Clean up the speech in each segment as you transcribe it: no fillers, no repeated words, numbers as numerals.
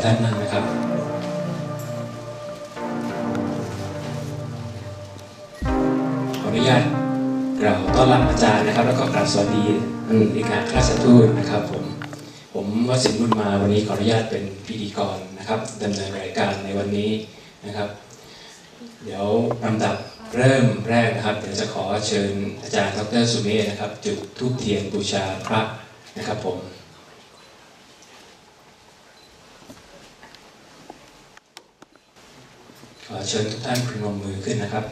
ท่านนั่งนะครับขออนุญาตกล่าวต้อนรับอาจารย์นะครับแล้วก็กราบสวัสดีเอกอัครราชทูตนะครับผมวสินทร์บุญมาวันนี้ขออนุญาตเป็นพิธีกรนะครับดำเนินรายการในวันนี้นะครับเดี๋ยวลำดับเริ่มแรกนะครับเดี๋ยวจะขอเชิญอาจารย์ดร.สุเมธนะครับจุดธูปเทียนบูชาพระนะครับผมขอเชิญทุกท่านพนมมือขึ้นนะครับ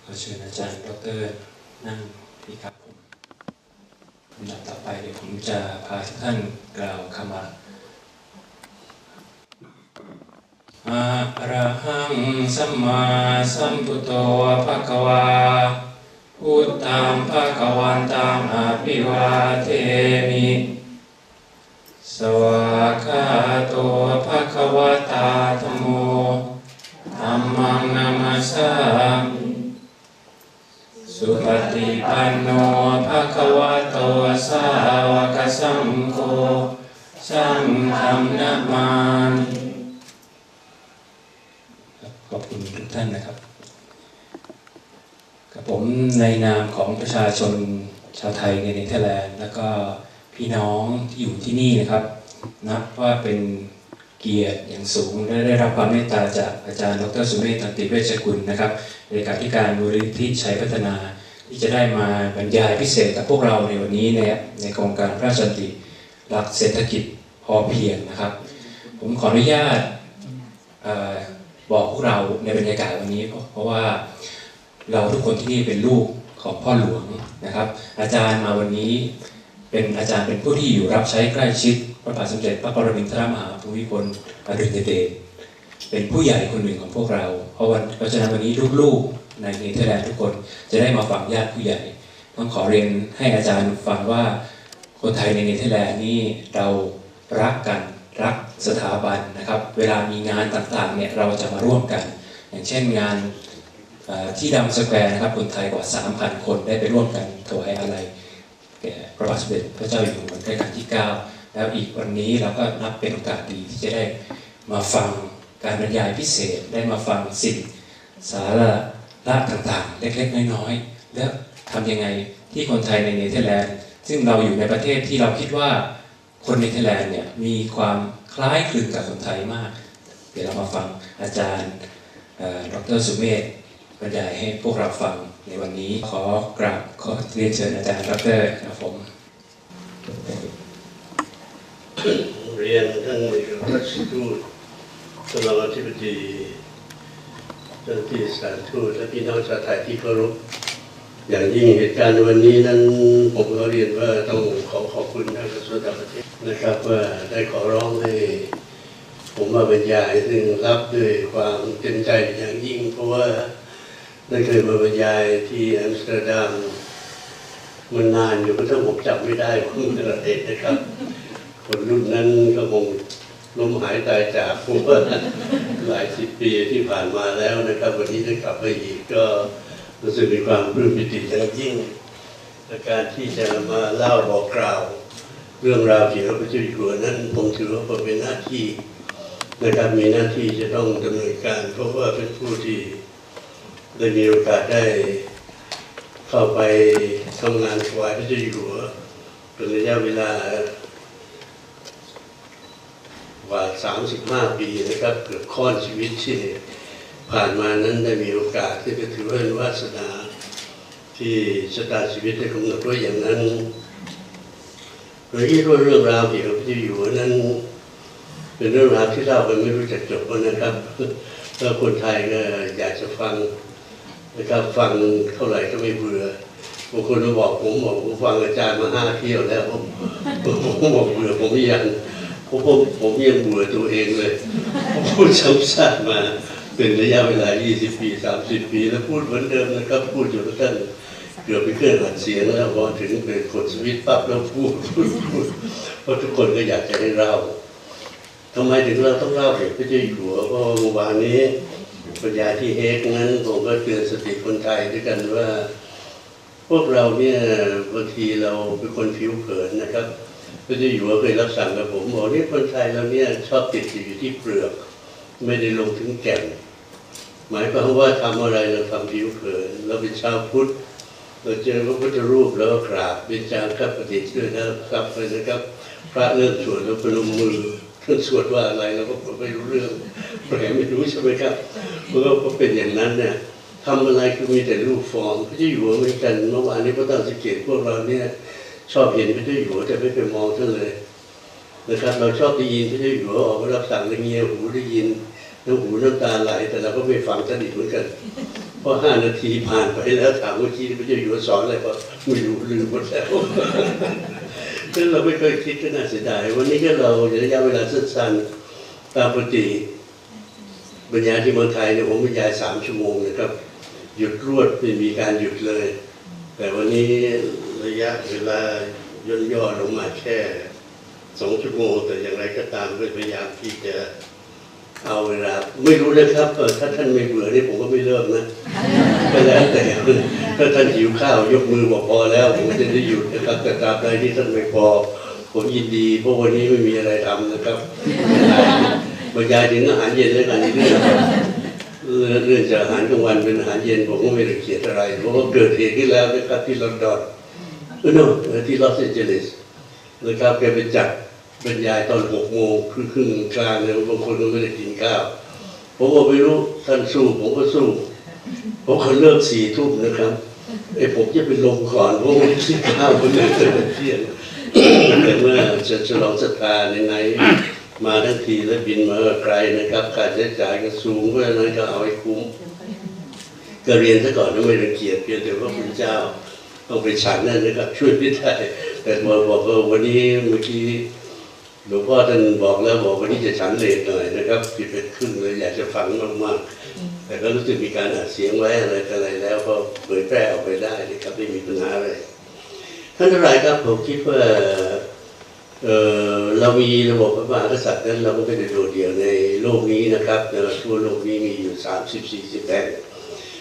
ขอเชิญอาจารย์ดร.นั่งที่ครับผมลำดับต่อไปเดี๋ยวผมจะพาทุกท่านกล่าวคำว่าอะระหังสัมมาสัมพุทโธภะคะวาพุทธังภะคะวันตังอะภิวาเทมิสวากขาโตภะคะวะตาธัมโมธัมมังนามัสสามิสุปฏิปันโนภะคะวะโตสาวกสังโฆสังฆังนะมามิขอบคุณทุกท่านนะครับกับผมในนามของประชาชนชาวไทยในเนเธอร์แลนด์แล้วก็พี่น้องที่อยู่ที่นี่นะครับนับว่าเป็นเกียรติอย่างสูงและได้รับความเมตตาจากอาจารย์ดร.สุเมธ ตันติเวชกุลนะครับเลขาธิการมูลนิธิชัยพัฒนาที่จะได้มาบรรยายพิเศษกับพวกเราในวันนี้ในโครงการพระราชดำริหลักเศรษฐกิจพอเพียงนะครับผมขออนุญาตบอกพวกเราในบรรยากาศวันนี้เพราะว่าเราทุกคนที่นี่เป็นลูกของพ่อหลวงนะครับอาจารย์มาวันนี้เป็นอาจารย์เป็นผู้ที่อยู่รับใช้ใกล้ชิดพระบาทสมเด็จพระปรมินทรมหาภูมิพลอดุลยเดชเป็นผู้ใหญ่คนหนึ่งของพวกเราเพราะฉะนั้นวันนี้ลูกๆในเนเธอร์แลนด์ทุกคนจะได้มาฟังญาติผู้ใหญ่ต้องขอเรียนให้อาจารย์ฟังว่าคนไทยในเนเธอร์แลนด์นี่เรารักกันรักสถาบันนะครับเวลามีงานต่างๆเนี่ยเราจะมาร่วมกันอย่างเช่นงานที่ดัมสแควร์นะครับคนไทยกว่า 3,000 คนได้ไปร่วมกันถวายอาลัยแก่พระบาทสมเด็จพระเจ้าอยู่หัวรัชกาลที่ 9แล้วอีกวันนี้เราก็นับเป็นโอกาสดีที่จะได้มาฟังการบรรยายพิเศษได้มาฟังสิ่งสาระต่างๆเล็กๆน้อยๆแล้วทำยังไงที่คนไทยในเนเธอร์แลนด์ซึ่งเราอยู่ในประเทศที่เราคิดว่าคนเนเธอร์แลนด์เนี่ยมีความคล้ายคลึงกับคนไทยมากเดี๋ยวเรามาฟังอาจารย์ดร.สุเมธบรรยายให้พวกเราฟังในวันนี้ขอเรียนเชิญอาจารย์ดร.ครับผมเรียนท่านเอกอัครราชทูตท่านรองอธิบดีเจ้าหน้าที่สถานทูตและพี่น้องชาวไทยที่เคารพอย่างยิ่งเหตุการณ์ในวันนี้นั้นผมก็เรียนว่าต้องขอบคุณทางกระทรวงต่างประเทศนะครับว่าได้ขอร้องให้ผมมาบรรยายซึ่งรับด้วยความเต็มใจอย่างยิ่งเพราะว่าได้เคยมาบรรยายที่อัมสเตอร์ดัมมันนานอยู่ก็ต้องผมจำไม่ได้ว่ามันเป็นอะไรนะครับคนรุ่นนั้นก็คงล้มหายตายจากเพราะว่าหลายสิบปีที่ผ่านมาแล้วนะครับวันนี้ได้กลับไปอีกก็รู้สึกมีความปลื้มปิติอย่างยิ่งในการที่จะมาเล่าบอกกล่าวเรื่องราวเกี่ยวกับพระเจ้าอยู่หัวนั้นผมถือว่าเป็นหน้าที่นะครับมีหน้าที่จะต้องดำเนินการเพราะว่าเป็นผู้ที่ได้มีโอกาสได้เข้าไปทำงานถวายพระเจ้าอยู่หัวเป็นระยะเวลา กว่า35 ปีนะครับเกือบค่อนชีวิตที่ผ่านมานั้นได้มีโอกาสที่จะถือว่าเป็นวาสนาที่ชะตาชีวิตได้กำหนดไว้อย่างนั้นโดยที่เรื่องราวเกี่ยวกับพระเจ้าอยู่หัวนั้นเป็นเรื่องราวที่เล่ากันไม่รู้จักจบนะครับถ้าคนไทยก็อยากจะฟังนะครับฟังเท่าไหร่ก็ไม่เบื่อบางคนมาบอกผมฟังอาจารย์มา5 เที่ยวแล้วผมบอกเบื่อผมยังผมยังเบื่อตัวเองเลยผมพูดซ้ำซากมาเป็นระยะเวลา20 ปี30 ปีแล้วพูดเหมือนเดิมนะครับพูดอยู่ตั้งเกือบเป็นเครื่องอัดเสียงแล้วพอถึงเป็นกดสวิตช์ปั๊บแล้วพูดเพราะทุกคนก็อยากจะให้เล่าทำไมถึงเราต้องเล่าเหตุพระเจ้าอยู่หัวเพราะเมื่อวานนี้บรรยายที่เฮกนั้นผมก็เตือนสติคนไทยด้วยกันว่าพวกเราเนี่ยบางทีเราเป็นคนผิวเผินนะครับพระเจ้าอยู่หัวเคยรับสั่งกับผมบอกนี่คนไทยเราเนี่ยชอบติดอยู่ที่เปลือกไม่ได้ลงถึงแก่นหมายความว่าทำอะไรเราทำผิวเผินเราเป็นชาวพุทธเราเจอพระพุทธรูปแล้วก็กราบเป็นจางข้าประดิษฐ์ด้วยนะครับเลยนะครับพระเริ่มสวดแล้วประนมมือท่านสวดว่าอะไรเราก็ไม่รู้เรื่องแปลไม่รู้ใช่ไหมครับเพราะว่าเป็นอย่างนั้นเนี่ยทำอะไรคือมีแต่รูปฟอร์มพระเจ้าอยู่หัวเหมือนกันเมื่อวานนี้พระตั้งสังเกตพวกเราเนี่ยชอบเห็นพระเจ้าอยู่หัวแต่ไม่ไปมองท่านเลยนะครับเราชอบได้ยินพระเจ้าอยู่หัวออกมารับสั่งเงียหูได้ยินน้ำหูน้ำตาไหลแต่เราก็ไม่ฟังท่านอีกเหมือนกันเพราะ5 นาทีผ่านไปแล้วถามเมื่อกี้พระเจ้าอยู่หัวสอนอะไรก็ไม่รู้ลืมหมดแล้วซึ่งเราไม่เคยคิดก็น่าเสียดายวันนี้ก็เราระยะเวลาสั้นๆตามปกติบรรยายที่เมืองไทยเนี่ยผมบรรยาย3 ชั่วโมงนะครับหยุดรวดไม่มีการหยุดเลยแต่วันนี้ระยะเวลาย่อลงมาแค่2 ชั่วโมงแต่อย่างไรก็ตามก็พยายามที่จะเอาเวลาไม่รู้นะครับถ้าท่านไม่เบื่อนี่ผมก็ไม่เลิกนะก็แล้วแต่ถ้าท่านหิวข้าวยกมือบอกพอแล้วผมจะได้หยุดนะครับแต่ตราบใดที่ท่านไม่พอผมยินดีเพราะวันนี้ไม่มีอะไรทำนะครับบรรยายถึงอาหารเย็นแล้วกันนี่เรื่องจากอาหารกลางวันเป็นอาหารเย็นผมก็ไม่ได้เขียนอะไรเพราะว่าเกิดเหตุขึ้นแล้วนะครับที่ลอนดอนที่ลอสแอนเจลิสนะครับแกไปจัดบรรยายตอน6 โมงครึ่งกลางเลยบางคนก็ไม่ได้กินข้าวผมก็ไม่รู้ท่านสู้ผมก็สู้ผมก็เลิก4 ทุ่มนะครับผมจะไปลงก่อนเพราะว่าไม่กินข้าวคนเดียวเที่ยงแต่เมื่อจะฉลองศรัทธาในมาทั้งทีแล้วบินมาไกลนะครับค่าใช้จ่ายก็สูงเพราะฉะนั้นก็เอาให้คุ้มก็เรียนซะก่อนว่าไม่รังเกียจเพียงแต่ว่าคุณเจ้าต้องไปฉันนั่นนะครับช่วยไม่ได้แต่บอกวันนี้เมื่อกี้หลวงพ่อท่านบอกแล้วบอกวันนี้จะฉันเลทหน่อยนะครับ11:30เลยอยากจะฟังมากๆแต่ก็รู้สึกมีการอัดเสียงไว้อะไรแล้วก็เผยแพร่ออกไปได้นะครับไม่มีปัญหาอะไรท่านทั้งหลายครับผมคิดว่าเรามีระบบพระมหากษัตริย์นั้นเราก็ไม่ได้โดดเดี่ยวในโลกนี้นะครับทั่วโลกนี้มีอยู่30-40 แห่ง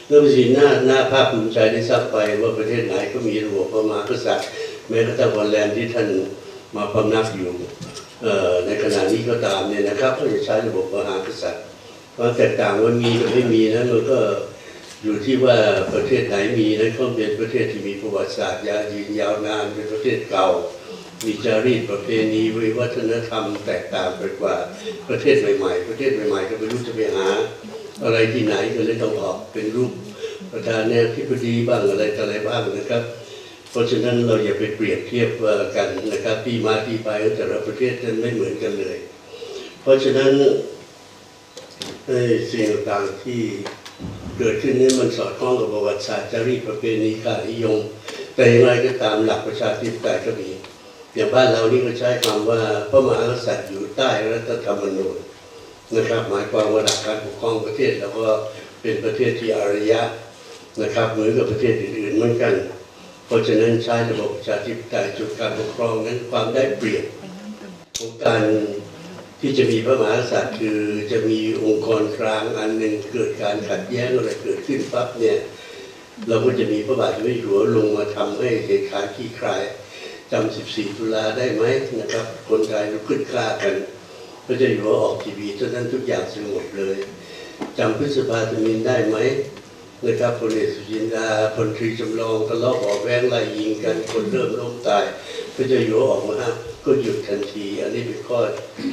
เรื่องสิ่งหน้าภาคภูมิใจได้ทราบไปว่าประเทศไหนก็มีระบบพระมหากษัตริย์แม้กระทั่งวันแลนด์ที่ท่านมาพำนักอยู่ในขณะนี้ก็ตามเนี่ยนะครับก็จะใช้ระบบพระมหากษัตริย์ความแตกต่างว่ามีกับไม่มีนั้นมันก็อยู่ที่ว่าประเทศไหนมีนั้นก็เป็นประเทศที่มีประวัติศาสตร์ยาวนานเป็นประเทศเก่ามีจารีตประเพณีวิวัฒนธรรมแตกต่างไปกว่าประเทศใหม่ๆประเทศใหม่ๆก็ไม่รู้จะไปหาอะไรที่ไหนก็เลยต้องออกเป็นรูปประธานาธิบดีบ้างอะไรบ้างนะครับเพราะฉะนั้นเราอย่าไปเปรียบเทียบกันนะครับที่มาที่ไปของแต่ละประเทศนั้นไม่เหมือนกันเลยเพราะฉะนั้นสิ่งต่างๆที่เกิดขึ้นนี้มันสอดคล้องกับประวัติศาสตร์จารีตประเพณีค่านิยมแต่อย่างไรก็ตามหลักประชาธิปไตยก็มีอย่างบ้านเรานี่ก็ใช้คำว่าพระมหากษัตริย์อยู่ใต้รัฐธรรมนูญนะครับหมายความว่าหลักการปกครองประเทศแล้วก็เป็นประเทศที่อารยะนะครับเหมือนกับประเทศอื่นๆเหมือนกันเพราะฉะนั้นใช้ระบบประชาธิปไตยจุดการปกครองนั้นความได้เปรียบของการที่จะมีพระมหากษัตริย์คือจะมีองค์กรกลางอันหนึ่งเกิดการขัดแย้งอะไรเกิดขึ้นปั๊บเนี่ยเราก็จะมีพระบาทสมเด็จอยู่หัวลงมาทำให้เหตุการณ์คลี่คลายจำ14 ตุลาได้ไหมนะครับคนไทยลุกขึ้นฆ่ากันพระเจ้าอยู่หัวออกทีวีเท่านั้นทุกอย่างสงบเลยจำพฤษภาธมิฬได้ไหมนะครับพลเอกสุจินดาพลตรีจำลองทะเลาะเบาะแว้งไล่ยิงกันคนเริ่มล้มตายพระเจ้าอยู่หัวออกมาก็หยุดทันทีอันนี้เป็นข้อ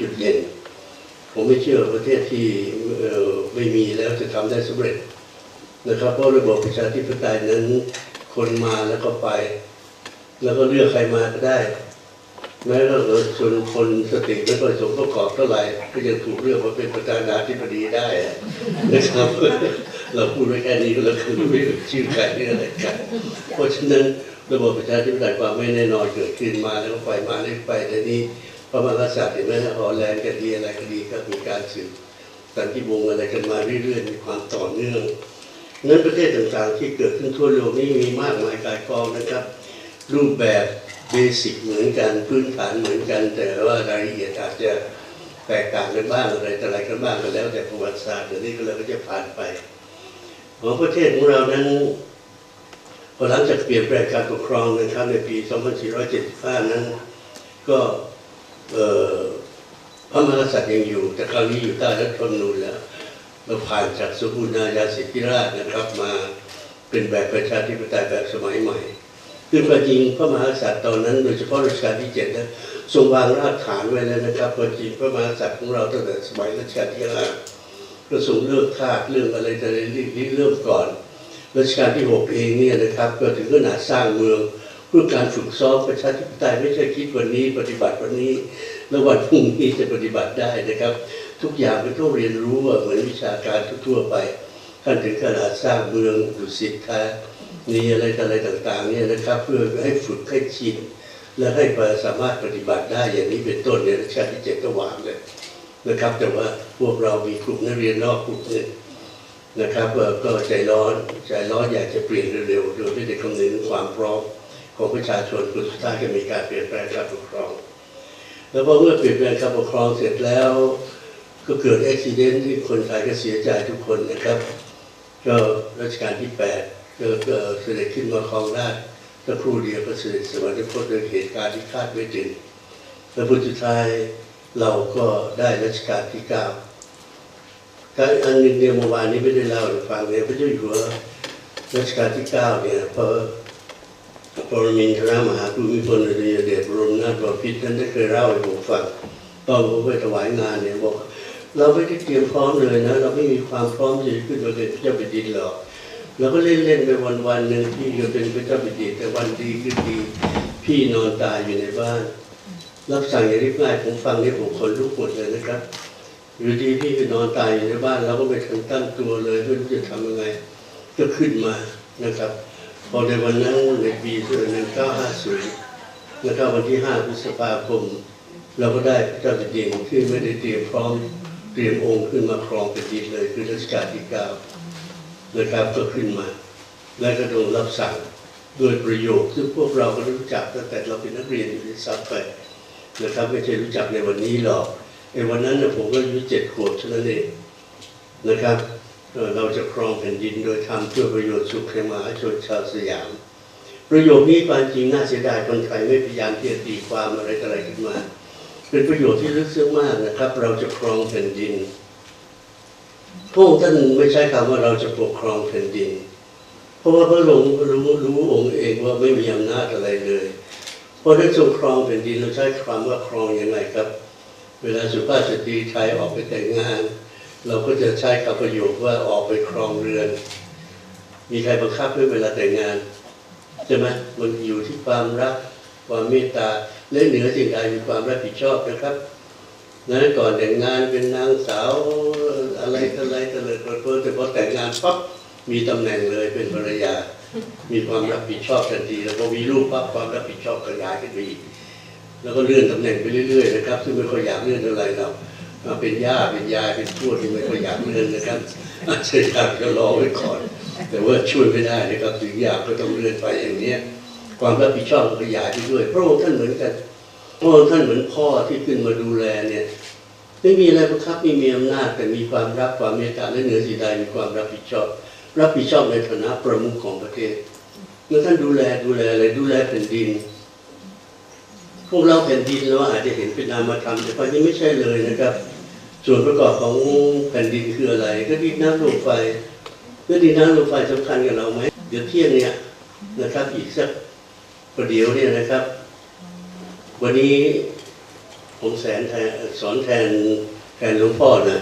จุดเด่น ผมไม่เชื่อประเทศที่ไม่มีแล้วจะทำได้สำเร็จนะครับเพราะระบบประชาธิปไตยนั้นคนมาแล้วก็ไปแล้วก็เลือกใครมาก็ได้แม้ว่าส่วนคนสติไม่ค่อยสมประกอบเท่าไหร่ก็ยังถูกเลือกมาเป็นประธานาธิบดีได้นะครับเราพูดไว้แค่นี้ก็แล้วคือไม่ชื่อใครไม่อะไรกันเพราะฉะนั้นระบบประชาธิปไตยความไม่แน่นอนเกิดขึ้นมาแล้วก็ไปมาได้ไปแต่นี้พระมหากษัตริย์เห็นไหมนะฮอลแลนด์ก็ดีอะไรก็ดีก็มีการสืบสันติวงศ์อะไรกันมาเรื่อยๆมีความต่อเนื่องนั้นประเทศต่างๆที่เกิดขึ้นทั่วโลกนี้มีมากมายกายกองนะครับรูปแบบเบสิกเหมือนกันพื้นฐานเหมือนกันแต่ว่ารายละเอียดอาจจะแตกต่างกันบ้างอะไรแต่อะไรกันบ้างก็แล้วแต่ประวัติศาสตร์เดี๋ยวนี้ก็เลยก็จะผ่านไปของประเทศของเรานั้นพอหลังจากเปลี่ยนแปลงการปกครองนะครับในปี 2475 นั้นก็พระมหากษัตริย์ยังอยู่แต่คราวนี้อยู่ใต้รัฐธรรมนูญแล้วเราผ่านจากสมบูรณาญาสิทธิราชย์นะครับมาเป็นแบบประชาธิปไตยแบบสมัยใหม่คือความจริงพระมหากษัตริย์ตอนนั้นโดยเฉพาะรัชกาลที่7นะทรงวางรากฐานไว้แล้วนะครับความจริงพระมหากษัตริย์ของเราตั้งแต่สมัยรัชกาลที่5ก็ทรงเลิกทาสเรื่องอะไรแต่เริ่มก่อนรัชกาลที่6เองเนี่ยนะครับก็ถึงขนาดสร้างเมืองเพื่อการฝึกซ้อมประชาธิปไตยไม่ใช่คิดวันนี้ปฏิบัติวันนี้แล้ววันพรุ่งนี้จะปฏิบัติได้นะครับทุกอย่างเป็นต้องเรียนรู้ว่าเหมือนวิชาการทั่วไปท่านถึงขนาดสร้างเมืองดุสิตธานีอะไรต่างๆเนี่ยนะครับเพื่อให้ฝึกให้ชินและให้สามารถปฏิบัติได้อย่างนี้เป็นต้นในรัชกาลที่7ก็วางเลยนะครับแต่ว่าพวกเรามีกลุ่มนักเรียนนอกกลุ่มนึงนะครับก็ใจร้อนอยากจะเปลี่ยนเร็วๆโดยไม่ได้คำนึงถึงความพร้อมของประชาชนสุดท้ายก็มีการเปลี่ยนแปลงการปกครองแล้วพอเมื่อเปลี่ยนแปลงการปกครองเสร็จแล้วก็เกิดอุบัติเหตุที่คนไทยก็เสียใจทุกคนนะครับก็รัชกาลที่8ก็เสด็จขึ้นมาครองราชย์สักครู่เดียวก็เสด็จสวรรคตโดยเหตุการณ์ที่คาดไม่ถึงและผลสุดท้ายเราก็ได้รัชกาลที่9การอันหนึ่งเดียวเมื่อวานนี้ไม่ได้เล่าให้ฟังเนี่ยพระเจ้าอยู่หัวรัชกาลที่9เนี่ยพระปรมินทรมหาภูมิพลอดุลยเดชบรมนาถบพิตรท่านได้เคยเล่าให้ผมฟังตอนผมไปถวายงานเนี่ยบอกเราไม่ได้เตรียมพร้อมเลยนะเราไม่มีความพร้อมที่จะขึ้นมาเป็นพระเจ้าแผ่นดินหรอกเราก็เล่นไปวันๆหนึ่งพี่จะเป็นพระเจ้าแผ่นดินแต่วันดีขึ้นดีพี่นอนตายอยู่ในบ้านรับสั่งอย่างรีบง่ายผมฟังนี่ผมขนลุกหมดเลยนะครับอยู่ดีพี่ไปนอนตายอยู่ในบ้านเราก็ไม่ทันตั้งตัวเลยไม่รู้จะทำยังไงก็ขึ้นมานะครับพอในวันนั้นในปี1950นะครับวันที่5 พฤษภาคมเราก็ได้พระเจ้าแผ่นดินที่ไม่ได้เตรียมพร้อมเตรียมองค์ขึ้นมาครองแผ่นดินเลยคือรัชกาลที่9นะครับก็ขึ้นมาและก็โดนรับสั่งโดยประโยคซึ่งพวกเราก็รู้จักตั้งแต่เราเป็นนักเรียนอยู่ในซับไปนะครับไม่ใช่รู้จักในวันนี้หรอกในวันนั้นผมก็อายุ7 ขวบเท่านั้นเองนะครับเราจะครองแผ่นดินโดยทำเพื่อประโยชน์สุขแก่มหาชนชาวสยามประโยคนี้ความจริงน่าเสียดายคนไทยไม่พยายามที่จะตีความอะไรขึ้นมาเป็นประโยชน์ที่ลึกซึ้งมากนะครับเราจะครองแผ่นดินพระองค์ท่านไม่ใช้คำว่าเราจะปกครองแผ่นดินเพราะว่าพระองค์รู้องค์เองว่าไม่มีอำนาจอะไรเลยเพราะนั้นทรงครองแผ่นดินเราใช้คำว่าครองยังไงครับเวลาสุภาพสตรีไทยออกไปแต่งงานเราก็จะใช้คำประโยคว่าออกไปครองเรือนมีใครบังคับให้เวลาแต่งงานใช่ไหมมันอยู่ที่ความรักความเมตตาและเหนือสิ่งใดมีความรับผิดชอบนะครับนั้นก่อนแต่งงานเป็นนางสาวอะไรเตลิดเปิดแต่พอแต่งงานปั๊บมีตำแหน่งเลยเป็นภรรยามีความรับผิดชอบทันทีแล้วพอมีลูกปั๊บความรับผิดชอบขยายขึ้นไปอีกแล้วก็เลื่อนตำแหน่งไปเรื่อยๆนะครับซึ่งไม่ค่อยอยากเลื่อนเท่าไหร่เราเป็นย่าเป็นยายเป็นทวดที่ไม่ค่อยอยากเลื่อนนะครับอาจจะอยากจะรอไว้ก่อนแต่ว่าช่วยไม่ได้นะครับถึงอยากก็ต้องเลื่อนไปอย่างนี้ความรับผิดชอบขยายไปด้วยพระองค์ท่านเหมือนกันพระองค์ท่านเหมือนพ่อที่ขึ้นมาดูแลเนี่ยไม่มีอะไรบังคับไม่มีอำนาจแต่มีความรักความเมตตาและเหนือสิ่งใดมีความรับผิดชอบในฐานะประมุขของประเทศเมื่อท่านดูแลอะไรดูแลแผ่นดินพวกเราแผ่นดินเราอาจจะเห็นเป็นนามธรรมแต่ความจริงไม่ใช่เลยนะครับส่วนประกอบของแผ่นดินคืออะไรก็ดินน้ำลมไฟก็ดินน้ำลมไฟสำคัญกับเราไหมเดี๋ยวเที่ยงเนี่ยนะครับอีกสักประเดี๋ยวเนี่ยนะครับวันนี้ผมสอนแทน แทนหลวงพ่อนะ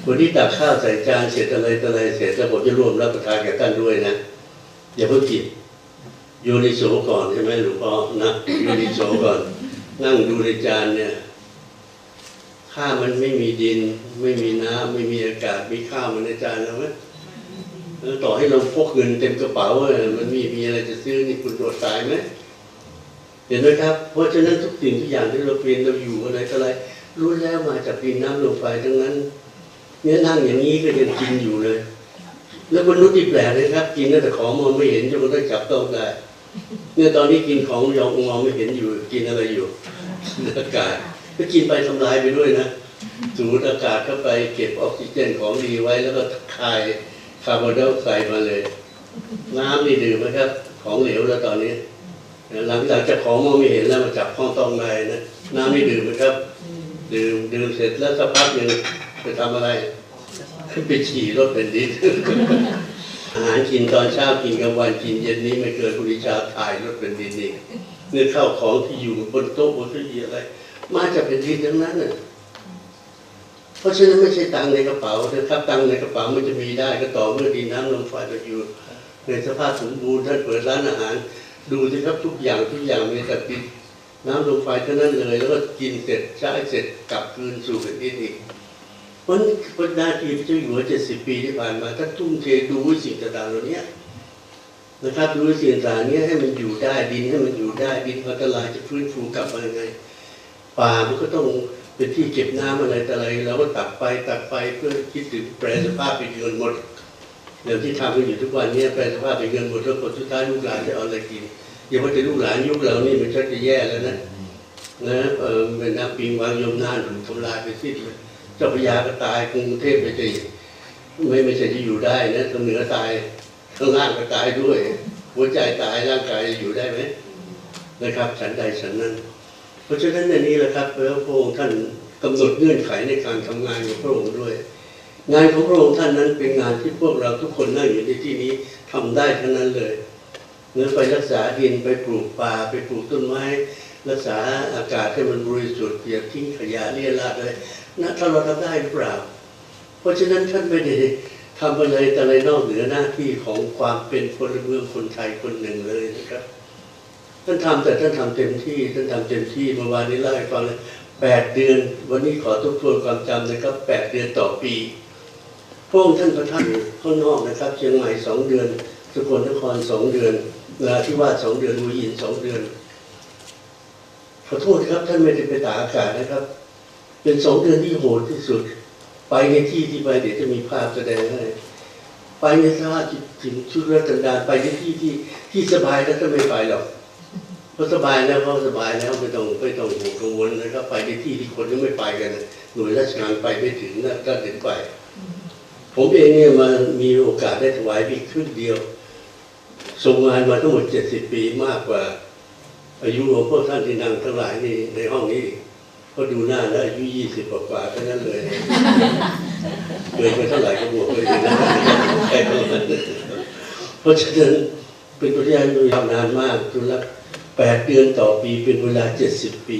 วันที่ตักข้าวใส่จานเสร็จอะไรเสร็จแล้วผมจะร่วมรับประทานกับท่านด้วยนะอย่าเพิ่งกินโยนิโสก่อนใช่ไหมหลวงพ่อนะโยนิโสก่อนนั่งดูในจานเนี่ยข้าวมันไม่มีดินไม่มีน้ำไม่มีอากาศมีข้าวมันในจานแล้วไหมต่อให้เราพกเงินเต็มกระเป๋ามันมีอะไรจะซื้อนี่คุณอดตายไหมเห็นไหมครับเพราะฉะนั้นทุกสิ่งทุกอย่างที่เราเป็นเราอยู่อะไรรู้แล้วมาจากดินน้ำลมไฟทั้งนั้นเนี่ยนั่งอย่างนี้ก็ยังกินอยู่เลยแล้วมนุษย์ที่แปลกเลยครับกินแต่ของมองไม่เห็นจนกระทั่งจับต้องได้เนี่ยตอนนี้กินของยองมองไม่เห็นอยู่กินอะไรอยู่อากาศก็กินไปทำลายไปด้วยนะสูดอากาศเข้าไปเก็บออกซิเจนของดีไว้แล้วก็คายคาร์บอนไดออกไซด์มาเลยน้ำนี่ดื่มไหมครับของเหลวแล้วตอนนี้หลังจากของมองไม่เห็นแล้วมาจับข้องต้องได้นะน้ำนี่ดื่มไหมครับดื่มเสร็จแล้วสักพักหนึ่งไปทำอะไรไปฉี่รถเป็นดินอาหารกินตอนเช้ากินกลางวันกินเย็นนี้ไม่เกินพรุ่งนี้เช้าถ่ายรถเป็นดินนี่เนื้อข้าวของที่อยู่บนโต๊ะบนเก้าอี้อะไรมาจากเป็นดินทั้งนั้นน่ะเพราะฉะนั้นไม่ใช่ตังในกระเป๋านะครับตังในกระเป๋ามันจะมีได้ก็ต่อเมื่อดินน้ำลมไฟเราอยู่ในสภาพสมบูรณ์ท่านเปิดร้านอาหารดูสิครับทุกอย่างมีแต่ดินน้ำลมไฟเท่านั้นเลยแล้วก็กินเสร็จใช้เสร็จกลับคืนสู่แผ่นดินอีกเพราะพระนาทีพระเจ้าอยู่หัว70 ปีที่ผ่านมาท่านทุ่มเทดูสิ่งต่างๆเหล่านี้นะครับดูสิ่งต่างๆนี้ให้มันอยู่ได้ดินให้มันอยู่ได้ดินพัฒนาจะฟื้นฟูกลับมายังไงป่ามันก็ต้องเป็นที่เก็บน้ำอะไรแต่อะไรเราก็ตัดไปเพื่อคิดถึงแปลสภาพเป็นเงินหมดเดี๋ยวที่ทำกันอยู่ทุกวันนี้แปลสภาพเป็นเงินหมดแล้วผลสุดท้ายลูกหลานจะเอาอะไรกินอย่าว่าแต่ลูกหลานยุคเรานี่มันชักจะแย่แล้วนะเป็นน้ำปิงวางยมน่านถูกทำลายไปสิ้นเลยเจ้าพระยาก็ตายกรุงเทพไม่ใช่จะอยู่ได้นะทางเหนือตายข้างล่างก็ตายด้วยหัวใจตายร่างกายจะอยู่ได้ไหมนะครับฉันใดฉันนั้นเพราะฉะนั้นในนี้แหละครับพระองค์ท่านกำหนดเงื่อนไขในการทำงานของพระองค์ด้วยงานของพระองค์ท่านนั้นเป็นงานที่พวกเราทุกคนนั่งอยู่ในที่นี้ทำได้ทั้งนั้นเลยเนื้อไปรักษาดินไปปลูกป่าไปปลูกต้นไม้รักษาอากาศให้มันบริสุทธิ์อย่าทิ้งขยะเลี่ยราดเลยนะถ้าเราทำได้หรือเปล่าเพราะฉะนั้นท่านไม่ได้ทำอะไรแต่อะไรนอกเหนือหน้าที่ของความเป็นพลเมืองคนไทยคนหนึ่งเลยนะครับท่านทำแต่ท่านทำเต็มที่เมื่อวานนี้เล่าให้ฟังเลย8 เดือนวันนี้ขอทบทวนความจำนะครับ8 เดือนต่อปีพระองค์ท่านประทับข้างนอกนะครับเชียงใหม่2 เดือนสกลนคร2 เดือนนราธิวาส2 เดือนหัวหิน2 เดือนขอโทษครับท่านไม่ได้ไปตากอากาศนะครับเป็น2 เดือนที่โหดที่สุดไปในที่ไปเดี๋ยวจะมีภาพแสดงให้ไปในสภาพถึงชุดรัตนดาไปในที่สบายแล้วก็ไม่ไปหรอกเพราะสบายแล้วไม่ต้องกังวลนะครับไปในที่คนยังไม่ไปกันหน่วยราชการไปไม่ถึงนะก็ถึงไปผมเองเนี่ยมามีโอกาสได้ถวายปีครึ่งเดียวทรงงานมาทั้งหมด70 ปีมากกว่าอายุของพวกท่านที่นั่งทั้งหลายนี่ในห้องนี้ก็ดูหน้าแล้วอายุ20 กว่าแค่นั้นเลยเกิดมาเท่าไหร่ก็บวกเลยนะเพราะฉะนั้นเป็นปริญญาโดยยาวนานมากจนละ8 เดือนต่อปีเป็นเวลา70 ปี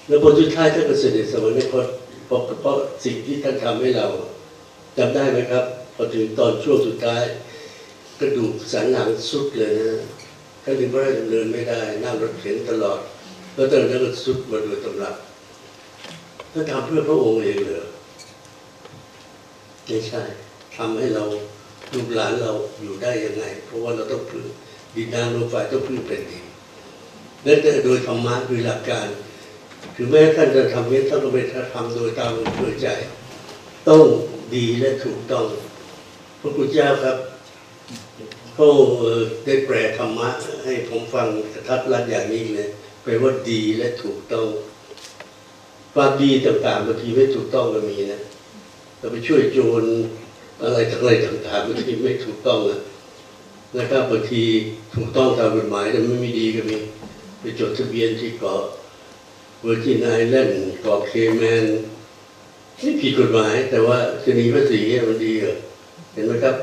แล้วผลสุดท้ายท่านก็เสด็จสวรรคตเพราะสิ่งที่ท่านทำให้เราจำได้ไหมครับพอถึงตอนช่วงสุดท้ายกระดูกสันหลังสุดเลยนะท่านถึงพระราชดำเนินไม่ได้นั่งรถเข็นตลอดแล้วตอนนั้นก็สุดมาโดยตำรับท่านทำเพื่อพระองค์เองเหรอไม่ใช่ทำให้เราลูกหลานเราอยู่ได้ยังไงเพราะว่าเราต้องพึ่งดินน้ำลมไฟต้องพึ่งแผ่นดินและโดยธรรมะคือหลักการถึงแม้ท่านจะทำนี้ท่านก็ไม่ทำโดยตามอำเภอใจต้องดีและถูกต้องพระพุทธเจ้าครับเขาได้แปลธรรมะให้ผมฟังกระทัดรัดอย่างนี้เลยแปลว่าดีและถูกต้องความดีต่างๆบางทีไม่ถูกต้องก็มีนะเราไปช่วยโจรอะไรต่างๆบางทีไม่ถูกต้องนะครับบางทีถูกต้องตามกฎหมายแต่ไม่ดีก็มีไปจดทะเบียนที่เกาะเวอร์จินไอแลนด์เกาะเคแมนนี่ผิดกฎหมายแต่ว่าจะหนีภาษีมันดีเหรอเห็นไหมครับ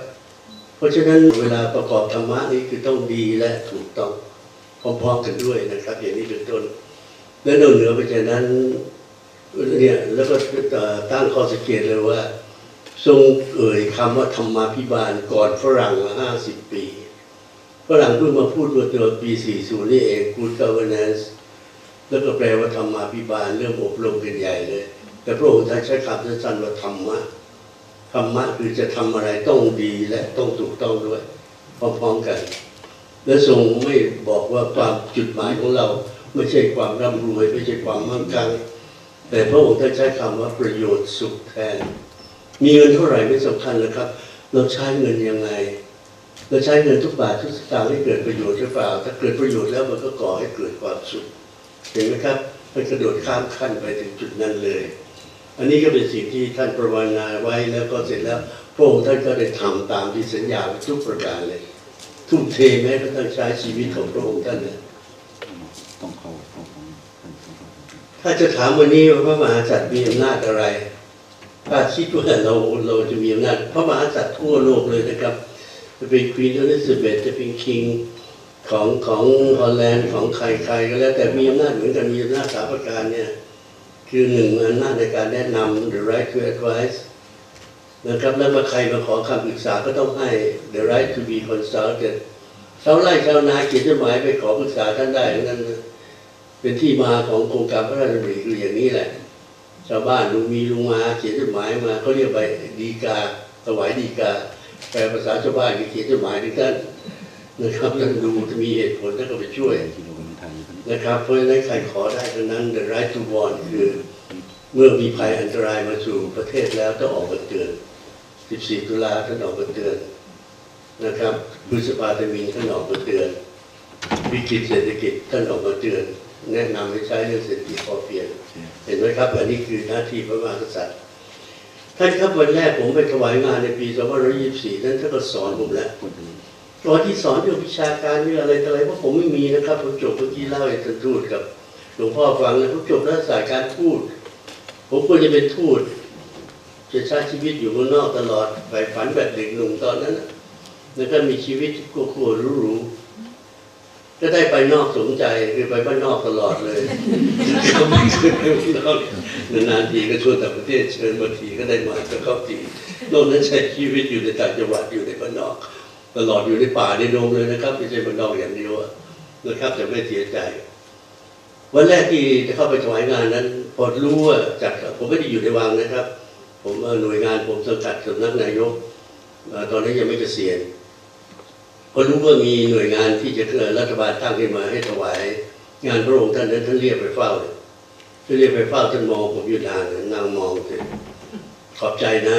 เพราะฉะนั้นเวลาประกอบธรรมะนี่คือต้องดีและถูกต้องพร้อมๆกันด้วยนะครับอย่างนี้เป็นต้นและนอกเหนือไปจากนั้น เนี่ยแล้วก็ตั้งข้อสังเกตเลยว่าทรงเอ่ยคำว่าธรรมาภิบาลก่อนฝรั่งมา50 ปีฝรั่งเพิ่งมาพูดเมื่อตัวปี40นี่เอง Good Governance แล้วก็แปลว่าธรรมาภิบาลเรื่องอบรมกันใหญ่เลยแต่พระองค์ท่านใช้คำสั้นๆว่าธรรมะคือจะทำอะไรต้องดีและต้องถูกต้องด้วยพร้อมๆกันและทรงไม่บอกว่าความจุดหมายของเราไม่ใช่ความร่ำรวยไม่ใช่ความมั่งคั่งแต่พระองค์ท่านใช้คำว่าประโยชน์สุขแทนมีเงินเท่าไหร่ไม่สำคัญนะครับเราใช้เงินยังไงเราใช้เงินทุกบาททุกสตางค์ให้เกิดประโยชน์หรือเปล่าถ้าเกิดประโยชน์แล้วมันก็ก่อให้เกิดความสุขเห็นไหมครับมันกระโดดข้ามขั้นไปถึงจุดนั้นเลยอันนี้ก็เป็นสิ่งที่ท่านประวรณาไว้แล้วก็เสร็จแล้วพระองค์ท่านก็ได้ทำตามที่สัญญาทุกประการเลยทุ่มเทแม้กระทั่งใช้ชีวิตของพระองค์ท่านเนี่ยถ้าจะถามวันนี้ว่าพระมหากษัตริย์มีอำนาจอะไรถ้าคิดว่าเราจะมีอำนาจพระมหากษัตริย์ทั่วโลกเลยนะครับจะเป็นควีนอลิซาเบธจะเป็นคิงของฮอลแลนด์ของใครก็แล้วแต่มีอำนาจเหมือนกันมีอำนาจ3 ประการเนี่ยคือ1อำนาจในการแนะนำ the right to advise นะครับแล้วมาใครมาขอคำปรึกษาก็ต้องให้ the right to be consulted ชาวไร่ชาวนาเขียนจดหมายไปขอปรึกษาท่านได้นั่นเป็นที่มาของโครงการพระราชดำริคืออย่างนี้แหละชาวบ้านลุงมาเขียนจดหมายมาเขาเรียกไปฎีกาถวายฎีกาแปลภาษาชาวบ้านเขียนจดหมายถึงท่านนะครับท่านดูจะมีเหตุผลท่านก็ไปช่วยนะครับเพราะฉะนั้นใครขอได้ทั้งนั้น the right to warn คือเมื่อมีภัยอันตรายมาสู่ประเทศแล้วต้องออกมาเตือน14 ตุลาท่านออกมาเตือนนะครับพฤษภาคมท่านออกมาเตือนวิกฤตเศรษฐกิจท่านออกมาเตือนแนะนำให้ใช้เรื่องเศรษฐกิจพอเพียงเห็นไหมครับอันนี้คือหน้าที่พระมหากษัตริย์ท่านครับวันแรกผมไปถวายงานในปี2524นั้นท่านก็สอนผมแล้วตอนที่สอนเรื่องวิชาการเรื่องอะไรต่ออะไรเพราะผมไม่มีนะครับผมจบเมื่อกี้เล่าให้ท่านทูตกับหลวงพ่อฟังนะผมจบรัฐศาสตร์การทูตผมควรจะเป็นทูตจะใช้ชีวิตอยู่เมืองนอกตลอดไปฝันแบบเด็กหนุ่มตอนนั้นแล้วก็มีชีวิตกลัวๆรู้ๆก็ได้ไปนอกสมใจคือไปบ้านนอกตลอดเลยเขาไม่เคยไปนอกนานๆทีก็ชวนต่างประเทศเชิญบางทีก็ได้มาก็เข้าทีโลกนั้นใช้ชีวิตอยู่ในต่างจังหวัดอยู่ในบ้านนอกตลอดอยู่ในป่าในดงเลยนะครับไม่ใช่บ้านนอกอย่างเดียวนะครับจะไม่เสียใจวันแรกที่จะเข้าไปถวายงานนั้นพอรู้ว่าจากผมไม่ได้อยู่ในวังนะครับผมหน่วยงานผมสังกัดสำนักนายกตอนนั้นยังไม่เกษียณพอรู้ว่ามีหน่วยงานที่จะรัฐบาลตั้งขึ้นมาให้ถวายงานพระองค์ท่านนั้นท่านเรียกไปเฝ้าเลยท่านเรียกไปเฝ้าท่านมองผมอยู่นานนั่งมองเลยขอบใจนะ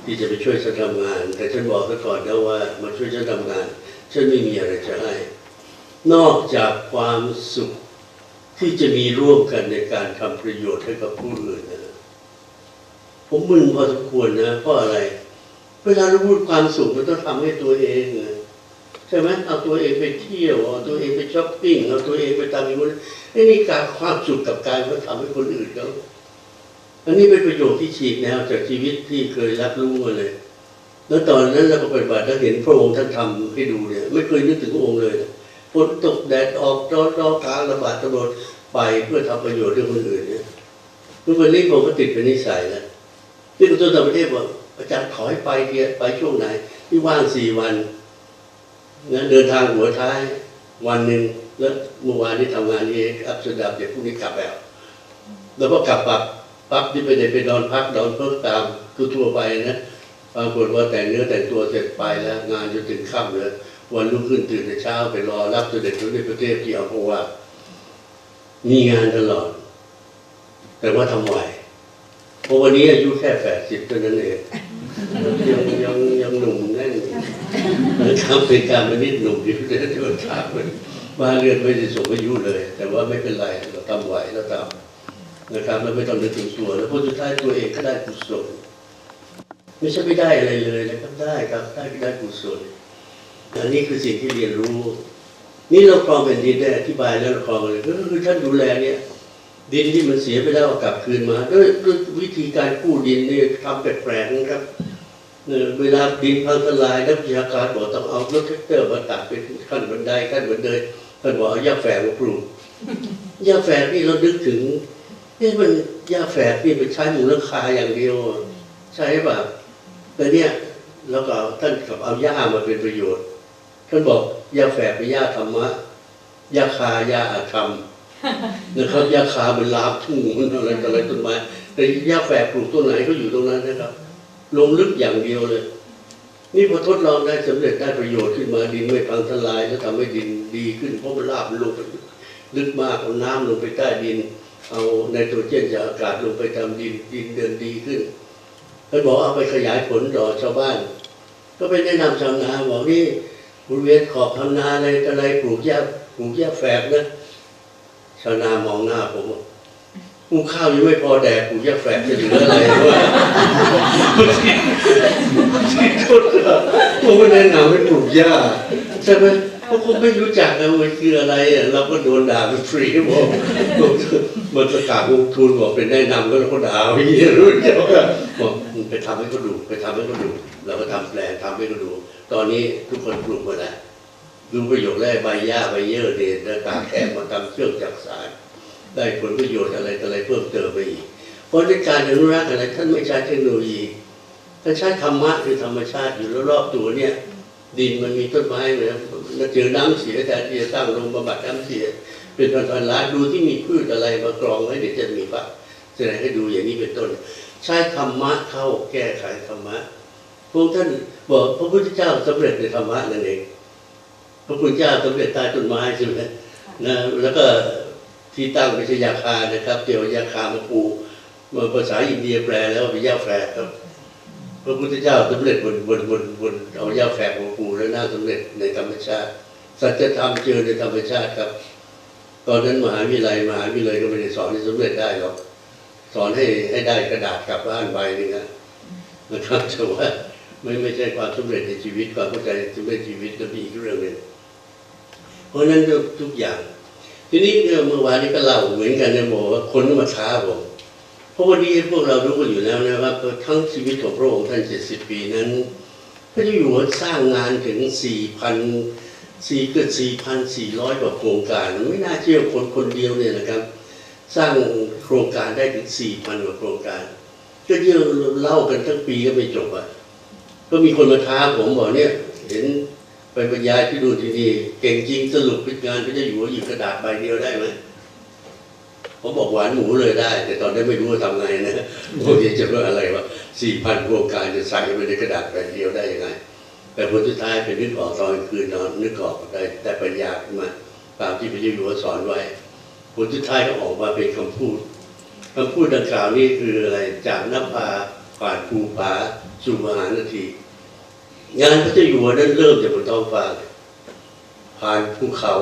ที่จะไปช่วยฉันทำงานแต่ฉันบอกซะก่อนนะว่ามาช่วยฉันทำงานฉันไม่มีอะไรจะให้นอกจากความสุขที่จะมีร่วมกันในการทำประโยชน์ให้กับผู้อื่นนะผมมึนพอสมควรนะเพราะอะไรเวลาเราพูดความสุขมันต้องทำให้ตัวเองใช่ไหมเอาตัวเองไปเที่ยวเอาตัวเองไปช้อปปิ้งเอาตัวเองไปทำอย่างนี้นี่การความสุขกับการมาทำให้คนอื่นเขาอันนี้เป็นประโยชน์ที่ฉีกแนวจากชีวิตที่เคยรับรู้มาเลยแล้วตอนนั้นเราก็ปฏิบัติแล้วเห็นพระองค์ท่านทำให้ดูเนี่ยไม่เคยนึกถึงพระองค์เลยฝนตกแดดออกร้อนทางระบาดตำรวจไปเพื่อทำประโยชน์เรื่องคนอื่นเนี่ยเมื่อวันนี้ผมก็ติดเป็นนิสัยแล้วที่กระทรวงต่างประเทศบอกอาจารย์ขอให้ไปเที่ยวไปช่วงไหนที่ว่าง4 วันนะเดินทางหัวท้ายวันหนึ่งแล้วเมื่อวานนี้ทำงานที่อัมสเตอร์ดัมเดี๋ยวพรุ่งนี้กลับแล้วก็กลับปั๊บที่ไปนอนพักนอนเพิ่มตามทั่วไปนะบางคนว่าแต่งเนื้อแต่งตัวเสร็จไปแล้วงานจนถึงค่ำเลยวันรุ่งขึ้นตื่นแต่เช้าไปรอรับเสด็จสมเด็จพระเทพที่อัมพวามีงานตลอดแต่ว่าทำไหวเพราะวันนี้อายุแค่80เท่านั้นเองยังหนุ่มแน่นนะครับเป็นการมานิดหนุ่มอยู่ในที่มันถามมันมาเรือนไม่ได้สูงอายุเลยแต่ว่าไม่เป็นไรเราทำไหวเราทำนะครับแล้วไม่ต้องนึกถึงตัวแล้วพอสุดท้ายตัวเองก็ได้กุศลไม่ใช่ไม่ได้อะไรเลยนะครับได้ครับได้กุศลอันนี้คือสิ่งที่เรียนรู้นี่เราครองเป็นดินได้อธิบายแล้วเราครองเลยก็คือท่านดูแลเนี่ยดินที่มันเสียไปแล้วกลับคืนมาด้วยวิธีการกู้ดินนี่ทำแปลกๆนะครับเวลาดินพังทลายนักวิชาการบอกต้องเอารถแทรกเตอร์มาตัดเป็นขั้นบันไดท่านบอกเอาหญ้าแฝกมาปลูกหญ้าแฝกนี่เรานึกถึง นี่มันยาแฝดนี่ไปใช้มูลค่าอย่างเดียวใช่ป่ะแต่เนี่ยแล้วก็ท่านกับเอาหญ้ามาเป็นประโยชน์ท่านบอกยาแฝดเป็นหญ้าธรรมะยาคายาอาธรรมนะครับยาคาเป็นลาบทุ่งอะไรต้นไม้แต่ยาแฝดปลูกต้นไหนก็อยู่ตรงนั้นนะครับลงลึกอย่างเดียวเลยนี่พอทดลองได้สำเร็จได้ประโยชน์ขึ้นมาดินไม่พังทลายแล้วทำให้ดินดีขึ้นเพราะมันลาบมันลงไปลึกมากเอาน้ำลงไปใต้ดินเอาไนโตรเจนจากอากาศลงไปทำดินเดินดีขึ้นท่านบอกเอาไปขยายผลต่อชาวบ้านก็ไปแนะนำชาวนาบอกนี่บริเวณขอบทำนาอะไรปลูกหญ้าแฝกนะชาวนามองหน้าผมปลูกข้าวยังไม่พอแดกปลูกหญ้าแฝกจะเหลืออะไรวะผมไม่แนะนำให้ปลูกหญ้าใช่ไหมเพราะผมไม่รู้จักนะมันคืออะไรเราก็โดนด่าเป็นฟรีบอกมันประกาศลงทุนบอกเป็นแนะนำก็แล้วก็ด่าไม่รู้เจ้าบอกไปทำให้เขาดูเราก็ทำแปลนทำให้เขาดูตอนนี้ทุกคนปลูกหมดแล้วดูประโยชน์แรกใบหญ้าใบเยื่อเด่นแล้วตากแห้งมาทำเครื่องจักสารได้ผลประโยชน์อะไรเพิ่มเติมไปอีกเพราะในการอนุรักษ์อะไรท่านไม่ใช้เทคโนโลยีท่านใช้ธรรมะคือธรรมชาติอยู่รอบๆตัวเนี่ยดินมันมีต้นไม้เลยแล้วเจอน้ำเสียแต่ที่จะตั้งโรงบำบัดน้ำเสียเป็นพันๆล้านดูที่มีพืชอะไรมากรองไว้เดี๋ยวจะมีป่ะแสดงให้ดูอย่างนี้เป็นต้นใช้ธรรมะเข้าแก้ไขธรรมะพวกท่านบอกพระพุทธเจ้าสำเร็จในธรรมะนั่นเองพระพุทธเจ้าสำเร็จใต้ต้นไม้ใช่ไหมนะแล้วก็ที่ตั้งไม่ใช่ยาคานะครับเดี๋ยวยาคามาปูภาษาอินเดียแปลแล้วเป็นยาแฝกครับพระพุทธเจ้าสำเร็จบนเอายาแฝกมาปูแล้วน่าสำเร็จในธรรมชาติสัจธรรมเจอในธรรมชาติครับตอนนั้นมหาวิทยาลัยก็ไม่ได้สอนให้สำเร็จได้หรอกสอนให้ได้กระดาษกลับบ้านใบนึงนะครับแต่ว่าไม่ใช่ความสำเร็จในชีวิตความเข้าใจสำเร็จชีวิตก็มีอีกเรื่องหนึ่งเพราะนั้นทุกอย่างทีนี้เมื่อวานนี้ก็เล่าเหมือนกันนะบอกว่าคนมาท้าผมเพราะวันนี้พวกเรารู้กันอยู่แล้วนะว่าทั้งชีวิตของพระองค์ท่าน70 ปีนั้นพระเจ้าอยู่หัวสร้างงานถึง4,400 กว่าโครงการไม่น่าเชื่อคนเดียวเนี่ยนะครับสร้างโครงการได้ถึง 4,000 กว่าโครงการก็เยอะเล่ากันทั้งปีก็ไม่จบอ่ะก็มีคนมาท้าผมบอกเนี่ยเห็นไปบรรยายที่ดูที่นี่เก่งจริงสรุปเป็นงานพระเจ้าอยู่หัวหยิบกระดาษใบเดียวได้ไหมผมบอกหวานหมูเลยได้แต่ตอนนั้นไม่รู้ว่าทำไงนะพวกนี้จะว่าอะไรวะ 4,000 โครงการจะใส่ไปในกระดาษใบเดียวได้ยังไงแต่ผลสุดท้ายเป็นนึกออกตอนคืนนอนนึกออกได้ปัญญาขึ้นมาตามที่พระเจ้าอยู่หัวสอนไว้ผลสุดท้ายก็ออกมาเป็นคำพูดดังกล่าวนี้คืออะไรจากน้ำพาผ่านภูผาสู่มหานาทีงานพระเจ้าอยู่หัวนั้นเริ่มจากบนท้องฟ้าผ่านภูเขา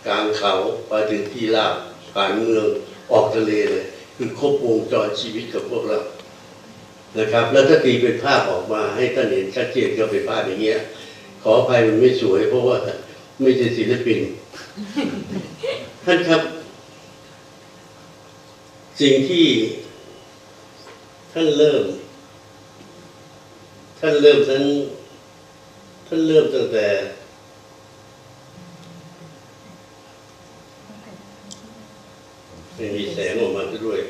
กลางเขาไปถึงที่ราบผ่านเมืองออกทะเลเลยคือครบวงจรชีวิตกับพวกเรานะครับแล้วถ้าตีเป็นภาพออกมาให้ท่านเห็นชัดเจนก็เป็นภาพอย่างเงี้ยขออภัยมันไม่สวยเพราะว่าไม่ใช่ศิลปินท่านครับสิ่งที่ท่านเริ่มตั้งแต่ไม่มีแสงออกมาด้วย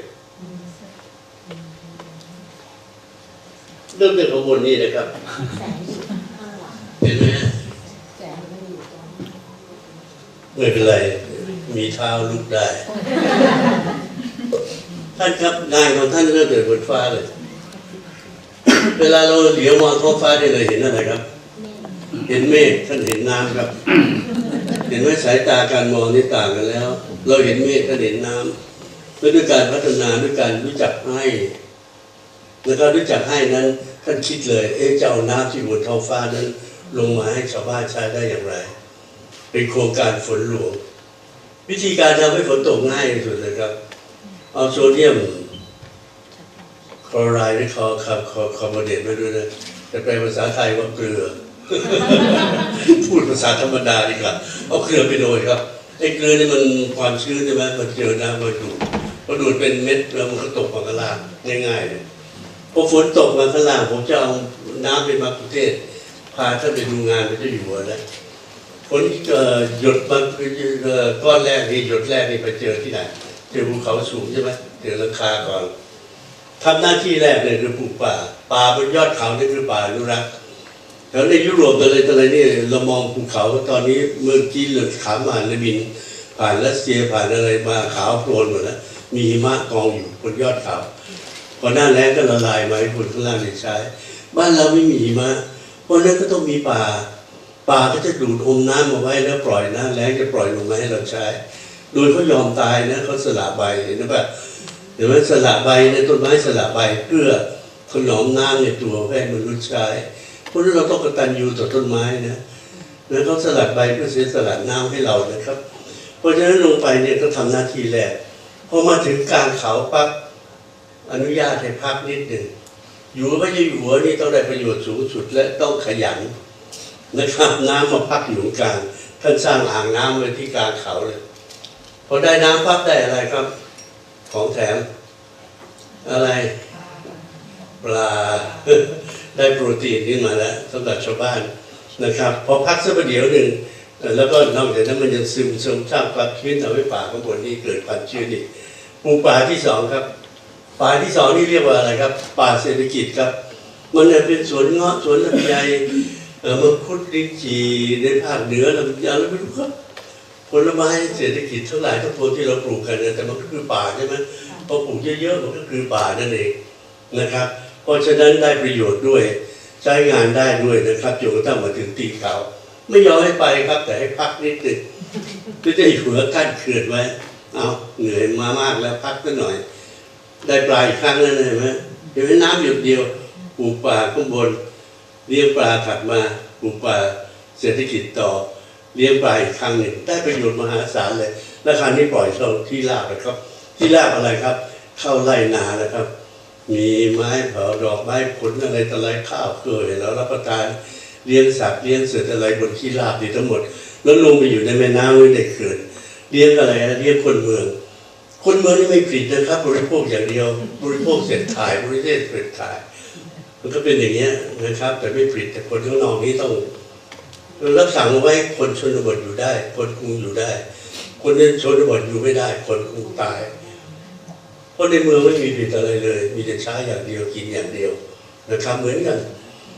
เริ่มจากขบวนนี้นะครับเห็นไหมไม่เป็นไรมีเท้าลุกได้ท่านครับงานของท่านเริ่มจากบนฟ้าเลยเวลาเราเหลียวมองท้องฟ้าได้เลยเห็นอะไรครับเห็นเมฆท่านเห็นน้ำครับเห็นว่าสายตาการมองนี่ต่างกันแล้วเราเห็นเมฆท่านเห็นน้ำด้วยการพัฒนาด้วยการรู้จักให้แล้วก็รู้จักให้นั้นท่านคิดเลยจะเอาน้ำที่บนท้องฟ้านั้นลงมาให้ชาวบ้านใช้ได้อย่างไรเป็นโครงการฝนหลวงวิธีการทำให้ฝนตกง่ายที่สุดเลยครับเอาโซเดียมคลอไรด์หรือคอร์บอเนตไม่รู้นะแต่แปลภาษาไทยว่าเกลือ พูดภาษาธรรมดาดีกว่าเอาเกลือไปโรยครับไอ้เกลือนี่มันความชื้นใช่ไหมมันเจอน้ำมาดูดพอดูดเป็นเม็ดแล้วมันก็ตกมาข้างล่างง่ายๆเลยพอฝนตกมาข้างล่างผมจะเอาน้ำเป็นมะกุเทศพาท่านไปดูงานพระเจ้าอยู่หัวนะฝนหยดมาก้อนแรกนี่หยดแรกนี่ไปเจอที่ไหน เจอภูเขาสูงใช่ไหมเจอราคาก่อนทำหน้าที่แรกเลยคือปลูกป่าบนยอดเขานี่คือป่าอนุรักษ์แล้วในยุโรปอะไรนี่เรามองภูเขาตอนนี้เมืองจีนหรือขามาเลยบินผ่านรัสเซียผ่านอะไรมาขาวโพลนหมดแล้วมีหิมะกองอยู่บนยอดเขาพอหน้าแล้งก็ละลายมาให้คนข้างล่างได้ใช้บ้านเราไม่มีหิมะเพราะนั้นก็ต้องมีป่าก็จะดูดอมน้ำมาไว้แล้วปล่อยนะแล้งจะปล่อยลงมาให้เราใช้โดยเขายอมตายนะเขาสละใบเห็นไหมเห็นไหมสละใบในต้นไม้สละใบเพื่อถนอมน้ำในตัวให้มนุษย์ใช้เพราะฉะนั้นเราต้องกตัญญูต่อต้นไม้นะแล้วเขาสลัดใบเพื่อเสียสละน้ำให้เรานะครับเพราะฉะนั้นลงไปเนี่ยก็ทำหน้าที่แรกพอมาถึงกลางเขาปั๊บอนุญาตให้พักนิดหนึ่งอยู่ก็จะอยู่นี่ต้องได้ประโยชน์สูงสุดและต้องขยันนะครับน้ำมาพักอยู่กลางท่านสร้างอ่างน้ำไว้ที่กลางเขาเลยพอได้น้ำพักได้อะไรครับของแถมอะไรปลา ได้โปรตีนขึ้นมาแล้วสำหรับชาวบ้านนะครับพอพักสักประเดี๋ยวหนึ่งแล้วก็นอกจากนั้นมันยังซึมสร้างความชื้นทำให้ป่าข้างบนนี้เกิดความชื้นอีกปลูกป่าที่สองครับป่าที่สองนี่เรียกว่าอะไรครับป่าเศรษฐกิจครับมันเป็นสวนเงาะสวนลำไยมังคุดลิ้นจี่ในภาคเหนือลำไยแล้วไม่รู้ครับผลไม้เศรษฐกิจทั้งหลายทั้งปวงที่เราปลูกกันแต่มันก็คือป่าใช่ไหมพอปลูกเยอะๆมันก็คือป่านั่นเองนะครับเพราะฉะนั้นได้ประโยชน์ด้วยใช้งานได้ด้วยนะครับจนกระทั่งมาถึงตีเขาไม่ยอมให้ไปครับแต่ให้พักนิดนึงเพื่อจะหัวกั้นเขื่อนไว้เอาเหนื่อยมามากแล้วพักก็หน่อยได้ปลาอีกครั้งแล้วเห็นไหมเดี๋ยวน้ำหยดเดียวปลูกป่าข้างบนเลี้ยงปลาถัดมาปลูกป่าเศรษฐกิจต่อเลี้ยงปลาอีกครั้งหนึ่งได้ประโยชน์มหาศาลเลยแล้วคราวนี้ปล่อยเข้าที่ราบนะครับที่ราบอะไรครับเข้าไร่นานะครับมีไม้เผาดอกไม้ผลอะไรต่ออะไรข้าวเกลือแล้วรับประทานเลี้ยงสัตว์เลี้ยงเสืออะไรบนที่ราบดีทั้งหมดแล้วลงไปอยู่ในแม่น้ำไม่ได้เกิดเลี้ยงอะไรเลี้ยงคนเมืองนี่ไม่ผิดนะครับบริโภคอย่างเดียวบริโภคเสร็จถ่ายบริโภคเสร็จถ่ายมันก็เป็นอย่างเงี้ยนะครับแต่ไม่ผิดแต่คนข้างนอกนี้ต้องรับสั่งไว้คนชนบทอยู่ได้คนกรุงอยู่ได้คนในชนบทอยู่ไม่ได้คนกรุงตายเพราะในเมืองไม่มีผิดอะไรเลยมีแต่ใช้อย่างเดียวกินอย่างเดียวนะครับเหมือนกัน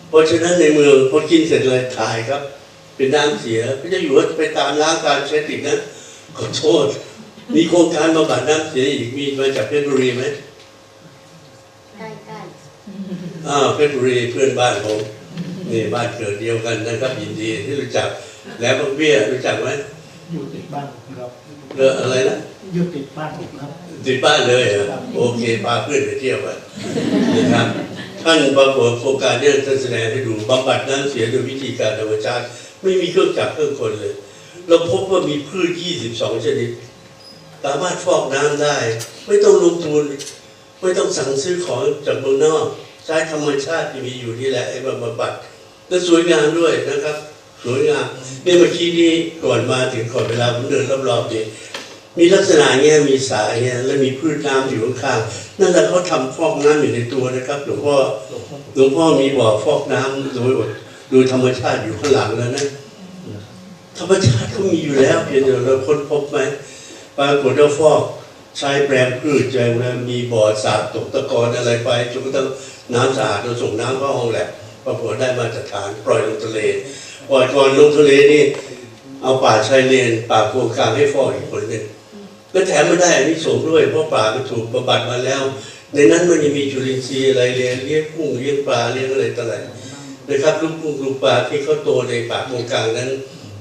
เพราะฉะนั้นในเมืองพอกินเสร็จเลยถ่ายครับเป็นน้ำเสียไม่จะอยู่ไปตามล้างการเช็ดอีกนะขอโทษมีโครงการบำบัดน้ำเสียอีกมีมาจากเพชรบุรีไหมใกล้เพชรบุรีเพื่อนบ้านผมนี่บ้านเกิดเดียวกันนะครับยินดีที่รู้จักแล้วเบี้ยรู้จักไหมอยู่ติดบ้านครับอะไรนะอยู่ติดบ้านครับติดบ้านเลยโอเคพาเพื่อนไปเที่ยวกันนะครับท่านประกวดโครงการเนี่ยท่านแสดงให้ดูบำบัดน้ำเสียโดยวิธีการธรรมชาติไม่มีเครื่องจักรเครื่องคนเลยเราพบว่ามีพืช22ชนิดสามารถฟอกน้ำได้ไม่ต้องลงทุนไม่ต้องสั่งซื้อของจากเมืองนอกใช้ธรรมชาติที่มีอยู่นี่แหละไอ้บำบัดและสวยงามด้วยนะครับสวยงามเนี่ยเมื่อกี้นี้ก่อนมาถึงก่อนเวลาผมเดินรอบๆนี่มีลักษณะเงี้ยมีสายเงี้ยแล้วมีพืชน้ำอยู่ข้างๆนั่นแหละเขาทำฟอกน้ำอยู่ในตัวนะครับหลวงพ่อมีบ่อฟอกน้ำโดยธรรมชาติอยู่ข้างหลังแล้วนะธรรมชาติเขามีอยู่แล้วเพียงแต่เราค้นพบไหมปรากฏว่าฟอกใช้แปลงพืชแปลงแล้วมีบ่อสาดตกตะกอนอะไรไปจนกระทั่งน้ำสะอาดเราส่งน้ำเข้าห้องแลบปรากฏได้มาตรฐานปล่อยลงทะเลปล่อยก่อนลงทะเลนี่เอาป่าชายเลนป่าโครงการให้ฟอกอีกคนหนึ่งก็แถมไม่ได้อันนี้ส่งด้วยเพราะป่ามันถูกบำบัดมาแล้วในนั้นมันยังมีจุลินทรีย์อะไรเลี้ยงกุ้งเลี้ยงปลาเลี้ยงอะไรต่ออะไรนะครับลูกกุ้งลูกปลาที่เขาโตในป่าโครงการนั้น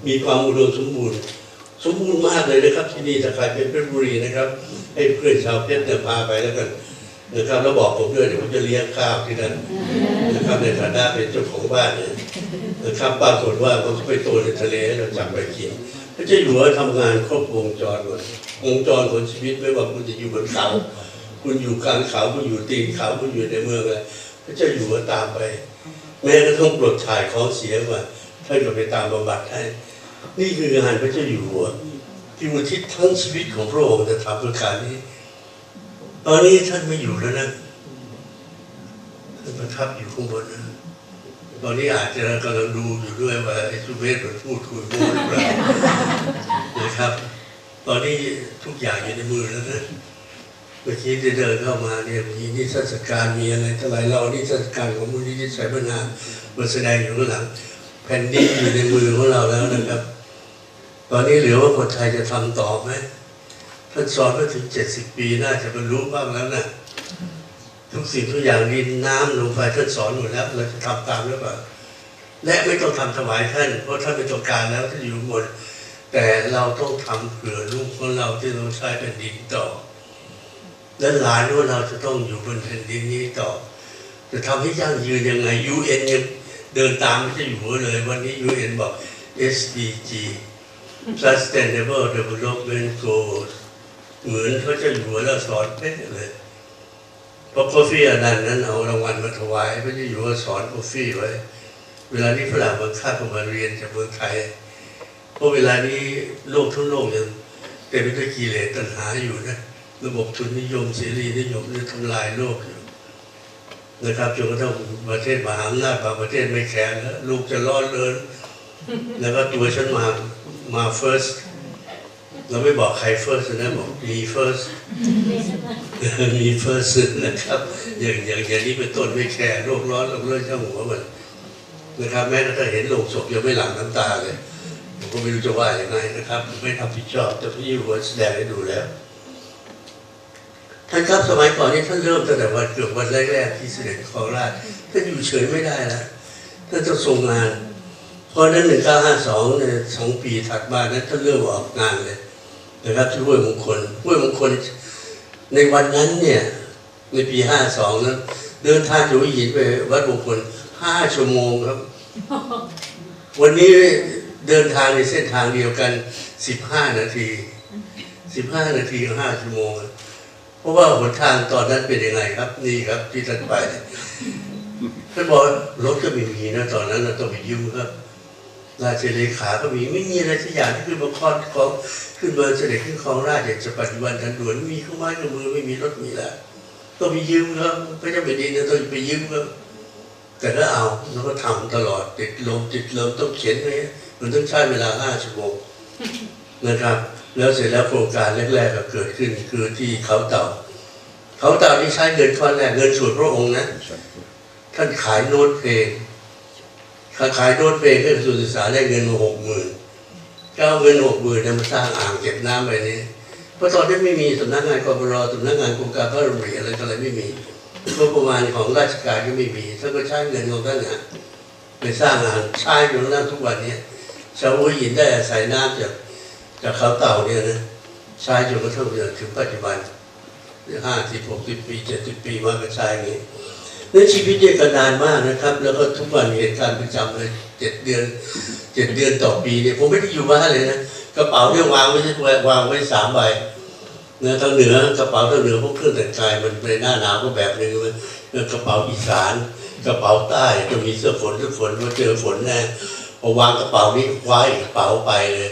มีความอุดมสมบูรณ์มากเลยนะครับที่นี่ถ้าใครเป็นเพชรบุรีนะครับให้เพื่อนชาวเพชรเนี่ยพาไปแล้วกันนะครับแล้วบอกผมด้วยเดี๋ยวผมจะเลี้ยงข้าวที่นั่นนะครับในฐานะเป็นเจ้าของบ้านเนี่ยนะครับปรากฏว่ามันก็ไปโตในทะเลเราจับไปกินพระเจ้าอยู่หัวทำงานครบวงจรหมดวงจรของชีวิตไม่ว่าคุณจะอยู่บนเขาคุณอยู่กลางเขาคุณอยู่ตีนเขาคุณอยู่ในเมืองอะไรพระเจ้าอยู่หัวตามไปแม้กระทั่งปลดถ่ายของเสียมาท่านก็ไปตามบำบัดให้นี่คืองานพระเจ้าอยู่หัวที่อุทิศทั้งชีวิตของพระองค์จะทำประการนี้ตอนนี้ท่านไม่อยู่แล้วนะท่านประทับอยู่ข้างบนนะตอนนี้อาจจะกำลังดูอยู่ด้วยว่าไอ้สุเมธมันพูดคุยโม้หรือเปล่านะครับ ตอนนี้ทุกอย่างอยู่ในมือแล้วนะเมื่อกี้ที่เดินเข้ามาเนี่ยมีนิทรรศการมีอะไรทั้งหลายเรานิทรรศการของมูลนิธิชัยพนามมาแสดงอยู่ข้างหลังแผ่นดินอยู่ในมือของเราแล้วนะครับตอนนี้เหลือว่าคนไทยจะทำต่อไหมท่านสอนมาถึง70 ปีน่าจะบรรลุบ้างแล้วนะทุกสิ่งทุกอย่างดินน้ำลมไฟท่านสอนหมดแล้วเราจะทำตามหรือเปล่าและไม่ต้องทำถวายท่านเพราะท่านเป็นตัวการแล้วท่านอยู่หมดแต่เราต้องทำเผื่อลูกของเราที่เราใช้แผ่นดินต่อและหลานของเราจะต้องอยู่บนแผ่นดินนี้ต่อจะทำให้ยั่งยืนยังไง UN ยังเดินตามไม่ใช่อยู่เลยวันนี้ UN บอก SDG Sustainable Development Goals เหมือนเขาจะอยู่แล้วสอนเป๊ะเลยเพราะโคฟี่อนันต์นั้นเอารางวัลมาถวายพระเจ้าอยู่หัวสอนโคฟี่ไว้เวลานี้ฝรั่งบางค่าเข้ามาเรียนจากเมืองไทยเพราะเวลานี้โลกทั้งโลกยังเต็มไปด้วยกิเลสตัณหาอยู่นะระบบทุนนิยมเสรีนิยมนี่ทำลายโลกอยู่นะครับจนกระทั่งประเทศมหาอำนาจบางประเทศไม่แข็งแล้วลูกจะร้อนเรินแล้วก็ตัวฉันมา first เราไม่บอกใคร first นะบอกมี first มี first นะครับอย่างนี้เป็นต้นไม่แคร์โรคร้อนโรคเลือดข้างหัวมันนะครับแม้ถ้าเห็นโลงศพยังไม่หลั่งน้ำตาเลยผมก็ไม่รู้จะว่าอย่างไรนะครับไม่ทำผิดชอบแต่พี่หัวแสดงให้ดูแล้วท่านครับสมัยก่อนนี้ท่านเริ่มตั้งแต่วันเกือบวันแรกๆที่เสด็จครองราชย์ท่านอยู่เฉยไม่ได้แล้วท่านต้องทรงงานเพราะนั้น1952เนี่ย2 ปีถัดมานั้นท่านเริ่มออกงานเลยนะครับที่ห้วยมงคลในวันนั้นเนี่ยในปี52นั้นเดินทางจากหัวหินไปวัดมงคล5 ชั่วโมงครับวันนี้เดินทางในเส้นทางเดียวกัน15 นาทีกับ5 ชั่วโมงเพราะว่าหนทางตอนนั้นเป็นยังไงครับนี่ครับที่ท่านไปท่านบอกรถก็ไม่มีนะตอนนั้นเราต้องไปยืมครับราชเลขาก็ไม่มีอะไรสักอย่างที่ขึ้นมาคลอดของขึ้นมาเสด็จขึ้นครองราชอย่างจะปัจจุบันทันด่วนไม่มีเครื่องไม้เครื่องมือไม่มีรถมีแล้วต้องไปยืมครับพระเจ้าแผ่นดินต้องไปยืมครับแต่ก็เอาแล้วก็ทำตลอดติดลมต้องเขียนไว้มันต้องใช้เวลา5 ชั่วโมงนะครับแล้วเสร็จแล้วโครงการแรกๆก็เกิดขึ้นคือที่เขาเต่านี่ใช้เงินก้อนแรกเงินส่วนพระองค์นะท่านขายโน้ตเพลงขายโน้ตเพลงให้กระทรวงศึกษาได้เงินมา60,000ก็เอาเงิน60,000เนี่ยมาสร้างอ่างเก็บน้ำไปนี้เพราะตอนนี้ไม่มีสำนักงานกปรสำนักงานโครงการพระราชดำริอะไรไม่มีงบประมาณของราชการก็ไม่มีท่านก็ใช้เงินของท่านเนี่ยไปสร้างงานใช้อยู่นั่นทุกวันนี้ชาวหัวหินได้อาศัยน้ำจากเขาเต่าเนี่ยนะใช้จนกระทั่งถึงปัจจุบัน50 60 ปี70 ปีมาก็ใช้อย่างนี้ในชีวิตเนี่ยก็นานมากนะครับแล้วก็ทุกวันเหตุการณ์ประจำเลย7 เดือนต่อปีเนี่ยผมไม่ได้อยู่บ้านเลยนะกระเป๋าเนี่ยวางไว้3 ใบนะทางเหนือกระเป๋าทางเหนือพวกเครื่องแต่งกายมันเป็นหน้าหนาวก็แบบนึงกระเป๋าอีสานกระเป๋าใต้จะมีเสื้อฝนพอเจอฝนแน่พอวางกระเป๋านี้คว้าอีกกระเป๋าไปเลย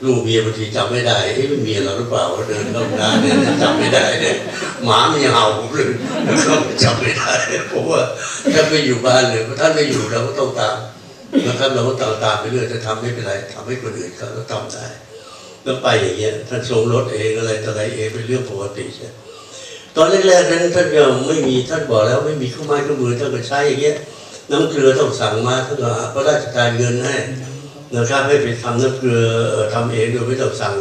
ลูกเมียบางทีจำไม่ได้ไม่มีเราหรือเปล่าเดินเข้าน้าเนี่ยจำไม่ได้เนี่ยหมามันยังเห่าผมเลยเขาจำไม่ได้เพราะว่าท่านไม่อยู่บ้านเลยเพราะท่านไม่อยู่เราก็ต้องตามนะครับเราก็ตามไปเรื่อยจะทำไม่เป็นไรทำให้คนอื่นเขาทำได้แล้วไปอย่างเงี้ยท่านทรงรถเองอะไรต่ออะไรเองเป็นเรื่องปกติใช่ตอนแรกๆนั้นท่านยังไม่มีท่านบอกแล้วไม่มีเครื่องไม้เครื่องมือท่านก็ใช้อย่างเงี้ยน้ำเกลือต้องสั่งมาท่านก็พระราชทานเงินให้นะครับให้ไปทำน้ำเกลือทำเองโดยไม่ต้องสั่ง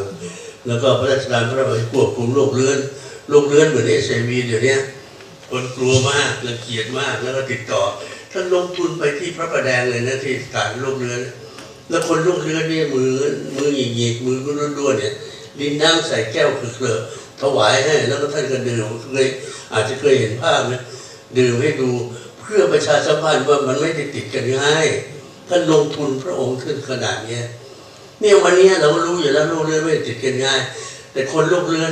แล้วก็พระราชทานพระราชควบคุมโรคเรื้อนเหมือนHIVเดี๋ยวนี้คนกลัวมากรังเกียจมากแล้วก็ติดต่อท่านลงทุนไปที่พระประแดงเลยนะที่สถานโรคเรื้อนแล้วคนโรคเรื้อนนี่มือหยิกมือก็ร่วนๆเนี่ยดินน้ำใส่แก้วคือถวายให้แล้วก็ท่านก็ดื่มอาจจะเคยเห็นภาพนะดื่มให้ดูเพื่อประชาสัมพันธ์ว่ามันไม่ได้ติดกันง่ายท่านลงทุนพระองค์ขึ้นขนาดนี้เนี่ยวันนี้เรารู้อยู่แล้วโรคเรื้อนไม่ติดกันง่ายแต่คนโรคเรื้อน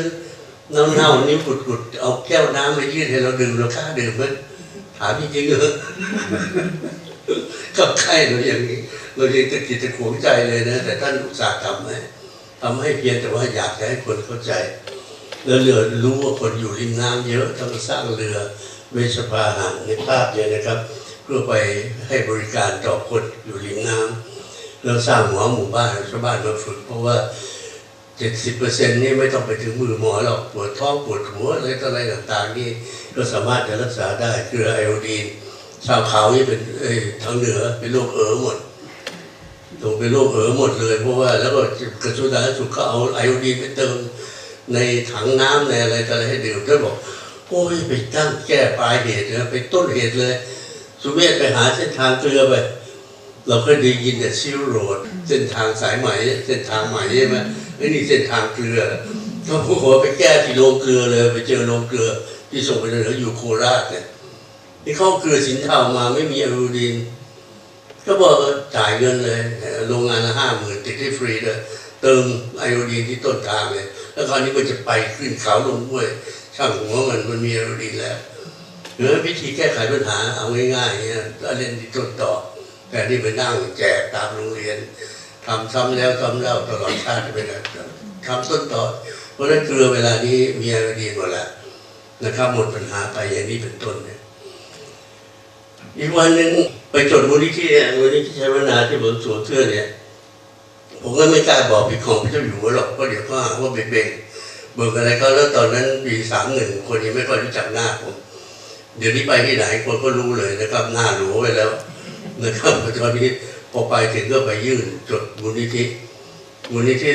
เน่านิ้วกุดเอาแก้วน้ำมายื่นให้เราดื่มเรากล้าดื่มไหมถามจริงๆเลยกับไข้เราอย่างนี้เรายังตะกิดตะขวงใจเลยนะแต่ท่านอุตส่าห์ทำให้เพียงแต่ว่าอยากจะให้คนเข้าใจแล้วเรือรู้ว่าคนอยู่ริมน้ำเยอะต้องสร้างเรือเวชพาหะในภาพเนี่ยนะครับเพื่อไปให้บริการต่อคนอยู่ริมน้ำแล้วสร้างหมู่บ้านชาวบ้านมาฝึกเพราะว่า 70%นี่ไม่ต้องไปถึงมือหมอหรอกปวดท้องปวดหัวอะไรต่ออะไรต่างๆนี่ก็สามารถจะรักษาได้เกลือไอโอดีนชาวเขานี่เป็นทางเหนือเป็นโรคหมดต้องเป็นโรคหมดเลยเพราะว่าแล้วก็กระทรวงสาธารณสุขก็เอาไอโอดีนไปเติมในถังน้ำในอะไรต่ออะไรให้ดื่มท่านบอกโอ้ยไปตั้งแก้ปลายเหตุนะไปต้นเหตุเลยสุเมธไปหาเส้นทางเกลือไปเราเคยได้ยินแต่ซิลโรดเส้นทางสายไหมเส้นทางใหม่ใช่ไหมไอ้นี่เส้นทางเกลือก็พวกเขาไปแก้ที่โรงเกลือเลยไปเจอโรงเกลือที่ส่งไปเหนืออยู่โคราชเนี่ยที่เข้าเกลือสินเทามาไม่มีไอโอดีนก็บอกจ่ายเงินเลยโรงงานละ50,000ติดให้ฟรีเลยเติมไอโอดีนที่ต้นทางเลยแล้วคราวนี้มันจะไปขึ้นเขาลงห้วยช่างหัวมันมีไอโอดีนแล้วหรือวิธีแก้ไขปัญหาเอาง่ายๆเนี่ยเล่นที่ต้นต่อแต่นี่ไปนั่งแจกตามโรงเรียนทำซ้ำแล้วซ้ำเล่าตลอดชาติไปนะทำต้นต่อเพราะฉะนั้นเกลือเวลานี้มีไอโอดีนหมดแล้วนะครับหมดปัญหาไปอย่างนี้เป็นต้นเนี่ยอีกวันหนึ่งไปจดมูลนิธิชัยวัฒนาที่บนสวนเทื่อเนี่ยผมก็ไม่กล้าบอกพี่ของพี่เจ้าอยู่หัวหรอกเพราะเดี๋ยวก็หาว่าเบ่งเบิกอะไรก็แล้วตอนนั้นปี31คนยังไม่ค่อยรู้จักหน้าผมเดี๋ยวนี้ไปที่ไหนคนก็รู้เลยนะครับหน้าหลัวไปแล้วนะครับตอนนี้พอไปถึงก็ไปยื่นจดมูลนิธิ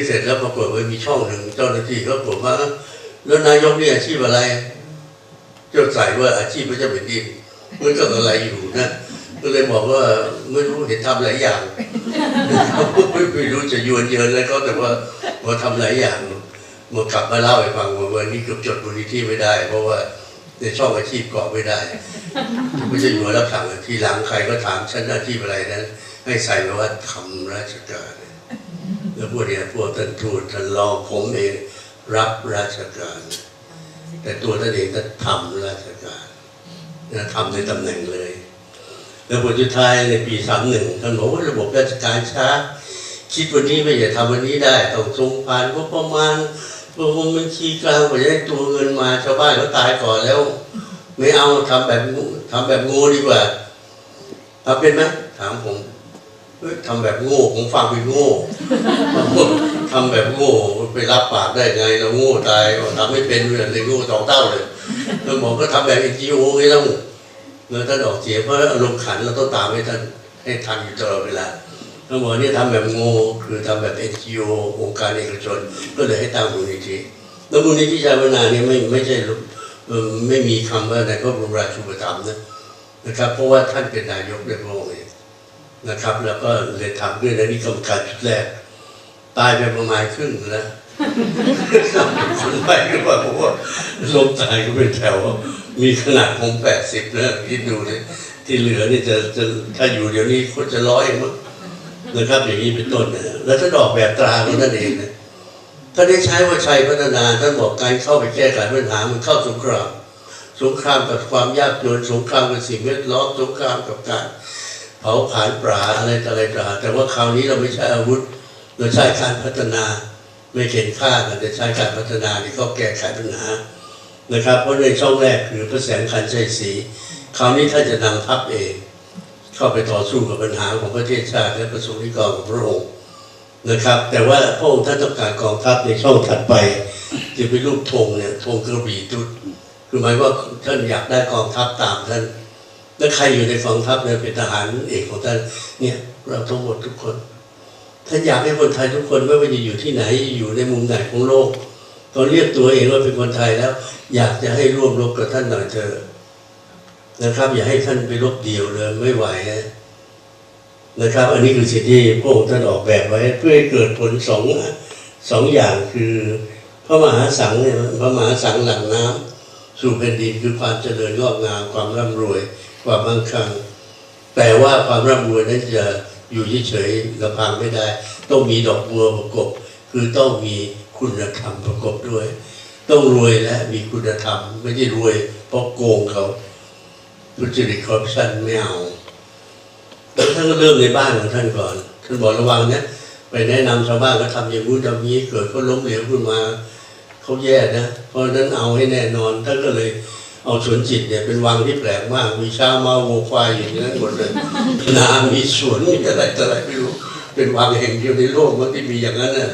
เสร็จแล้วปรากฏว่ามีช่องหนึ่งเจ้าหน้าที่เขาบอกว่าแล้วนายกนี่อาชีพอะไรเจ้าใส่ว่าอาชีพพระเจ้าแผ่นดินมันก็อะไรอยู่นะก็เลยบอกว่าไม่รู้เห็นทำหลายอย่างไม่รู้จะยวนเยินแล้วก็แต่ว่าทำหลายอย่างมากลับมาเล่าให้ฟังว่าวันนี้เกือบจดมูลนิธิไม่ได้เพราะว่าในช่องอาชีพกรอกไม่ได้ไม่ใช่อยู่รับสั่งทีหลังใครก็ถามฉันอาชีพอะไรนั้นให้ใส่ไว้ว่าทำราชการแล้วพวกนี้พวกท่านทูตท่านรองผมเองรับราชการแต่ตัวท่านเองก็ทำราชการทำในตำแหน่งเลยแล้วผลสุดท้ายในปี31ท่านบอกว่าระบบราชการช้าคิดวันนี้ไม่อยากทำวันนี้ได้ต้องส่งผ่านก็ประมาณบัญชีกลางไปได้ตัวเงินมาชาวบ้านเขาตายก่อนแล้วไม่เอาทำแบบงูดีกว่าทำเป็นไหมถามผมทำแบบโง่ผมฟังเป็นโง่ทำแบบโง่ไปรับปากได้ไงเราโง่ตายทำไม่เป็นเลยโง่2 เท่าเลยแล้วหมอก็ทำแบบ NGO ไงแล้วท่านออกเสียเพราะอารมณ์ขันเราต้องตามให้ท่านให้ทันอยู่ตลอดเวลาแล้วหมอเนี่ยทำแบบโง่คือทำแบบ NGO องค์การเอกชนก็เลยให้ตั้งมูลนิธิแล้วมูลนิธิชัยวัฒนาเนี่ยไม่ใช่ไม่มีคำว่าในพระบรมราชูปถัมภ์นะครับเพราะว่าท่านเป็นนายกในพระองค์เองนะครับแล้วก็เลยทำด้วยนะนี่กรรมการชุดแรกตายไปประมาณครึ่งแล้วคนไปก็บอกว่าลมตายก็เป็นแถวมีขนาดผม80นะคิดดูเลยที่เหลือนี่จะถ้าอยู่เดี๋ยวนี้คนจะ100มั้งนะครับอย่างนี้เป็นต้นนะแล้วท่านออกแบบตราของท่านเองนะท่านได้ใช้ว่าชัยพัฒนาท่านบอกการเข้าไปแก้ไขปัญหามันเข้าสงครามกับความยากจนสงครามกับสิ่งแวดล้อมสงครามกับการเผาผลาญปลาอะไรแต่ว่าคราวนี้เราไม่ใช้อาวุธเราใช้การพัฒนาไม่เข็นฆ่ากันแต่ใช้การพัฒนาที่เข้าแก้ไขปัญหานะครับเพราะในช่องแรกคือพระแสงขันธ์ชัยศรีคราวนี้ท่านจะนำทัพเองเข้าไปต่อสู้กับปัญหาของประเทศชาติและประสงค์นิกรของพระองค์นะครับแต่ว่าพระองค์ท่านต้องการกองทัพในช่องถัดไปจะเป็นรูปธงเนี่ยธงกระบี่ตุ๊ดคือหมายว่าท่านอยากได้กองทัพตามท่านและใครอยู่ในกองทัพเนี่ยเป็นทหารเอกของท่านเนี่ยเราทั้งหมดทุกคนท่านอยากให้คนไทยทุกคนไม่ว่าจะอยู่ที่ไหนอยู่ในมุมไหนของโลกตอนเรียกตัวเองว่าเป็นคนไทยแล้วอยากจะให้ร่วมรบกับท่านหน่อยเถอะนะครับอย่าให้ท่านไปรบเดี่ยวเลยไม่ไหวนะครับอันนี้คือสิ่งที่พระองค์ท่านออกแบบไว้เพื่อให้เกิดผลสองอย่างคือพระมหาสังเนี่ยพระมหาสังหลั่งน้ำสู่แผ่นดินคือความเจริญงอกงามความร่ำรวยความมั่งคั่งแต่ว่าความร่ำรวยนั้นจะอยู่เฉยๆลำพังไม่ได้ต้องมีดอกบัวประกบคือต้องมีคุณธรรมประกบด้วยต้องรวยและมีคุณธรรมไม่ใช่รวยเพราะโกงเขาทุจริตคอร์รัปชันไม่เอาท่านก็เริ่มในบ้านของท่านก่อนท่านบอกระวังนะไปแนะนำชาวบ้านก็ทำอย่างนู้นทำนี้เกิดก็ล้มเหลวขึ้นมาเขาแย่นะเพราะนั้นเอาให้แน่นอนท่านก็เลยเอาสวนจิตเนี่ยเป็นวังที่แปลกมากมีช้างม้าวัวควายอยู่ที่นั่นหมดเลยนามีสวนมีอะไรไม่รู้เป็นวังแห่งเดียวในโลกที่มีอย่างนั้นนะ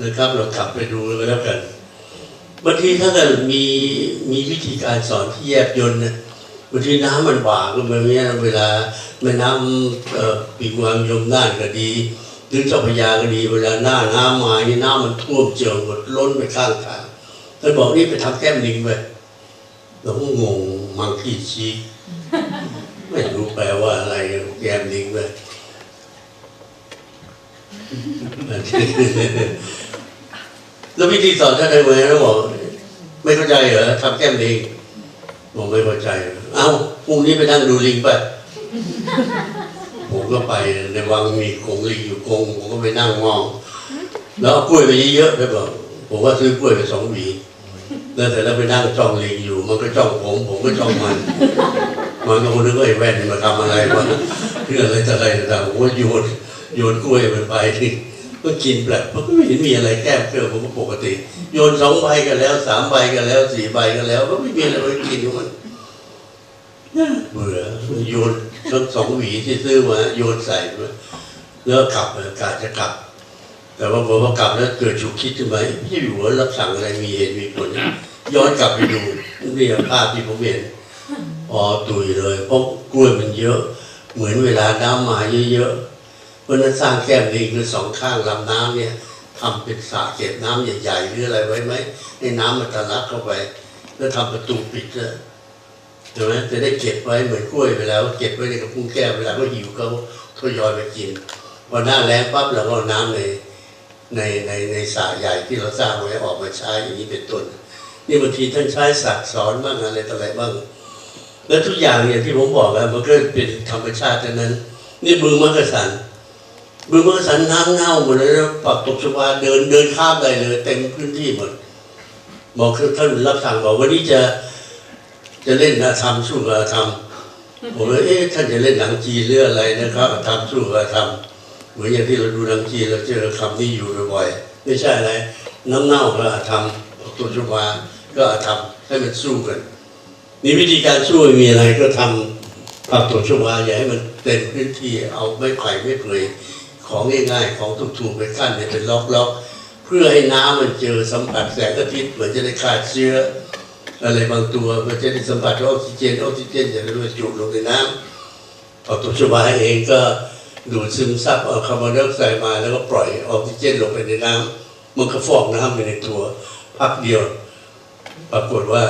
นะครับเรากลับไปดูกันแล้วกันบางทีถ้าเกิดมีวิธีการสอนที่แยบยลนะบางทีน้ำมันบ่าก็แบบนี้เวลาแม่น้ำปีกวางยมน่านก็ดีหรือเจ้าพระยาก็ดีเวลาหน้าน้ำมานี่น้ำมันท่วมเจิ่งหมดล้นไปข้างทางท่านบอกนี่ไปทำแก้มลิงไปเราก็งงมังคีชีไม่รู้แปลว่าอะไรแก้มลิงไปแล้ววิธีสอนท่านได้ไหมท่านบอกไม่เข้าใจเหรอทำแก้มลิงผมไม่เข้าใจเอ้าพรุ่งนี้ไปนั่งดูลิงไปผมก็ไปในวังมีกรงลิงอยู่กรงผมก็ไปนั่งมองแล้วเอากล้วยไปเยอะๆไปบอกผมว่าซื้อกล้วยไป2 หวีแล้วแต่แล้วไปนั่งจ้องลิงอยู่มันก็จ้องผมก็จ้องมันก็คนนึกว่าไอ้แว่นมาทำอะไรวะเรื่องอะไรต่างๆผมว่าโยนกล้วยมันไปก็กินแปลกมันก็ไม่เห็นมีอะไรแก้เพื่อผมก็ปกติโยน2 ใบกันแล้ว3 ใบกันแล้ว4 ใบกันแล้วก็ไม่มีอะไรไปกินของมันเบื่อโยนทั้ง2 หวีที่ซื้อมาโยนใส่แล้วกลับกาจะกลับแต่ว่าพอกลับแล้วเกิดฉุกคิดขึ้นมาพี่อยู่ว่ารับสั่งอะไรมีเหตุมีผลย้อนกลับไปดูนี่ภาพที่ผมเห็นตุยเลยเพราะกล้วยมันเยอะเหมือนเวลาน้ำมาเยอะๆเพราะนั้นสร้างแก้มลิงคือ2 ข้างลำน้ำเนี่ยทำเป็นสระเก็บน้ำใหญ่ๆหรืออะไรไว้ไหมให้น้ำมันทะลักเข้าไปแล้วทำประตูปิดเลยใช่ไหมจะได้เก็บไว้เหมือนกล้วยไปแล้วเก็บไว้ในกระพุ้งแก้วเวลาก็หิวก็ทยอยไปกินพอหน้าแล้งปั๊บเราก็เอาน้ำในสระใหญ่ที่เราสร้างไว้ออกมาใช้อย่างนี้เป็นต้นนี่บางทีท่านใช้สักสอนบ้างอะไรต่ออะไรบ้างแล้วทุกอย่างเนี่ยที่ผมบอกมันก็เป็นธรรมชาตินั้นนี่บึงมักกะสันน้ำเน่าหมดเลยปักตกชวาเดินข้ามได้เลยเต็มพื้นที่หมดบอกท่านรับสั่งบอกวันนี้จะเล่นอาธรรมสู้กับอาธรรมผมว่าท่านจะเล่นหนังจีนเรื่องอะไรนะครับอาธรรมสู้กับอาธรรมเหมือนอย่างที่เราดูหนังจีนเราเจอคำนี้อยู่บ่อยๆไม่ใช่อะไรน้ำเน่าก็อาธรรมตกชวาก็อาธรรมให้มันสู้กันนี่วิธีการสู้มีอะไรก็ทำปักตกชวาอย่าให้มันเต็มพื้นที่เอาไม้ไผ่ไม่เปื่อยของง่ายๆของถูกๆไปกั้นเนี่ยเป็นล็อกๆเพื่อให้น้ำมันเจอสัมผัสแสงอาทิตย์เหมือนจะได้ฆ่าเชื้ออะไรบางตัวมันจะได้สัมผัสออกซิเจนจะได้บรรจุลงในน้ำปักตกชวาเองก็ดูดซึมซับเอาคาร์บอนไดออกไซด์มาแล้วก็ปล่อยออกซิเจนลงไปในน้ำมันก็ฟอกน้ำไปในตัวพักเดียวปรากฏว่า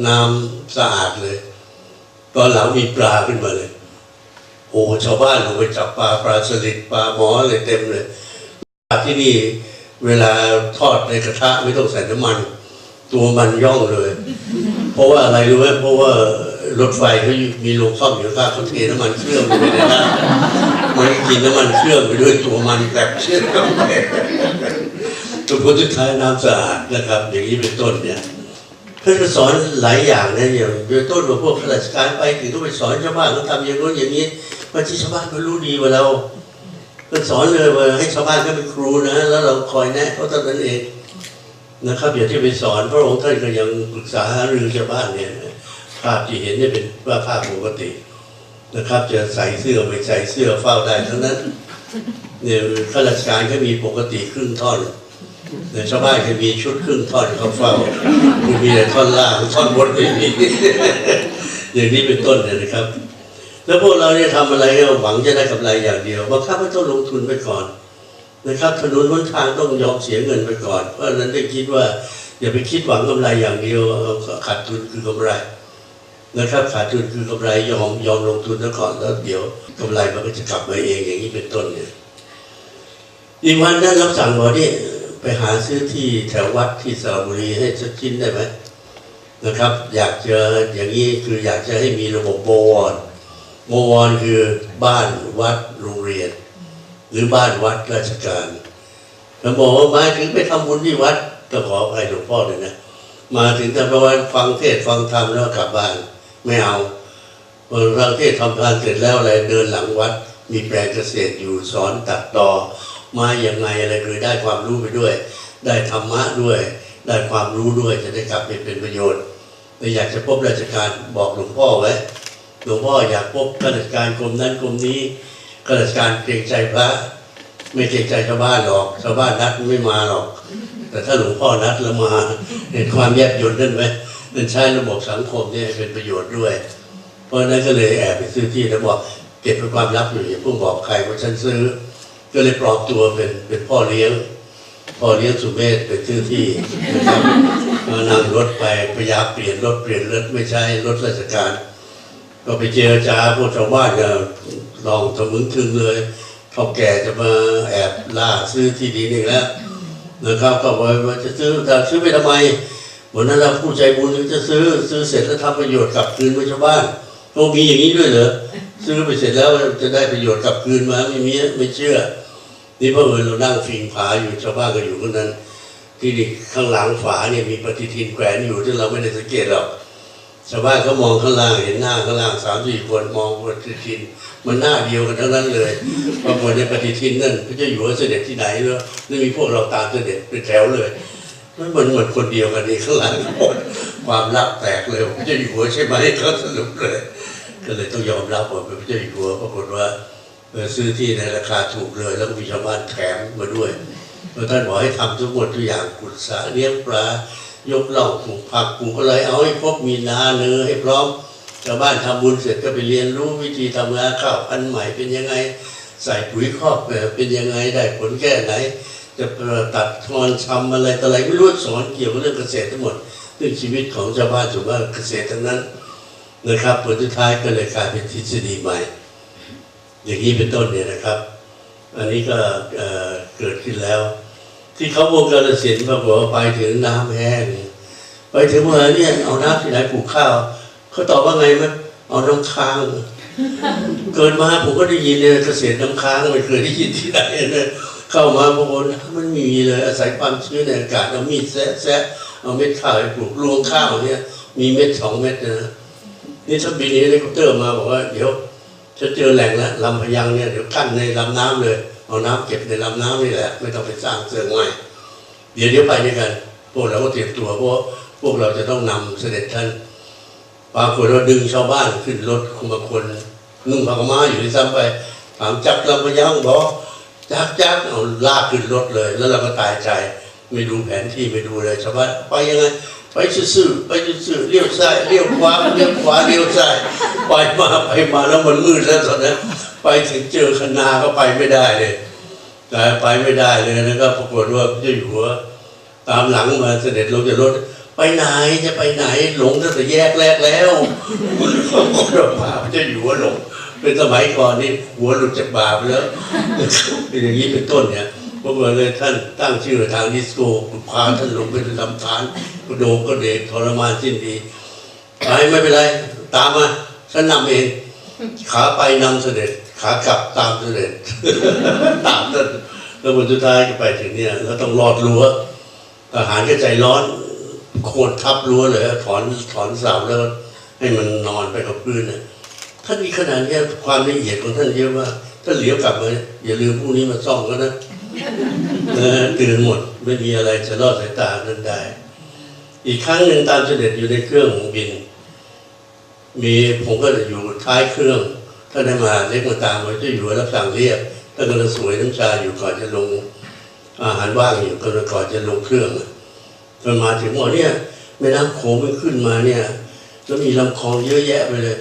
น้ำสะอาดเลยตอนหลังมีปลาขึ้นมาเลยโอ้ชาวบ้านลงไปจับปลาสลิดปลาหมออะไรเต็มเลยปลาที่นี่เวลาทอดในกระทะไม่ต้องใส่น้ำมันตัวมันย่องเลยเพราะว่าอะไรรู้ไหมเพราะว่ารถไฟเขามีโรงซ่อมอยู่ข้างเขาเทน้ำมันเครื่องไปในนั้นมันกินน้ำมันเครื่องไปด้วยตัวมันแบบเชื่อมไปตัวผลสุดท้ายน้ำสะอาดนะครับอย่างนี้เป็นต้นเนี่ยเพื่อสอนหลายอย่างนะอย่างโดยต้นพวกข้าราชการไปถึงต้องไปสอนชาวบ้านเขาทำอย่างโน้นอย่างนี้บางทีชาวบ้านเขารู้ดีกว่าเราก็สอนเลยว่าให้ชาวบ้านเขาเป็นครูนะแล้วเราคอยแนะเขาเท่านั้นเองนะครับอย่าที่ไปสอนพระองค์ท่านก็ยังปรึกษาหารือชาวบ้านเนี่ยภาพที่เห็นเนี่ยเป็นว่าภาพปกตินะครับจะใส่เสื้อไม่ใส่เสื้อเฝ้าได้ทั้งนั้นเนี่ยข้าราชการก็มีปกติครึ่งท่อนแต่ชาวบ้านจะมีชุดครึ่งท่อนเขาเฝ้าคือมีแต่ท่อนล่างท่อนบนไม่มีอย่างนี้เป็นต้นเนี่ยนะครับแล้วพวกเราเนี่ยทำอะไรก็หวังจะได้กำไรอย่างเดียวบางครั้งไม่ต้องลงทุนไปก่อนนะครับถนนหนทางต้องยอมเสียเงินไปก่อนเพราะฉะนั้นได้คิดว่าอย่าไปคิดหวังกำไรอย่างเดียวขาดทุนคือกำไรนะครับขาดทุนคือกำไรยอมลงทุนซะก่อนแล้วเดี๋ยวกำไรมันก็จะกลับมาเองอย่างนี้เป็นต้นเนี่ยอีกวันนั้นรับสั่งบอกนี่ไปหาซื้อที่แถววัดที่สระบุรีให้สักชิ้นได้ไหมนะครับอยากจะอย่างนี้คืออยากจะให้มีระบบโบวรคือบ้านวัดโรงเรียนหรือบ้านวัดราชการแล้วบอกว่ามาถึงไปทำบุญที่วัดก็ขออภัยหลวงพ่อเลยนะมาถึงแต่ประมาณฟังเทศฟังธรรมแล้วกลับบ้านไม่เอาพอฟังเทศทำทานเสร็จแล้วอะไรเดินหลังวัดมีแปลงเกษตรอยู่สอนตัดต่อมาอย่างไงอะไรคือได้ความรู้ไปด้วยได้ธรรมะด้วยได้ความรู้ด้วยจะได้กลับไปเป็นประโยชน์แต่อยากจะพบราชการบอกหลวงพ่อไว้หลวงพ่ออยากพบข้าราชการกรมนั้นกรมนี้ข้าราชการเกรงใจพระ ไม่เกรงใจชาวบ้านหรอกชาวบ้านนัดไม่มาหรอกแต่ถ้าหลวงพ่อนัดแล้วมาเห็นความแยบยลนั่นไหมมันใช้ระบบสังคมเนี่ยเป็นประโยชน์ด้วยเพราะนั้นก็เลยแอบไปซื้อที่แล้วบอกเก็บเป็นความลับอยู่อย่าเพิ่งบอกใครว่าฉันซื้อก็เลยปลอมตัวเป็นพ่อเลี้ยงสุเมธไปซื้อที่นะครับนั่งรถไปพยายามเปลี่ยนรถไม่ใช่รถราชการก็ไปเจรจาพวกชาวบ้านก็ลองทะมึงทึงเลยเขาแก่จะมาแอบล่าซื้อที่ดินอีกแล้วนะครับก็ว่าจะซื้อไปทำไมวันนั้นเราผู้ใจบุญจะซื้อเสร็จแล้วทำประโยชน์กลับคืนให้ชาวบ้านก็มีอย่างนี้ด้วยเหรอซื้อไปเสร็จแล้วจะได้ประโยชน์กลับคืนมาไม่เชื่อนี่เพราะเรานั่งฟิงฝาอยู่ชาวบ้านก็อยู่คนนั้นที่นี่ข้างหลังฝาเนี่ยมีปฏิทินแขวนอยู่ที่เราไม่ได้สังเกตหรอกชาวบ้านเขามองข้างล่างเห็นหน้าข้างล่าง3-4 คนมองปฏิทินมันหน้าเดียวกันทั้งนั้นเลยปรากฏในปฏิทินนั่นพระเจ้าอยู่หัวเสด็จที่ไหนเนาะแล้วมีพวกเราตามเสด็จเป็นแถวเลยมันเหมือนคนเดียวกันนี่ข้างหลังความลับแตกเลยพระเจ้าอยู่หัวใช่ไหมเขาสรุปเลยก็เลยต้องยอมรับว่าเป็นพระเจ้าอยู่หัวปรากฏว่าซื้อที่ในราคาถูกเลยแล้วก็มีชาวบ้านแถมมาด้วยเพราะท่านบอกให้ทำทุกอย่างขุดสระเลี้ยงปลายกล่องปลูกผักปลูกอะไรเอาให้ครบมีนาเนื้อให้พร้อมชาวบ้านทำบุญเสร็จก็ไปเรียนรู้วิธีทำงานข้าวพันธุ์ใหม่เป็นยังไงใส่ปุ๋ยคอกเป็นยังไงได้ผลแค่ไหนจะตัดทอนชำอะไรต่ออะไรไม่รู้สอนเกี่ยวกับเรื่องเกษตรทั้งหมดเรื่องชีวิตของชาวบ้านส่วนมากเกษตรทั้งนั้นนะครับผลสุดท้ายก็เลยกลายเป็นทฤษฎีใหม่อย่างนี้เป็นต้นเนี่ยนะครับอันนี้ก็เกิดขึ้นแล้วที่เขาวงกาฬสินธุ์บอกว่าไปถึงน้ำแห้งไปถึงเมื่อเนี่ยเอาน้ำที่ไหนปลูกข้าวเขาตอบว่าไงมั้ยเอาน้ำค้างเกิดมาผมก็ได้ยินเนี่ยเกษตรน้ำค้างไม่เคยได้ยินที่ไหนเลยเข้ามาบางคนมันมีเลยอาศัยความชื้นในอากาศเอามีดแซะเอาเม็ดข้าวไปปลูกรวงข้าวเนี่ยมีเม็ด2 เม็ดนะนี่ถ้าบินเฮลิคอปเตอร์มาบอกว่าเดี๋ยวจะเจอแหล่งแล้วลำพยังเนี่ยเดี๋ยวกั้นในลำน้ำเลยเอาน้ำเก็บในลำน้ำนี่แหละไม่ต้องไปสร้างเสื่อมใหม่เดี๋ยวไปด้วยกันพวกเราก็เตรียมตัวเพราะพวกเราจะต้องนำเสด็จท่านปรากฏว่าดึงชาวบ้านขึ้นรถคุมคนนุ่งผ้าขาวม้าอยู่ที่ซ้ำไปถามจักลำพยังบอกจักเอาลากขึ้นรถเลยแล้วเราก็ตายใจไม่ดูแผนที่ไม่ดูเลยชาวบ้านไปยังไงไปซื่อเลี้ยวซ้ายเลี้ยวขวาเลี้ยวซ้ายไปมาแล้วมันมืดแล้วตอนนั้นไปถึงเจอคณาก็ไปไม่ได้เลยแต่ไปไม่ได้เลยนะครับปรากฏว่าพระเจ้าอยู่หัวตามหลังมาเสด็จลงจากรถไปไหนจะไปไหนหลงตั้งแต่แยกแรกแล้วคนพาพระเจ้าอยู่หัวหลงเป็นสมัยก่อนนี่หัวหลุดจากบาปแล้วเป็นอย่างนี้เป็นต้นเนี่ยเพราะว่าเลยท่านตั้งชื่อทางดิสโก้พาท่านลงไปทำทานก็โดก็เด็กทรมานสิ้นดีไปไม่เป็นไรตามมาฉันนำเองขาไปนำเสด็จขากลับตามเสด็จตามท่านแล้ววันสุดท้ายก็ไปถึงเนี่ยแล้วต้องรอดรั้วทหารก็ใจร้อนโค่นทับรั้วเลยถอนเสาแล้วให้มันนอนไปกับพื้นน่ะท่านมีขนาดนี้ความละเอียดของท่านเยอะมากถ้าเหลียวกลับมาอย่าลืมพรุ่งนี้มาซ่อมก็นะตื่นหมดไม่มีอะไรจะรอดสายตานั้นได้อีกครั้งหนึ่งตามเสด็จอยู่ในเครื่องบินมีผมก็อยู่ท้ายเครื่องท่านได้มาเล็กมาตามมาจะอยู่รับสั่งเรียกท่านกำลังสวยน้ำชาอยู่ก่อนจะลงอาหารว่างอยู่ก่อนจะลงเครื่องจนมาถึงหมดเนี่ยแม่น้ำโขงมันขึ้นมาเนี่ยแล้วมีลำคลองเยอะแยะไปเลย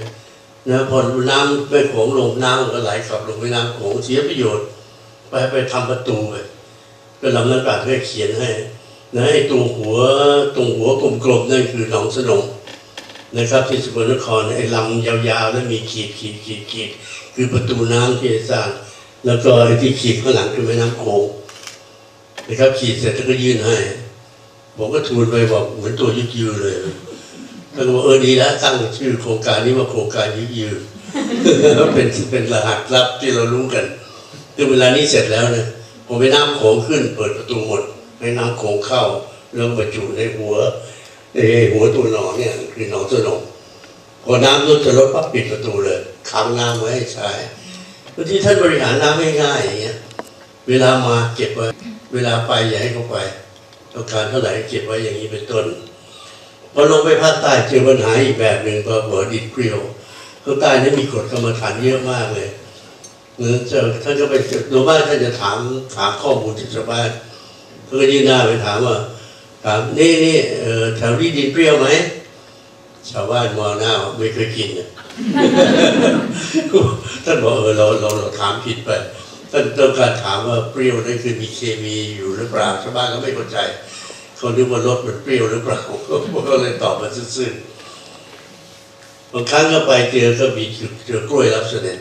นะพอน้ำแม่โขงลงน้ำก็ไหลขับลงแม่น้ำโขงเสียประโยชน์ไปทำประตูเลยก็ลำนั้นปากให้เขียนให้นะไอ้ตรงหัวกลมๆนั่นคือหนองสนมนะครับที่สกลนครไอ้ลำยาวๆแล้วมีขีดคือประตูน้ำที่สร้างแล้วก็ไอ้ที่ขีดข้างหลังคือแม่น้ำโขงนะครับขีดเสร็จแล้วก็ยื่นให้ผมก็ทูลไปบอกเหมือนตัวยึกยือเลยท่านบอกดีแล้วตั้งชื่อโครงการนี้ว่าโครงการยึกยือเป็นรหัสลับที่เรารู้กันคือเวลานี้เสร็จแล้วนะผมไปน้ำโขงขึ้นเปิดประตูหมดให้น้ำโขงเข้าแล้วบรรจุในหัวตัวหนองเนี่ยคือหนองสนมพอน้ำลดจะลดปั๊บปิดประตูเลยขังน้ำไว้ให้ใช้บางทีท่านบริหารน้ำง่ายๆอย่างเงี้ยเวลามาเก็บไว้เวลาไปอย่าให้เขาไปต้องการเท่าไหร่เก็บไว้อย่างนี้เป็นต้นพอลงไปภาคใต้เจอปัญหาอีกแบบหนึ่งก็หัวดินเกลียวข้างใต้นั้นมีกรดกรรมฐานเยอะมากเลย ท่านก็ไปโดยมากท่านจะถามข้อมูลจากชาวบ้านท่านก็ยื่นหน้าไปถามว่าถามนี่แถวนี้ดินเปรี้ยวไหมชาวบ้านมองหน้าไม่เคยกินท่านบอกเราถามผิดไปท่านต้องการถามว่าเปรี้ยวนั่นคือมีเคมีอยู่หรือเปล่าชาวบ้านก็ไม่เข้าใจเขาคิดว่ารสมันเปรี้ยวหรือเปล่าก็เลยตอบมาซื่อบางครั้งก็ไปเจอกล้วยรับเสด็จ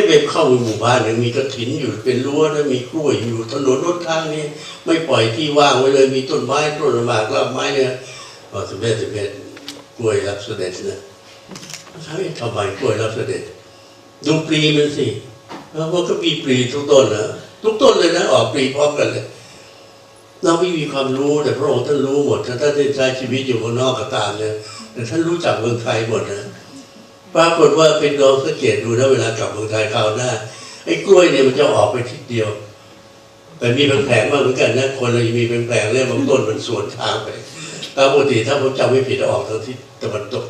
เป็นเข้าหมู่บ้านนึงมีกระถินอยู่เป็นรั้วแล้วมีกล้วยอยู่ถนนรถทางนี้ไม่ปล่อยที่ว่างไว้เลยมีต้นไม้ต้นหมากรากไม้เนี่ยสมเด็จกล้วยรับเสด็จนะทำไมกล้วยรับเสด็จดูปลีมันสิแล้วมันก็มีปลีทุกต้นนะทุกต้นเลยนะออกปลีพร้อมกันเลยเราไม่มีความรู้แต่พระองค์ท่านรู้หมดท่านได้ใช้ชีวิตอยู่ข้างนอกก็ตามเนี่ยแต่ท่านรู้จักเมืองไทยหมดนะปรากฏว่าเป็นลองสังเกตดูนะเวลากลับเมืองไทยคราวหน้าไอ้กล้วยเนี่ยมันจะออกไปทิศเดียวแต่มีแผลงมาเหมือนกันนะคนเรามีแผลงเนี่ยบางต้นมันสวนทางไปตามปกติถ้าผมจำไม่ผิดออกทางทิศตะวันตก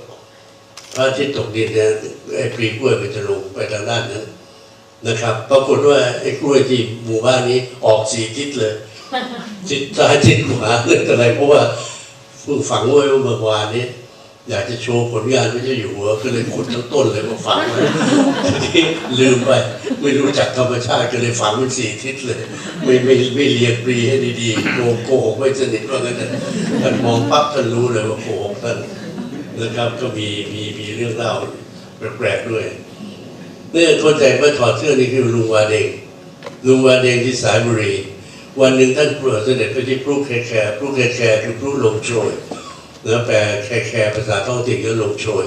พระอาทิตย์ตกดินเนี่ยไอ้ปลีกล้วยมันจะลงไปทางด้านนั้นนะครับปรากฏว่าไอ้กล้วยที่หมู่บ้านนี้ออก4 ทิศเลยทิศซ้ายทิศขวาเลยอะไรเพราะว่าเพิ่งฝังไว้เมื่อวานนี้อยากจะโชว์ผลงานพระเจ้าอยู่หัวก็เลยขุดทั้งต้นเลยมาฝังไว้ที่ลืมไปไม่รู้จักธรรมชาติก็เลยฝังเป็น4 ทิศเลยไม่เรียงปลีให้ดีๆโกหกไม่สนิทว่างั้นท่านมองปั๊บท่านรู้เลยว่าโกหกท่านนะครับก็มีเรื่องเล่าแปลกๆด้วยเนี่ยคนแต่งมาถอดเสื้อนี่คือลุงวาเดงที่สายบุรีวันหนึ่งท่านเสด็จไปที่พรุแคคือพรุลมโชยแล้วแปลแคภาษาท้องถิ่นก็ลมโชย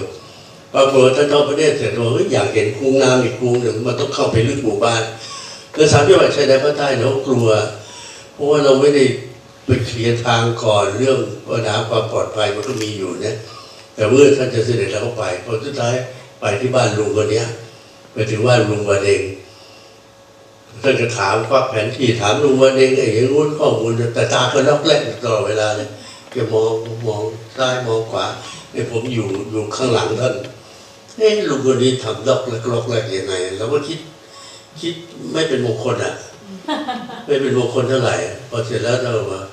ปรากฏท่านทอดพระเนตรเสร็จว่าอยากเห็นคุ้งน้ำอีกคุ้งหนึ่งมันต้องเข้าไปลึกหมู่บ้านแต่3 จังหวัดชายแดนภาคใต้เรากลัวเพราะว่าเราไม่ได้ไปเคลียร์ทางก่อนเรื่องปัญหาความปลอดภัยมันก็มีอยู่นะแต่เมื่อท่านจะเสด็จแล้วก็ไปพอสุดท้ายไปที่บ้านลุงคนนี้ไปถึงบ้านลุงวาเดงท่านก็ถามควักแผนที่ถามลุงวาเดงอย่างนู้นข้อมูลแต่ตาก็ล็อกแรกตลอดเวลาเลยแกมองซ้ายมองขวาผมอยู่ข้างหลังท่านลุงคนนี้ทำล็อกแรกยังไงเราก็คิดไม่เป็นมงคลไม่เป็นมงคลเท่าไหร่พอเสร็จแล้วเราว่า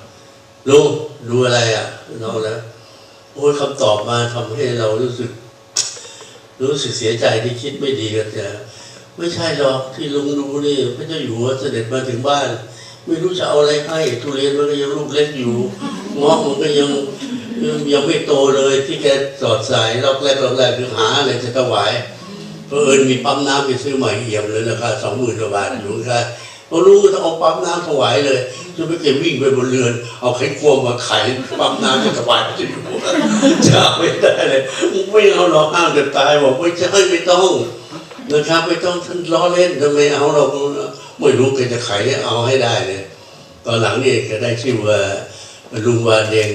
ลุงดูอะไรน้องแล้วโอ้ยคำตอบมาทำให้เรารู้สึกเสียใจที่คิดไม่ดีกันแต่ไม่ใช่หรอกที่ลุงดูนี่พระเจ้าอยู่หัวเสด็จมาถึงบ้านไม่รู้จะเอาอะไรให้ทุเรียนมันก็ยังลูกเล็กอยู่งอกมันก็ยังไม่โตเลยที่แกสอดสายล็อกแรกคือหาอะไรจะถวายเพราะมีปั๊มน้ำไปซื้อใหม่เอี่ยมเลยราคา20,000 กว่าบาทอยู่ค่ะพอรู้ก็ต้องเอาปั๊มน้ำถวายเลยจะไม่เก็บวิ่งไปบนเรือนเอาไขควงมาไขปั๊มน้ำจะถวายจะอยู่จะไม่ได้เลยไม่เอาหรอกห้ามจะตายบอกไม่ใช่ไม่ต้องนะครับไม่ต้องท่านล้อเล่นทำไมเอาเราไม่รู้แกจะไขเอาให้ได้เลยตอนหลังนี่ก็ได้ชื่อว่าลุงวาเดง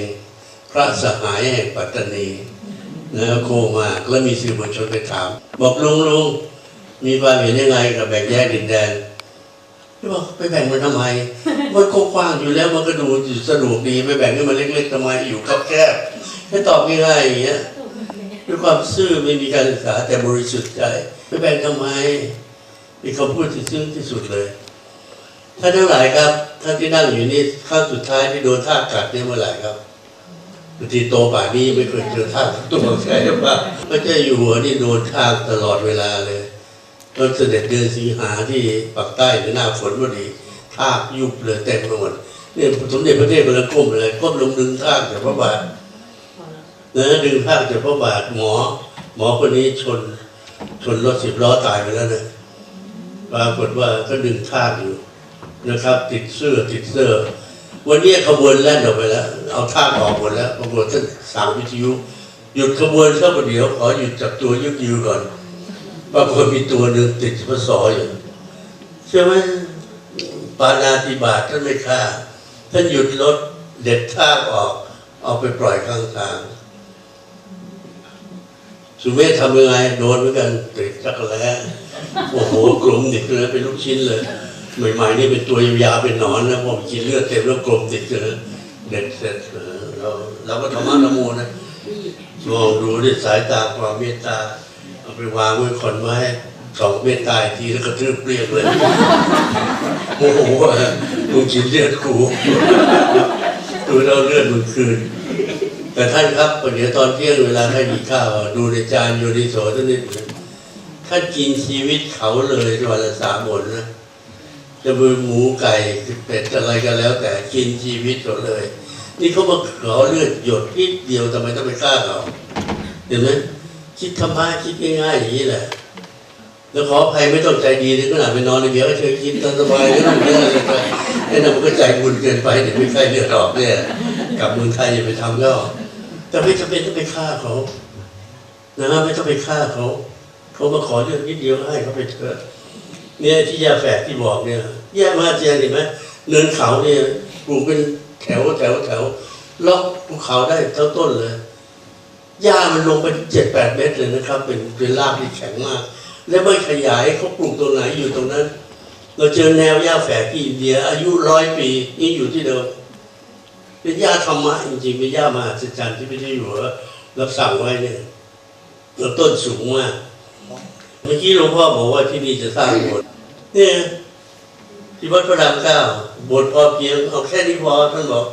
พระสหายแห่งปัตตานีนะโคมาแล้วมีสื่อมวลชนไปถามบอกลุงมีความเห็นยังไงกับแบ่งแยกดินแดนที่บอกไปแบ่งมันทำไมมันกว้างอยู่แล้วมันก็ดูสะดวกดีไปแบ่งให้มันเล็กๆทำไมอยู่แคบให้ตอบง่ายๆอย่างเงี้ยด้วยความซื่อไม่มีการศึกษาแต่บริสุทธิ์ใจไปแบ่งทำไมมีคำพูดที่ซึ้งที่สุดเลยท่านทั้งหลายครับท่านที่นั่งอยู่นี่ครั้งสุดท้ายที่โดนทากกัดเนี่ยเมื่อไหร่ครับบางทีโตป่านนี้ไม่เคยเจอทากตัวใช่ไหมพระเจ้าอยู่หัวนี่โดนทากตลอดเวลาเลยตอนเสด็จเดือนสิงหาที่ปากใต้หน้าฝนพอดีทากยุบเลยเต็มไปหมดเนี่ยสมเด็จพระเทพเลยก้มลงดึงทากจากพระบาทดึงทากจากพระบาทหมอคนนี้ชนรถ10 ล้อตายไปแล้วนะปรากฏว่าก็ดึงทากอยู่นะครับติดเสื้อวันนี้ขบวนแล่นออกไปแล้วเอาทากออกหมดแล้วปรากฏท่านสั่งวิทยุหยุดขบวนสักประเดี๋ยวขอหยุดจับตัวยึกยือก่อนปรากฏมีตัวหนึ่งติดพระศอยู่ใช่ไหมปาณาติบาตท่านไม่ฆ่าท่านหยุดรถเด็ดทากออกเอาไปปล่อยข้างทางสุเมธทำยังไงโดนเหมือนกันติดจักรแล้โอ้โหกลมติดเลยเป็นลูกชิ้นเลยใหม่ๆนี่เป็นตัวยาวๆเป็นหนอนนะพอกินเลือดเต็มแล้วกลมติดเลยเด็ดเสร็จเราก็ธรรมะนโมนะมองดูด้วยสายตาความเมตตาเอาไปวางไว้ขอนไม้ 2 เมตรตายทีแล้วก็ทืบเปรี้ยงเลยโอ้โหมึงกินเลือดกูดูเราเลือดมึงคืนแต่ท่านครับเดี๋ยวตอนเที่ยงเวลาท่านกินข้าวดูในจานโยนิโสท่านนิดท่านกินชีวิตเขาเลยวันละ3 หนนะจะเป็นหมูไก่เป็ดอะไรก็แล้วแต่กินชีวิตเขาเลยนี่เขามาขอเลือดหยดนิดเดียวทำไมต้องไปฆ่าเขาเห็นไหมคิดธรรมะคิดง่ายๆอย่างนี้แหละแล้วขออภัยไม่ต้องใจดีถึงขนาดไปนอนในเบียร์เฉยคิดสบายไม่ต้องเยอะอะไรไปไอ้นั่นมันก็ใจบุญเกินไปเดี๋ยวไม่ใช่เลือดออกเนี่ยกลับเมืองไทยอย่าไปทำก็แต่ไม่จำเป็นต้องไปฆ่าเขานะไม่ต้องไปฆ่าเขามาขอเลือดนิดเดียวให้เขาไปเถอะเนี่ยที่ยาแฝกที่บอกเนี่ยแย่มากเจียงเห็นไหมเนินเขาเนี่ยปลูกเป็นแถวล็อกภูเขาได้เท่าต้นเลยหญ้ามันลงไป7-8 เมตรเลยนะครับเป็นรากที่แข็งมากและไม่ขยายเขาปลูกตรงไหนอยู่ตรงนั้นเราเจอแนวหญ้าแฝกที่อินเดียอายุ100 ปีนี่อยู่ที่เดิมเป็นหญ้าธรรมะจริงๆเป็นหญ้ามหัศจรรย์ที่ไม่ได้อยู่รับสั่งไว้เนี่ยแล้วต้นสูงมากเมื่อกี้หลวงพ่อบอกว่าที่นี่จะสร้างโบสถ์เนี่ยที่วัดพระราม 9โบสถ์พอเพียงเอาแค่นี้พอท่านบอก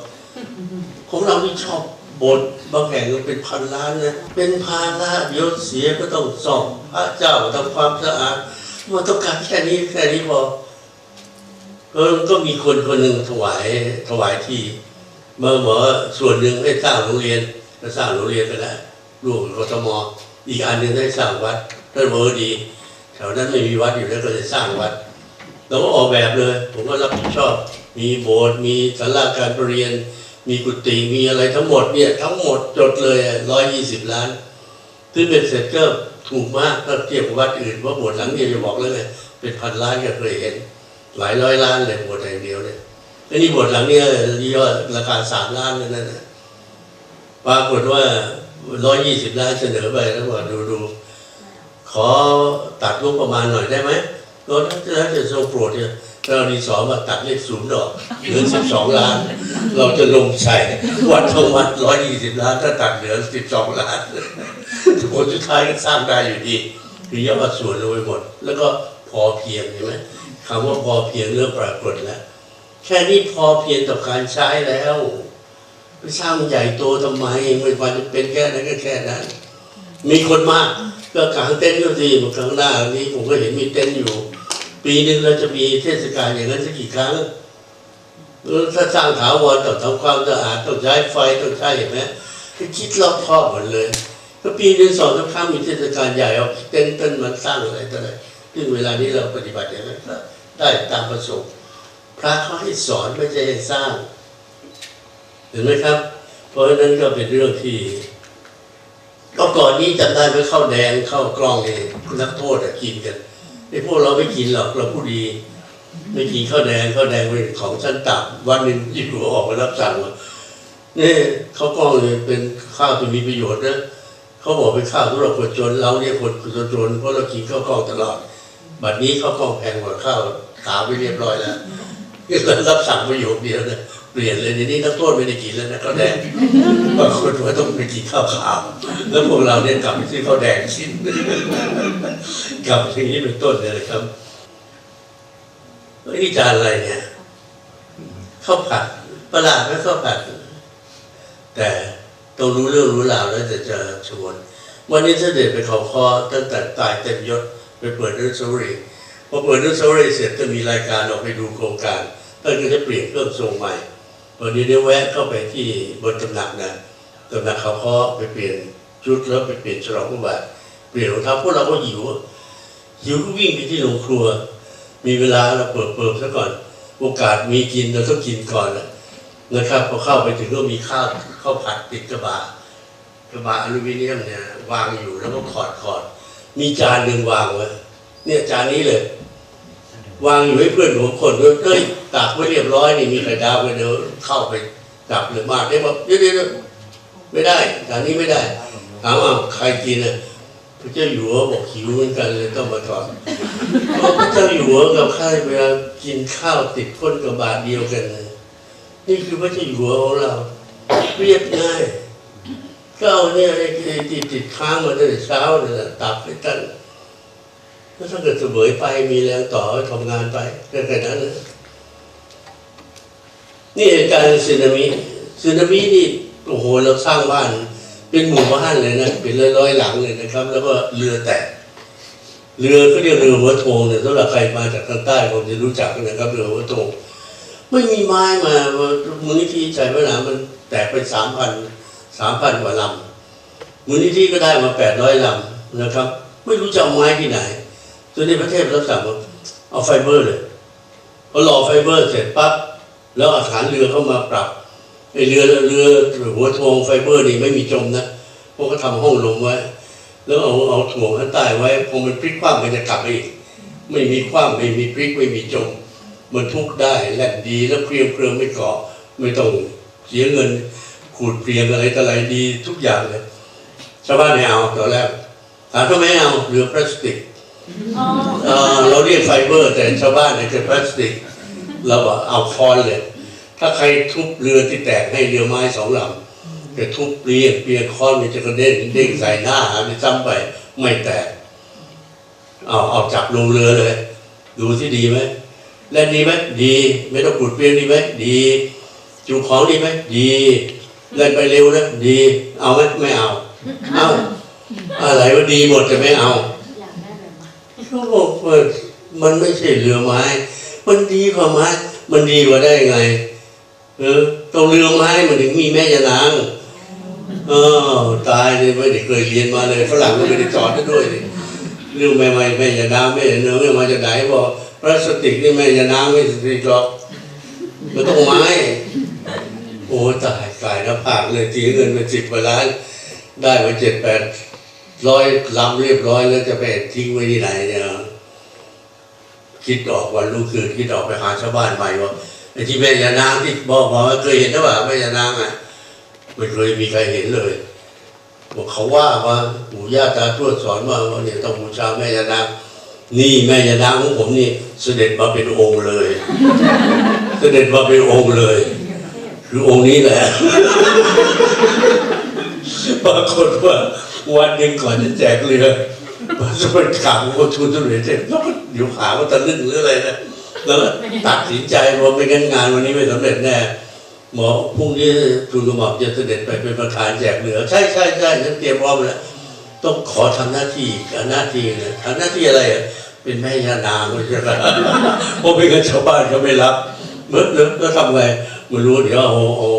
ของเราที่ชอบโบสถ์บางแห่งเป็น1,000 ล้านนะเป็นภาระเดี๋ยวเสียก็ต้องซ่อมพระเจ้าทำความสะอาดมันต้องการแค่นี้พอก็มีคนหนึ่งถวายที่มาบอกว่าส่วนหนึ่งให้สร้างโรงเรียนก็สร้างโรงเรียนไปแล้วร่วมกับกทมอีกอันหนึ่งให้สร้างวัดท่านบอกว่าดีแถวนั้นไม่มีวัดอยู่แล้วก็จะสร้างวัดเราก็ออกแบบเลยผมก็รับผิดชอบมีโบสถ์มีศาลาการประเรียนมีกุฏิมีอะไรทั้งหมดเนี่ยทั้งหมดจดเลย120 ล้านซึ่งเป็นเสร็จก็ถูกมากถ้าเทียบกับวัดอื่นว่าโบสถ์หลังเดียวจะบอกเลยเป็น1,000 ล้านก็เคยเห็นหลายร้อยล้านเลยโบสถ์แห่งเดียวเนี่ยแล้วนี่โบสถ์หลังนี้ยอดราคา3 ล้านนั่นนะปรากฏว่า120 ล้านเสนอไปแล้วบอกดูขอตัดงบประมาณหน่อยได้ไหมตอนนั้นจะทรงโปรดเนี่ยเราดี2มาตัดเลข0 ดอกเหลือ12 ล้านเราจะลงใช้วัดทั้งวัด120 ล้านถ้าตัดเหลือ12 ล้านผลสุดท้ายก็สร้างได้อยู่ดีคือยอดส่วนลงไปหมดแล้วก็พอเพียงเห็นไหมคำว่าพอเพียงเริ่มปรากฏแล้วแค่นี้พอเพียงต่อการใช้แล้วไปสร้างใหญ่โตทำไมไม่ว่าจะเป็นแค่นั้นก็แค่นั้นมีคนมากก็กางเต็นท์ก็ดีเหมือนครั้งหน้านี้ผมก็เห็นมีเต็นท์อยู่ปีนึงเราจะมีเทศกาลอย่างนั้นสักกี่ครั้งถ้าสร้างถาวรต้องทำความสะอาดต้องใช้ไฟต้องใช้เห็นไหมคิดรอบคอบหมดเลยก็ปีนึง2-3 ครั้งมีเทศกาลใหญ่เอาเต็นท์มันสร้างอะไรต่ออะไรซึ่งเวลานี้เราปฏิบัติอย่างนั้นได้ตามประสงค์พระเขาให้สอนไม่ใช่ให้สร้างเห็นไหมครับเพราะฉะนั้นก็เป็นเรื่องที่ก็ก่อนนี้จำได้ไหมข้าวแดงข้าวกล้องเนี่ยนักโทษกินกันไอ้พวกเราไม่กินหรอกเราผู้ดีไม่กินข้าวแดงเป็นของชั้นต่ำวันหนึ่งยิ่งหัวออกมารับสั่งว่านี่ข้าวกล้องเนี่ยเป็นข้าวที่มีประโยชน์นะเขาบอกเป็นข้าวสำหรับคนจนเราเนี่ยคนจนเพราะเรากินข้าวกล้องตลอดบัดนี้ข้าวกล้องแพงกว่าข้าวขาวไปเรียบร้อยแล้วรับสั่งประโยชน์เดียวเนี่ยเปลี่ยนเลยทีนี้นักโทษไม่ได้กินแล้วนะข้าวแดงบางคนว่าต้องไปกินข้าวขาวแล้วพวกเราเนี่ยกลับไปซื้อข้าวแดงชิ้นกลับอย่างนี้เป็นต้นเลยครับนี่จานอะไรเนี่ยข้าวผัดประหลาดไหมข้าวผัดแต่ต้องรู้เรื่องรู้ราวแล้วจะชวนวันนี้เสด็จไปเขาคอตั้งแต่ตายเต็มยศไปเปิดอนุสาวรีย์พอเปิดอนุสาวรีย์เสร็จก็มีรายการออกไปดูโครงการท่านก็จะเปลี่ยนเครื่องทรงใหม่วันนี้ได้แวะเข้าไปที่บนตำหนักนะตำหนักเขาคอไปเปลี่ยนชุดแล้วไปเปลี่ยนฉลองพระบาทเปลี่ยนรองเท้าพวกเราก็หิวก็วิ่งไปที่โรงครัวมีเวลาเราเปิดซะก่อนโอกาสมีกินเราต้องกินก่อนนะครับพอเข้าไปถึงก็มีข้าวผัดติดกระบะอลูมิเนียมเนี่ยวางอยู่แล้วก็ขอดมีจานหนึ่งวางไว้เนี่ยจานนี้เลยวางอยู่ให้เพื่อนผมคนด้วยเอ้ยตักไว้เรียบร้อยนี่มีไข่ดาวไปเดี๋ยวเข้าไปจับหรือมากได้บอกเดี๋ยวไม่ได้จานนี้ไม่ได้ถามว่าใครกินอ่ะพระเจ้าอยู่หัวบอกหิวเหมือนกันเลยต้องมาถอดพระเจ้าอยู่หัวกับข้าเวลากินข้าวติดก้นกับบาทเดียวกันเลยนี่คือพระเจ้าอยู่หัวของเราเรียบง่ายก็เอาเนี่ยติดค้างมาตั้งแต่เช้าเนี่ยตับไปตั้ง แล้วถ้าเกิดเสวยไปมีแรงต่อทำงานไปแค่นั้นนะนี่เหตุการณ์สึนามินี่โอ้โหเราสร้างบ้านเป็นหมู่บ้านเลยนะเป็นร้อยหลังเลยนะครับแล้วก็เรือแตกเรือก็เรียกเรือหัวโทงเนี่ยสำหรับใครมาจากทางใต้คงจะรู้จักนะครับเรือหัวโทงไม่มีไม้มามูลนิธิใจพระนามมันแตกไป3,000 กว่าลำมูลนิธิก็ได้มา800 ลำนะครับไม่รู้จะเอาไม้ที่ไหนจนในประเทศรับสั่งว่าเอาไฟเบอร์เลยพอหล่อไฟเบอร์เสร็จปั๊บแล้วอาคารเรือเข้ามาปรับไอเรือหัวโทงไฟเบอร์นี่ไม่มีจมนะพวกก็ทำห้องลมไว้แล้วเอาถ่วงข้างใต้ไว้พอมันพลิกคว่ำมันจะกลับไปอีกไม่มีคว่ำไม่มีพลิกไม่มีจมมันทุกได้แล่นดีแล้วเคลียงไม่เกาะไม่ต้องเสียเงินขูดเปลี่ยนอะไรต่ออะไรดีทุกอย่างเลยชาวบ้านไม่เอาตอนแรกถามทำไมเอาเรือพลาสติกเราเรียกไฟเบอร์แต่ชาวบ้านเนี่ยคือพลาสติกเราบอกเอาคอนเลยถ้าใครทุบเรือที่แตกให้เรือไม้2 ลำจะทุบเปลี่ยนคอนมันจะกระเด้งเด้งใส่หน้าไปซ้ำไปไม่แตกเอาจับลงเรือเลยดูที่ดีไหมเล่นดีไหมดีไม่ต้องขุดเปลี่ยนดีไหมดีจูของดีไหมดีเล่นไปเร็วนะดีเอาไหมไม่เอาอะไรว่าดีหมดจะไม่เอาเขาบอกว่ามันไม่ใช่เรือไม้มันดีกว่าไม้มันดีกว่าได้ไงตรงเรือไม้มันถึงมีแม่ยานางตายเลยไม่ได้เคยเรียนมาเลยฝรั่งก็ไม่ได้สอนด้วยเรื่องแม่ยานางแม่เนื้อมาจากไหนบอกพลาสติกนี่แม่ยานางไม่สติกหรอกมันต้องไม้โอ้ตายกายน้ำผากเลยตีเงินไป10 กว่าล้านได้มา700-800 ลำเรียบร้อยแล้วจะไปทิ้งไว้ที่ไหนเนี่ยคิดออกวันรุ่งคืนคิดออกไปหาชาวบ้านใหม่ว่าไอ้ที่แม่ยานางที่บอกว่าเคยเห็นหรือเปล่าแม่ยานางไม่เคยมีใครเห็นเลยบอกเขาว่าปู่ย่าตาทวดสอนว่าเนี่ยต้องบูชาแม่ยานางนี่แม่ยานางของผมนี่เสด็จมาเป็นองค์เลยเสด็จมาเป็นองค์เลยคือองค์นี้แหละปรากฏว่าวันหนึ่งก่อนจะแจกเรือมันจะเป็นข่าวว่าทุนสำเร็จแล้วก็อยู่ขาว่าตะลึงหรืออะไรนะแล้วตัดสินใจว่าไม่งั้นงานวันนี้ไม่สำเร็จแน่หมอพรุ่งนี้ทูลกระหม่อมจะเสด็จไปเป็นประธานแจกเรือใช่ฉันเตรียมพร้อมแล้วต้องขอทำหน้าที่เลยทำหน้าที่อะไรเป็นแม่ย่านางเลยเพราะไม่งั้นชาวบ้านเขาไม่รับแล้วทำไงไม่รู้เดี๋ยวเอา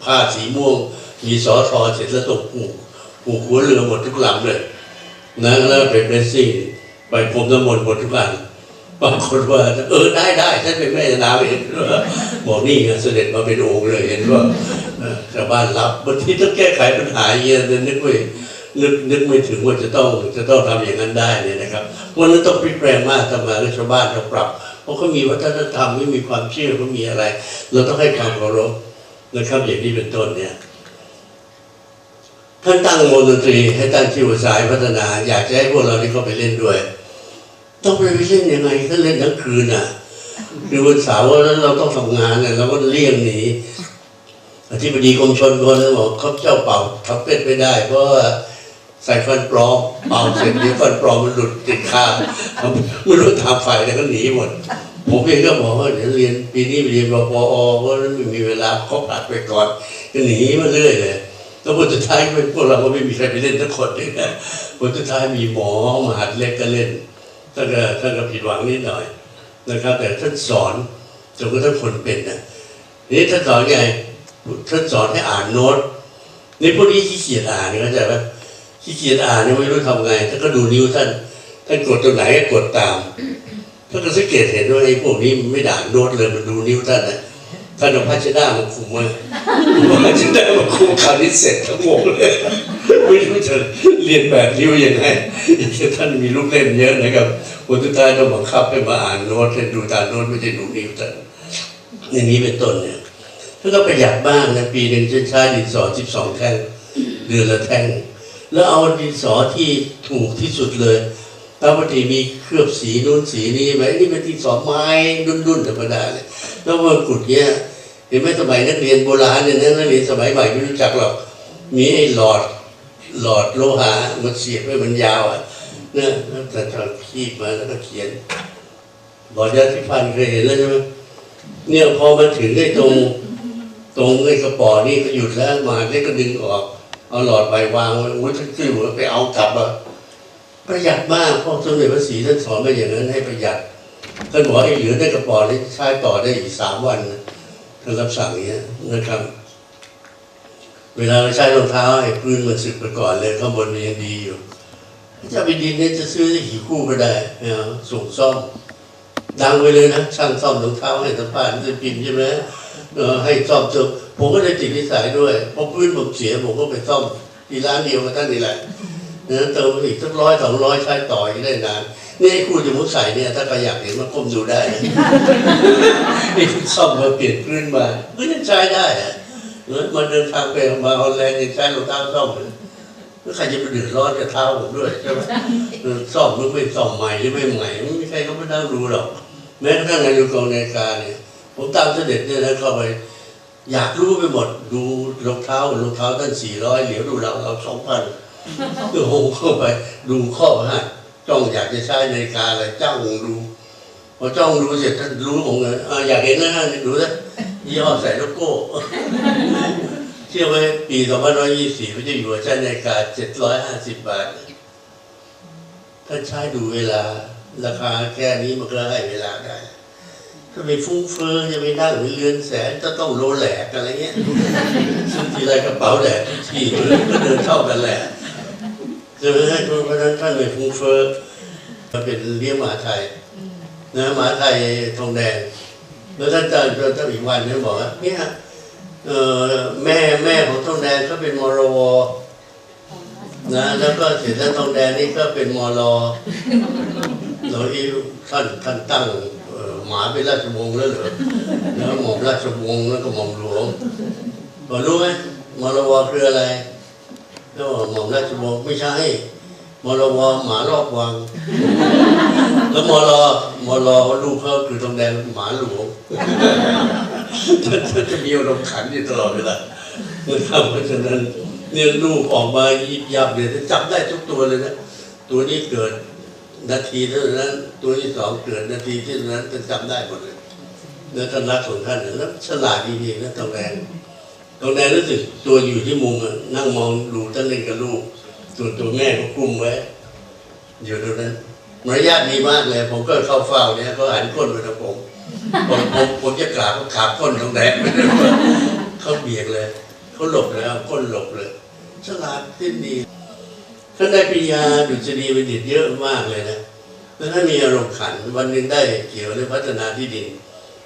ผ้าสีม่วงมีสอทอเสร็จแล้วตกผูกหัวเรือหมดทุกลำเลยนะแล้วเป็นเบสซิ่งไปพรมน้ำมนต์หมดทุกอันบางคนว่าได้ฉันเป็นแม่นางเองบอกนี่เสด็จมาเป็นองค์เลยเห็นว่าชาวบ้านรับบางทีต้องแก้ไขปัญหาเยอะนึกไม่ถึงว่าจะต้องทำอย่างนั้นได้เนี่ยนะครับวันนั้นต้องพลิกแปลงมากทำมาแล้วชาวบ้านต้องปรับเพราะเขามีวัฒนธรรมไม่มีความเชื่อเขามีอะไรเราต้องให้ความเคารพนะครับอย่างนี้เป็นต้นเนี่ยท่านตั้งวงดนตรีให้ตั้งชื่อว่าสายพัฒนาอยากจะให้พวกเราที่เข้าไปเล่นด้วยต้องไปเล่นยังไงถ้าเล่นทั้งคืนคือวันเสาร์แล้วเราต้องทำงานเนี่ยเราก็เลี่ยงหนีอธิบดีกรมชลคนนั้นบอกเขาเจ้าเป่าทำเป็ดไม่ได้เพราะว่าใส่ฟันปลอมเป่าเสร็จเดี๋ยวฟันปลอมมันหลุดติดคาไม่รู้ทางฝ่ายแล้วก็หนีหมดผมเองก็บอกว่าเดี๋ยวเรียนปีนี้เรียนรปอเพราะนั้นไม่มีเวลาเขาผลัดไปก่อนก็หนีมาเรื่อยเลยแล้วผลสุดท้ายพวกเราก็ไม่มีใครไปเล่นทั้งคนเลยนะผลสุดท้ายมีหมอมหาดเล็กก็เล่นท่านก็ผิดหวังนิดหน่อยนะครับแต่ท่านสอนจนกระทั่งคนเป็นนี่ท่านสอนไงท่านสอนให้อ่านโน้ตนี่พวกนี้ขี้เกียจอ่านเข้าใจไหมขี้เกียจอ่านนี่ไม่รู้ทำไงท่านก็ดูนิ้วท่านกดตรงไหนก็กดตามท่านก็สังเกตเห็นว่าไอ้พวกนี้ไม่ด่านโน้ตเลยมันดูนิ้วท่านท่านเอาผ้าเช็ดหน้ามาคุมไว้ผ้าเช็ดหน้ามาคุมคราวนี้เสร็จทั้งหมดเลยไม่รู้จะเรียนแบบนิ้วยังไงท่านมีลูกเล่นเยอะนะครับคนสุดท้ายต้องบังคับให้มาอ่านโน้ตให้ดูตามโน้ตไม่ใช่ดูนิ้วท่านอย่างนี้เป็นต้นเนี่ยท่านก็ประหยัดบ้างนะปีหนึ่งจะใช้ดินสอ12 แท่งเดือนละแท่งแล้วเอาดินสอที่ถูกที่สุดเลยปกติมีเคลือบสีนู้นสีนี้ไหมนี่เป็นดินสอไม้ดุนๆธรรมดาเลยแล้วมันขุดเนี้ยเห็นไหมสมัยนักเรียนโบราณเนี่ยนักเรียนสมัยใหม่ไม่รู้จักหรอกมีไอ้หลอดโลหะมันเสียบไว้มันยาว เนี่ยแต่ทำคีบมาแล้วก็เขียนบอกยาสีฟันเคยเห็นแล้วใช่ไหมเนี่ยพอมาถึงไอ้ตรงไอ้กระป๋อนี่ก็หยุดแล้วมาได้ก็ดึงออกเอาหลอดใบวางไว้อุ้ยท่านขึ้นหัวไปเอากลับอ่ะประหยัดมากพ่อสมเด็จพระศรีท่านสอนมาอย่างนั้นให้ประหยัดท่านบอกไอ้เหลือได้กระป๋อนี่ใช้ต่อได้อีก3 วันท่านรับสั่งอย่างนี้นะครับเวลาเราใช้รองเท้าให้พื้นมันสึกไปก่อนเลยข้างบนมันยังดีอยู่จะไปดินเนี่ยจะซื้อได้กี่คู่ก็ได้ส่งซ่อมดังไปเลยนะช่างซ่อมรองเท้าให้สัมภาษณ์จะพิมพ์ใช่ไหมให้ซ่อมผมก็ได้ติดนิสัยด้วยพอพื้นผมเสียผมก็ไปซ่อมที่ร้านเดียวกับท่านนี่แหละเติมอีกสัก100 200ใช้ต่ออีกได้นานนี่คู่จมูกใส่เนี่ยถ้าใครอยากเห็นมาก้มดูได้นี่ซ่อมมาเปลี่ยนพื้นมาก็ยังใช้ได้มาเดินทางไปมาฮอลแลนด์ยังใช้รองเท้าซ่อมแล้วใครจะไปเดือดร้อนกับเท้าผมด้วยใช่ไหมซ่อมหรือไม่ซ่อมใหม่หรือไม่ใหม่ไม่มีใครเขาไม่นั่งดูหรอกแม้กระทั่งนาฬิกานาฬิกาเนี่ยผมตามเสด็จเนี่ยนะเข้าไปอยากรู้ไปหมดดูรองเท้าท่าน400เหลียวดูเรา2,000คือโหเข้าไปดูข้อให้จ้องอยากจะใช้นาฬิกาอะไรจ้องดูพอจ้องดูเสร็จท่านรู้ผมเลยอยากเห็นนะดูนะยี่ห้อใส่โลโก้เชื่อไหมปี2524พระเจ้าอยู่หัวใช้นาฬิกา750 บาทถ้าใช้ดูเวลาราคาแค่นี้มันก็ให้เวลาได้ถ้าไปฟุ้งเฟ้อจะไปนั่งเรือนแสนจะต้องโลแหลกอะไรเงี้ยซึ่งทีไรกระเป๋าแหลกทุกทีก็เดินเท่ากันแหละจะไม่ให้เพราะนั้นท่านไม่ฟุ้งเฟ้อมาเป็นเลี้ยงหมาไทยนะหมาไทยทองแดงแล้วท่านอาจารย์อีกวันนึงบอกว่าเนี่ยแม่ของทองแดงก็เป็นมรวนะแล้วก็เสร็จแล้วทองแดงนี่ก็เป็นมรแล้วอีท่านตั้งหมาเป็นราชวงศ์แล้วเหรอแล้วหม่อมราชวงศ์แล้วก็หม่อมหลวงพอรู้ไหมมรวคืออะไรก็หม่อมราชวงศ์ไม่ใช่มรวหมารอบวังแล้วมรลูกเขาคือทองแดงหมาหลวงจะมีอารมณ์ขันอยู่ตลอดเวลาเพราะฉะนั้นเนี่ยลูกออกมายิบยับเลยจับได้ทุกตัวเลยนะตัวนี้เกิดนาทีเท่านั้นตัวที่2เกิดนาทีที่นั้นจะจำได้หมดเลยเนื้อท่านรักของท่านแล้วฉลาดจริงๆนะทองแดงรู้สึกตัวอยู่ที่มุมนั่งมองดูท่านเล่นกับลูกส่วนตัวแม่ก็กุ้มไว้อยู่ตรงนั้นมารยาทดีมากเลยผมก็เข้าเฝ้าเนี่ยเขาหันก้นไปทางผมจะกราบเขาขาบก้นทองแดงไปเลยเขาเบียกเลยเขาหลบเลยก้นหลบเลยฉลาดขึ้นดีท่านได้ปริญญาดุษฎีบัณฑิตเยอะมากเลยนะแล้วท่านมีอารมณ์ขันวันหนึ่งได้เกี่ยวเรื่องพัฒนาที่ดิน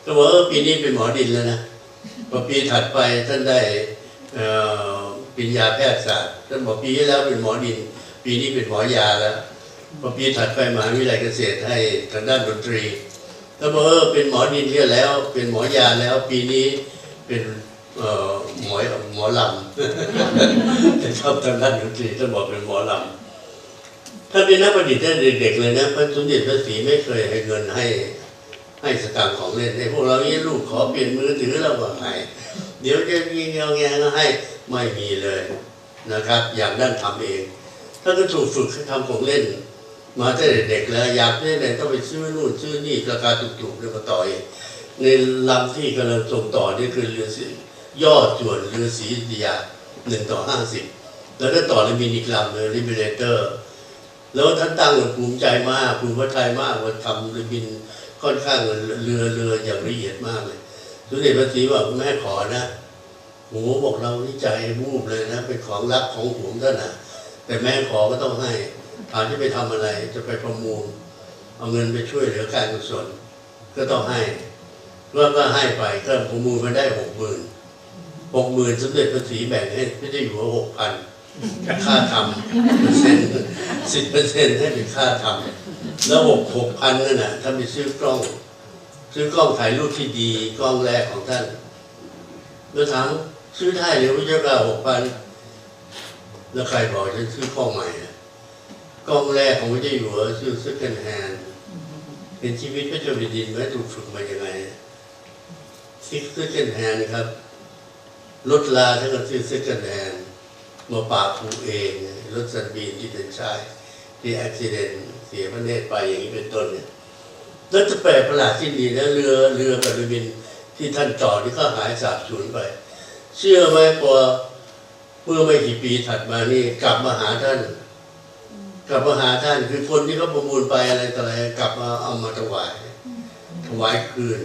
ก็บอกปีนี้เป็นหมอดินแล้วนะพอปีถัดไปท่านได้ปริญญาแพทยศาสตร์ท่านบอกปีที่แล้วเป็นหมอดินปีนี้เป็นหมอยาแล้วพอปีถัดไปมหาวิทยาลัยเกษตรให้ทางด้านดนตรีท่านบอกเป็นหมอดินที่แล้วเป็นหมอยาแล้วปีนี้เป็นหมอลำจะชอบทางด้านดนตรีท่านบอกเป็นหมอลำถ้าเป็นนักประดิษฐ์ตั้งเด็กๆเลยนะพระสมเด็จพระศรีไม่เคยให้เงินให้สตางค์ของเล่นในพวกเรานี่ลูกขอเปลี่ยนมือถือเราก็ให้เดี๋ยวจะมีเงาแงก็ให้ไม่มีเลยนะครับอย่างด้านทำเองท่านก็ถูกฝึกให้ทำของเล่นมาตั้งแต่เด็กแล้วอยากเล่นอะไรต้องไปซื้อนู่นซื้อนี่ราคาถูกๆแล้วก็ต่อยในลำที่กำลังส่งต่อนี่คือเรือ ยอดส่วนเรือศรีอยุธยา1:50แล้วก็ต่อเลยมีอีกลำเลยลิเบเรเตอร์แล้วท่านตั้งภูมิใจมากภูมิพระทัยมากว่าทำเรือบินค่อนข้างเรืออย่างละเอียดมากเลยสมเด็จพระศรีบอกแม่ขอนะโหบอกเรานี่ใจวูบเลยนะเป็นของรักของหวงท่านนะแต่แม่ขอก็ต้องให้ถามจะไปทำอะไรจะไปประมูลเอาเงินไปช่วยเหลือการกุศลก็ต้องให้ก็ให้ไปก็ประมูลมาได้60,000สมเด็จพระศรีแบ่งให้พระเจ้าอยู่หัว6,000ค่าทำ10%ให้เป็นค่าทำแล้ว6,000นั่นน่ะถ้าไปซื้อกล้องถ่ายรูปที่ดีกล้องแรกของท่านแล้วถามซื้อได้หรือพระเจ้าก็6,000แล้วใครบอกฉันซื้อกล้องใหม่กล้องแรกของพระเจ้าอยู่หัวซื้อsecond handเป็นชีวิตพระเจ้าแผ่นดินไว้ถูกฝึกมาอย่างไรsecond hand ครับรถลาท่านก็ซื้อsecond handมาปากผูเองรถสันบีนที่เป็นชาย ที่อุบิเหตุเสียพระเนตรไปอย่างนี้เป็นต้นเนี่ยแล้วจะแปลกประหลาดที่ดีนะเรือกับเรือบินที่ท่านต่อที่ก็หายสาบสูญไปเชื่อไหมพอเมื่อไม่กี่ปีถัดมานี่กลับมาหาท่านคือคนที่เขาประมูลไปอะไรต่ออะไรกลับมาเอามาถวายคืน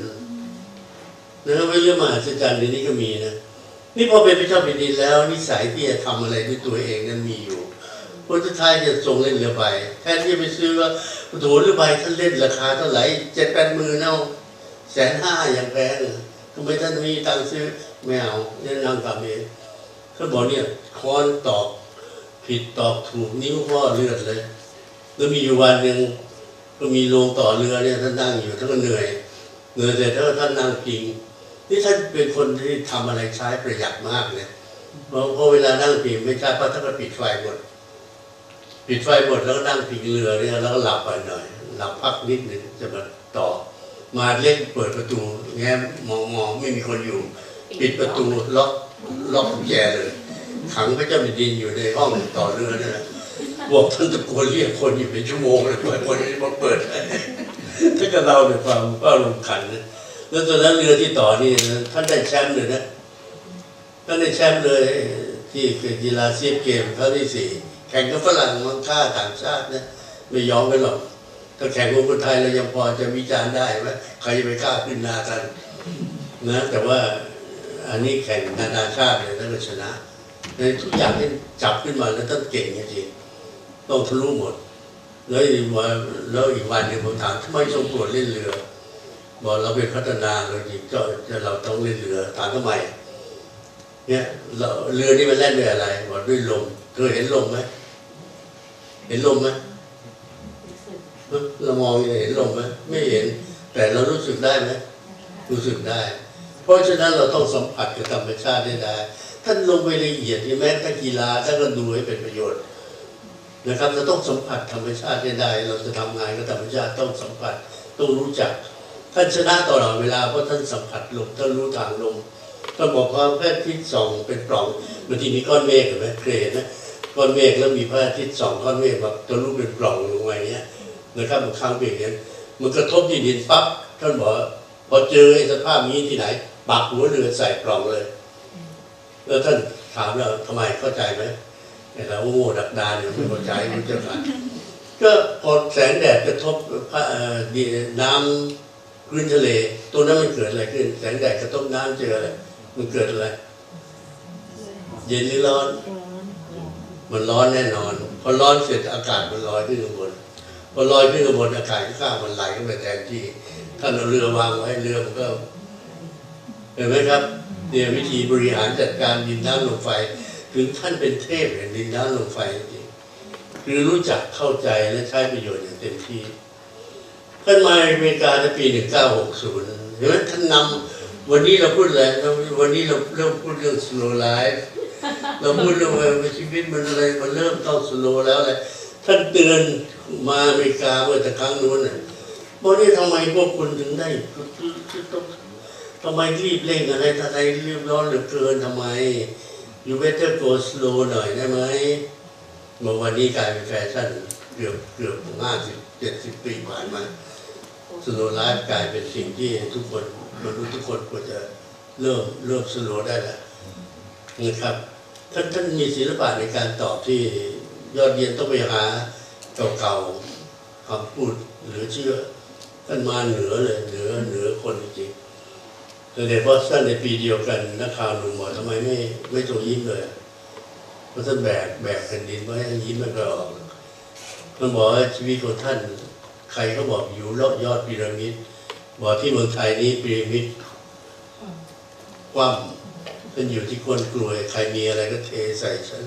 นะครับไม่เรื่องมหัศจรรย์ในนี้ก็มีนะนี่พอเป็นพระเจ้าแผ่นดินแล้วนิสัยที่จะทำอะไรด้วยตัวเองนั้นมีอยู่คนสุดท้ายจะส่งเล่นเรือใบแทนที่จะไปซื้อว่าโถเรือใบท่านเล่นราคาเท่าไหร่7-8 หมื่นเนาะ150,000อย่างแพงทำไมท่านมีตังค์ซื้อไม่เอาเนี่ยนั่งทำเองเขาบอกเนี่ยค้อนตอกผิดตอกถูกนิ้วพ่อเลือดเลยแล้วมีอยู่วันหนึ่งก็มีโรงต่อเรือเนี่ยท่านนั่งอยู่ท่านก็เหนื่อยเสร็จแล้วท่านนั่งพิงนี่ท่านเป็นคนที่ทำอะไรใช้ประหยัดมากเลยเพราะเวลานั่งพิงไม่ใช่เพราะท่านก็ปิดไฟหมดแล้วก็นั่งพิงเรือเนี่ยแล้วก็หลับไปหน่อยหลับพักนิดหนึ่งจะมาต่อมาเล่นเปิดประตูแง้มมองไม่มีคนอยู่ปิดประตูล็อกกุญแจเลยขังพระเจ้าแผ่นดินอยู่ในห้องต่อเรือนั่นแหละบอกท่านตะโกนเรียกคนอยู่เป็นชั่วโมงเลยคนนี้มาเปิดถ้ากับเราเนี่ยความว่าลงขันนะแล้วตอนนั้นเรือที่ต่อนี่ท่านได้แชมป์เลยนะท่านได้แชมป์เลยที่กีฬาซีเกมครั้งที่4แข่งกับฝรั่งมังค่าต่างชาตินะไม่ยอมกันหรอกถ้าแข่งกับคนไทยเรายังพอจะวิจารณ์ได้ไหมใครจะไปกล้าขึ้นนากันนะแต่ว่าอันนี้แข่งนานาชาติเลยท่านก็ชนะในทุกอย่างที่จับขึ้นมาแล้วท่านเก่งจริงๆต้องทะลุหมดแล้วอีกวันหนึ่งผมถามทำไมทรงโปรดเล่นเรือบอกเราเป็นพัฒนาเราจริงก็เราต้องเล่นเรือถามทำไมเนี่ยเรือนี่มันแล่นด้วยอะไรบอกด้วยลมเคยเห็นลมไหมเรามองเห็นลมไหมไม่เห็นแต่เรารู้สึกได้ไหมรู้สึกได้เพราะฉะนั้นเราต้องสัมผัสกับธรรมชาติได้ท่านลงไปละเอียดที่แม้แต่กีฬาท่านก็ดูให้เป็นประโยชน์นะครับเราต้องสัมผัสธรรมชาติได้เราจะทำงานกับธรรมชาติต้องสัมผัสต้องรู้จักท่านชนะตลอดเวลาเพราะท่านสัมผัสลมท่านรู้ทางลมท่านบอกว่าพระอาทิตย์ส่องเป็นปล่องบางทีมีก้อนเมฆเห็นไหมเคยเห็นนะก้อนเมฆแล้วมีพระอาทิตย์ส่องก้อนเมฆแบบตัวรู้เป็นปล่องลงไปเนี้ยนะครับบางครั้งเป็นอย่างนี้มันกระทบที่ดินปั๊บท่านบอกพอเจอสภาพนี้ที่ไหนปักหัวเรือใส่ปล่องเลยแล้วท่านถามเราทำไมเข้าใจไหมเราโง่ดักดานเนี่ยไม่เข้าใจมันจะขาดก็พอแสงแดดกระทบน้ำพื้นทะเลตัวนั้นมันเกิดอะไรขึ้นแสงแดดกระทบน้ำเจออะไรมันเกิดอะไรเย็นหรือร้อนมันร้อนแน่นอนพอร้อนเสร็จอากาศมันลอยขึ้นข้างบนพอลอยขึ้นข้างบนอากาศข้างมันไหลขึ้นไปแทนที่ท่านเอาเรือวางไว้เรือมันก็เห็นไหมครับเนี่ยวิธีบริหารจัดการดินน้ำลมไฟถึงท่านเป็นเทพแห่งดินน้ำลมไฟจริงคือรู้จักเข้าใจและใช้ประโยชน์อย่างเต็มที่ท่านมาอเมริกาในปี1960เห็นไหมท่านนำวันนี้เราพูดอะไรวันนี้เราเริ่มพูดเรื่อง slow life เราพูดเรื่องว่าชีวิตมันอะไรมันเริ่มต้อง slow แล้วอะไรท่านเตือนมาอเมริกาเมื่อแต่ครั้งนู้นน่ะบอกนี่ทำไมพวกคุณถึงได้ทำไมรีบเร่งอะไรทำไมรีบร้อนเหลือเกินทำไม you better go slow หน่อยได้ไหมเมื่อวันนี้กลายเป็นแฟชั่นเกือบ50-70 ปีผ่านมา slow life กลายเป็นสิ่งที่ทุกคนมนุษย์ทุกคนควรจะเริ่ม slow ได้แล้วนะครับท่านมีศิลปะในการตอบที่ยอดเยี่ยมต้องไปหาเก่าๆคำพูดหรือเชื่อท่านมาเหนือเลยเหนือคนจริงแต่ในบอสตันในปีเดียวกันนักข่าวหนุ่มบอกทำไมไม่ตัวยิ้มเลยเพราะท่านแบกแผ่นดินไว้ให้ยิ้มไม่ก็ออกท่านบอกว่าชีวิตของท่านใครเขาบอกอยู่รอบยอดพีระมิดบอกที่เมืองไทยนี้พีระมิดคว่ำท่านอยู่ที่ก้นกลวยใครมีอะไรก็เทใส่ฉัน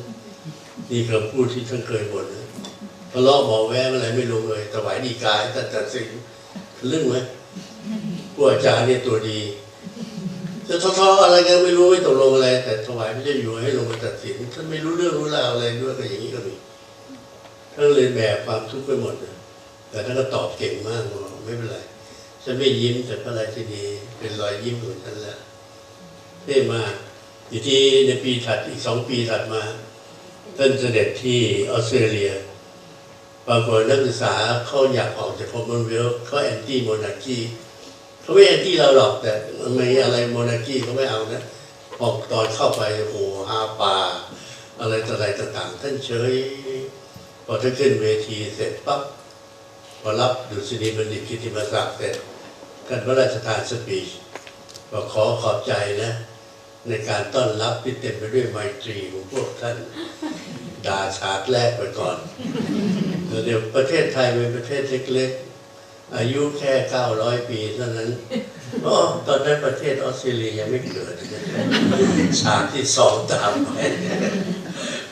นี่คำพูดที่ท่านเคยบ่นทะเลาะบอกแวะอะไรไม่ลงเลยถวายดีกาท่านตัดสินลึ่งไหมผู้อาจารย์เนี่ยตัวดีจะทออะไรกันไม่รู้ไม่ตกลงอะไรแต่ถวายพระเจ้าอยู่ให้ลงมาตัดสินท่านไม่รู้เรื่องรู้ราวอะไรด้วยก็อย่างนี้ก็มีท่านเลยแบกความทุกข์ไปหมดแต่ท่านก็ตอบเก่งมากไม่เป็นไรฉันไม่ยิ้มแต่พระราชินีเป็นรอยยิ้มของฉันแล้วเท่มากอีกทีในปีถัดอีก2 ปีถัดมาท่านเสด็จที่ออสเตรเลีย บางคนนักศึกษาเขาอยากออกจากคอมมอนเวลธ์เขาแอนตี้โมนาร์คีเขาไม่แอนตี้เราหรอกแต่ไม่อะไรโมนาร์คีเขาไม่เอานะออกตอนเข้าไปโอ้หาป่าอะไรต่ออะไรต่างๆท่านเฉยพอท่านขึ้นเวทีเสร็จปั๊บพอรับดุษฎีบัณฑิตกิตติมศักดิ์เสร็จท่านพระราชทานสปีชบอกขอขอบใจนะในการต้อนรับที่เต็มไปด้วยไมตรีของพวกท่านด่าฉากแรกไปก่อนเดี๋ยวประเทศไทยเป็นประเทศเล็กๆอายุแค่900 ปีเท่านั้นตอนนั้นประเทศออสเตรเลียยังไม่เกิดฉากที่2ตามไป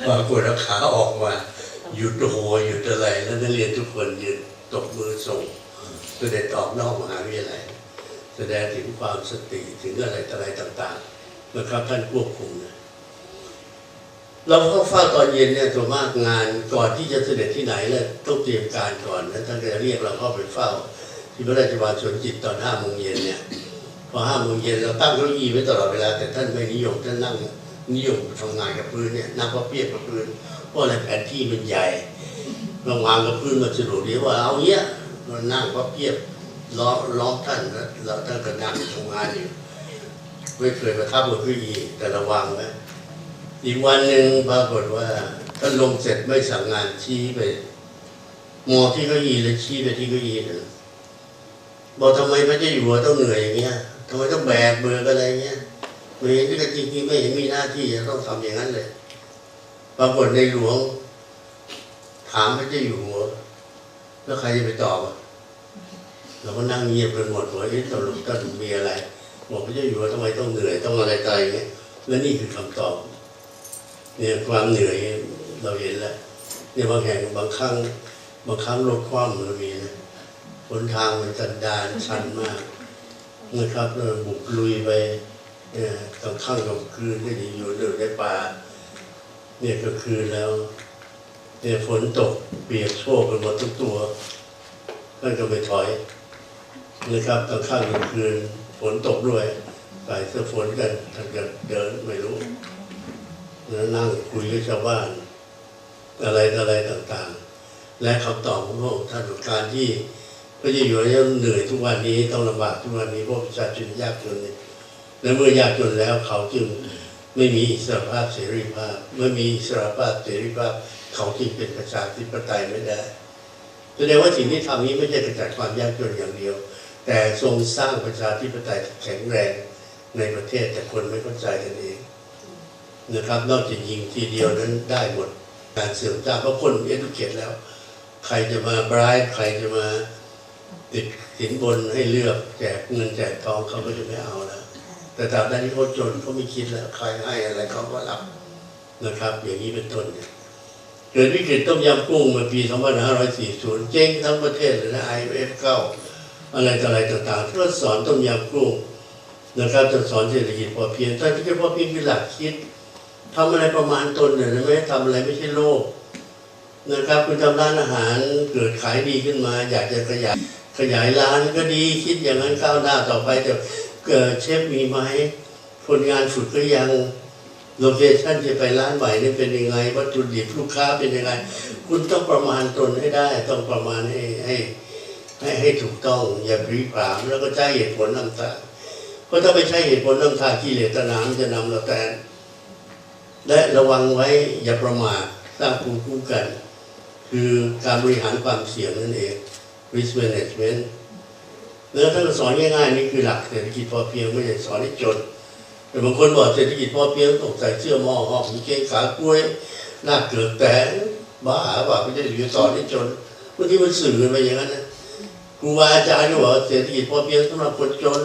ปรากฏขาออกมาหยุดโหหยุดอะไรแล้วนักเรียนทุกคนยืนตบมือส่งเสด็จออกนอกมหาวิทยาลัยแสดงถึงความสติถึงอะไรต่างๆนะครับท่านควบคุมนะเราเข้าเฝ้าตอนเย็นเนี่ยส่วนมากงานก่อนที่จะเสด็จที่ไหนเลยต้องเตรียมการก่อนนะท่านจะเรียกเราเข้าไปเฝ้าที่พระราชวังสวนจิตตอน5 โมงเย็นเนี่ยพอ5 โมงเย็นเราตั้งเก้าอี้ไว้ตลอดเวลาแต่ท่านไม่นิยมท่านนั่งนิยมทำงานกับพื้นเนี่ยนั่งพับเพียบกับพื้นเพราะอะไรแผนที่มันใหญ่เราวางกับพื้นมันสะดวกดีว่าเอาเนี้ยมันนั่งพับเพียบล้อมท่านแล้วท่านก็นั่งทำงานอยู่ไม่เคยประทับบนเก้าอี้แต่ระวังไว้อีกวันหนึ่งปรากฏว่าท่านลงเสร็จไม่สั่งงานชี้ไปมองที่เก้าอี้เลยชี้ไปที่เก้าอี้นะบอกทำไมพระเจ้าอยู่หัวต้องเหนื่อยอย่างเงี้ยทำไมต้องแบกเบิกอะไรเงี้ยไม่เห็นที่จริงๆไม่เห็นมีหน้าที่จะต้องทำอย่างนั้นเลยปรากฏในหลวงถามพระเจ้าอยู่หัวแล้วใครจะไปตอบเราก็นั่งเงียบกันหมดว่าตกลงท่านมีอะไรบอกพระเจ้าอยู่หัวทำไมต้องเหนื่อยต้องอะไรใจเงี้ยและนี่คือคำตอบเนี่ยความเหนื่อยเราเห็นแล้วเนี่ยบางแห่งบางครั้งรถคว่ำมันมีนะหนทางมันกันดารชันมากนะครับบุกลุยไปกลางค่ำกลางคืนก็ดีอยู่ในป่าเนี่ยกลางคืนแล้วเนี่ยฝนตกเปียกโชกกันหมดทุกตัวท่านก็ไม่ถอยนะครับกลางค่ำกลางคืนฝนตกด้วยใส่เสื้อฝนกันท่านก็เดินไม่รู้นั่งคุยกับชาวบ้านอะไรต่างๆและคำตอบของพระองค์ท่านการที่พระเจ้าอยู่หัวเหนื่อยทุกวันนี้ต้องลำบากทุกวันนี้เพราะประชาชนยากจนและเมื่อยากจนแล้วเขาจึงไม่มีอิสรภาพเสรีภาพเมื่อมีอิสรภาพเสรีภาพเขาจึงเป็นประชาธิปไตยไม่ได้แสดงว่าสิ่งที่ทำนี้ไม่ใช่กระจัดความยากจนอย่างเดียวแต่ทรงสร้างประชาธิปไตยที่แข็งแรงในประเทศแต่คนไม่เข้าใจกันเองนะครับนอกจากยิงทีเดียวนั้นได้หมดการเสื่อมเจ้าเพราะคนเอดูเกตแล้วใครจะมาบรายใครจะมาติดสินบนให้เลือกแจกเงินแจกทองเขาก็จะไม่เอาแล้วแต่ตราบใดที่เขาจนเขาไม่คิดแล้วใครให้อะไรเขาก็รับนะครับอย่างนี้เป็นต้นเนี่ยเกิดวิกฤตต้มยำกุ้งมาปี2540เจ๊งทั้งประเทศเลยนะ IMF เข้าอะไรต่างๆเพื่อสอนต้มยำกุ้งนะครับจะสอนเศรษฐกิจพอเพียงแต่ที่พอเพียงคือหลักคิดทำอะไรประมาณตนเนี่ยไม่ทำอะไรไม่ใช่โลภนะครับคุณทำร้านอาหารเกิดขายดีขึ้นมาอยากจะขยายร้านก็ดีคิดอย่างนั้นก้าวหน้าต่อไปแต่เชฟมีไหมคนงานฝึกก็ยังโลเคชั่นจะไปร้านใหม่นี่เป็นยังไงวัตถุดิบลูกค้าเป็นยังไงคุณต้องประมาณตนให้ได้ต้องประมาณให้ถูกต้องอย่าปรีพรามแล้วก็ใช้เหตุผลนำทางเพราะถ้าไปใช้เหตุผลนำทางกิเลสตัณหามันจะนำเราแต่และระวังไว้อย่าประมาทสร้างภูมิคุ้มกันคือการบริหารความเสี่ยงนั่นเอง risk management แล้วท่านสอนง่ายๆนี่คือหลักเศรษฐกิจพอเพียงไม่ใช่สอนให้จนแต่บางคนบอกเศรษฐกิจพอเพียงต้องใส่เสื้อหม้อหอกมีเกงขากล้วยหน้าเกิดแต่บ้าว่าไม่ได้อยู่สอนให้จนบางทีมันสื่อไปอย่างนั้นนะครูบาอาจารย์ก็บอกเศรษฐกิจพอเพียงสำหรับคนจน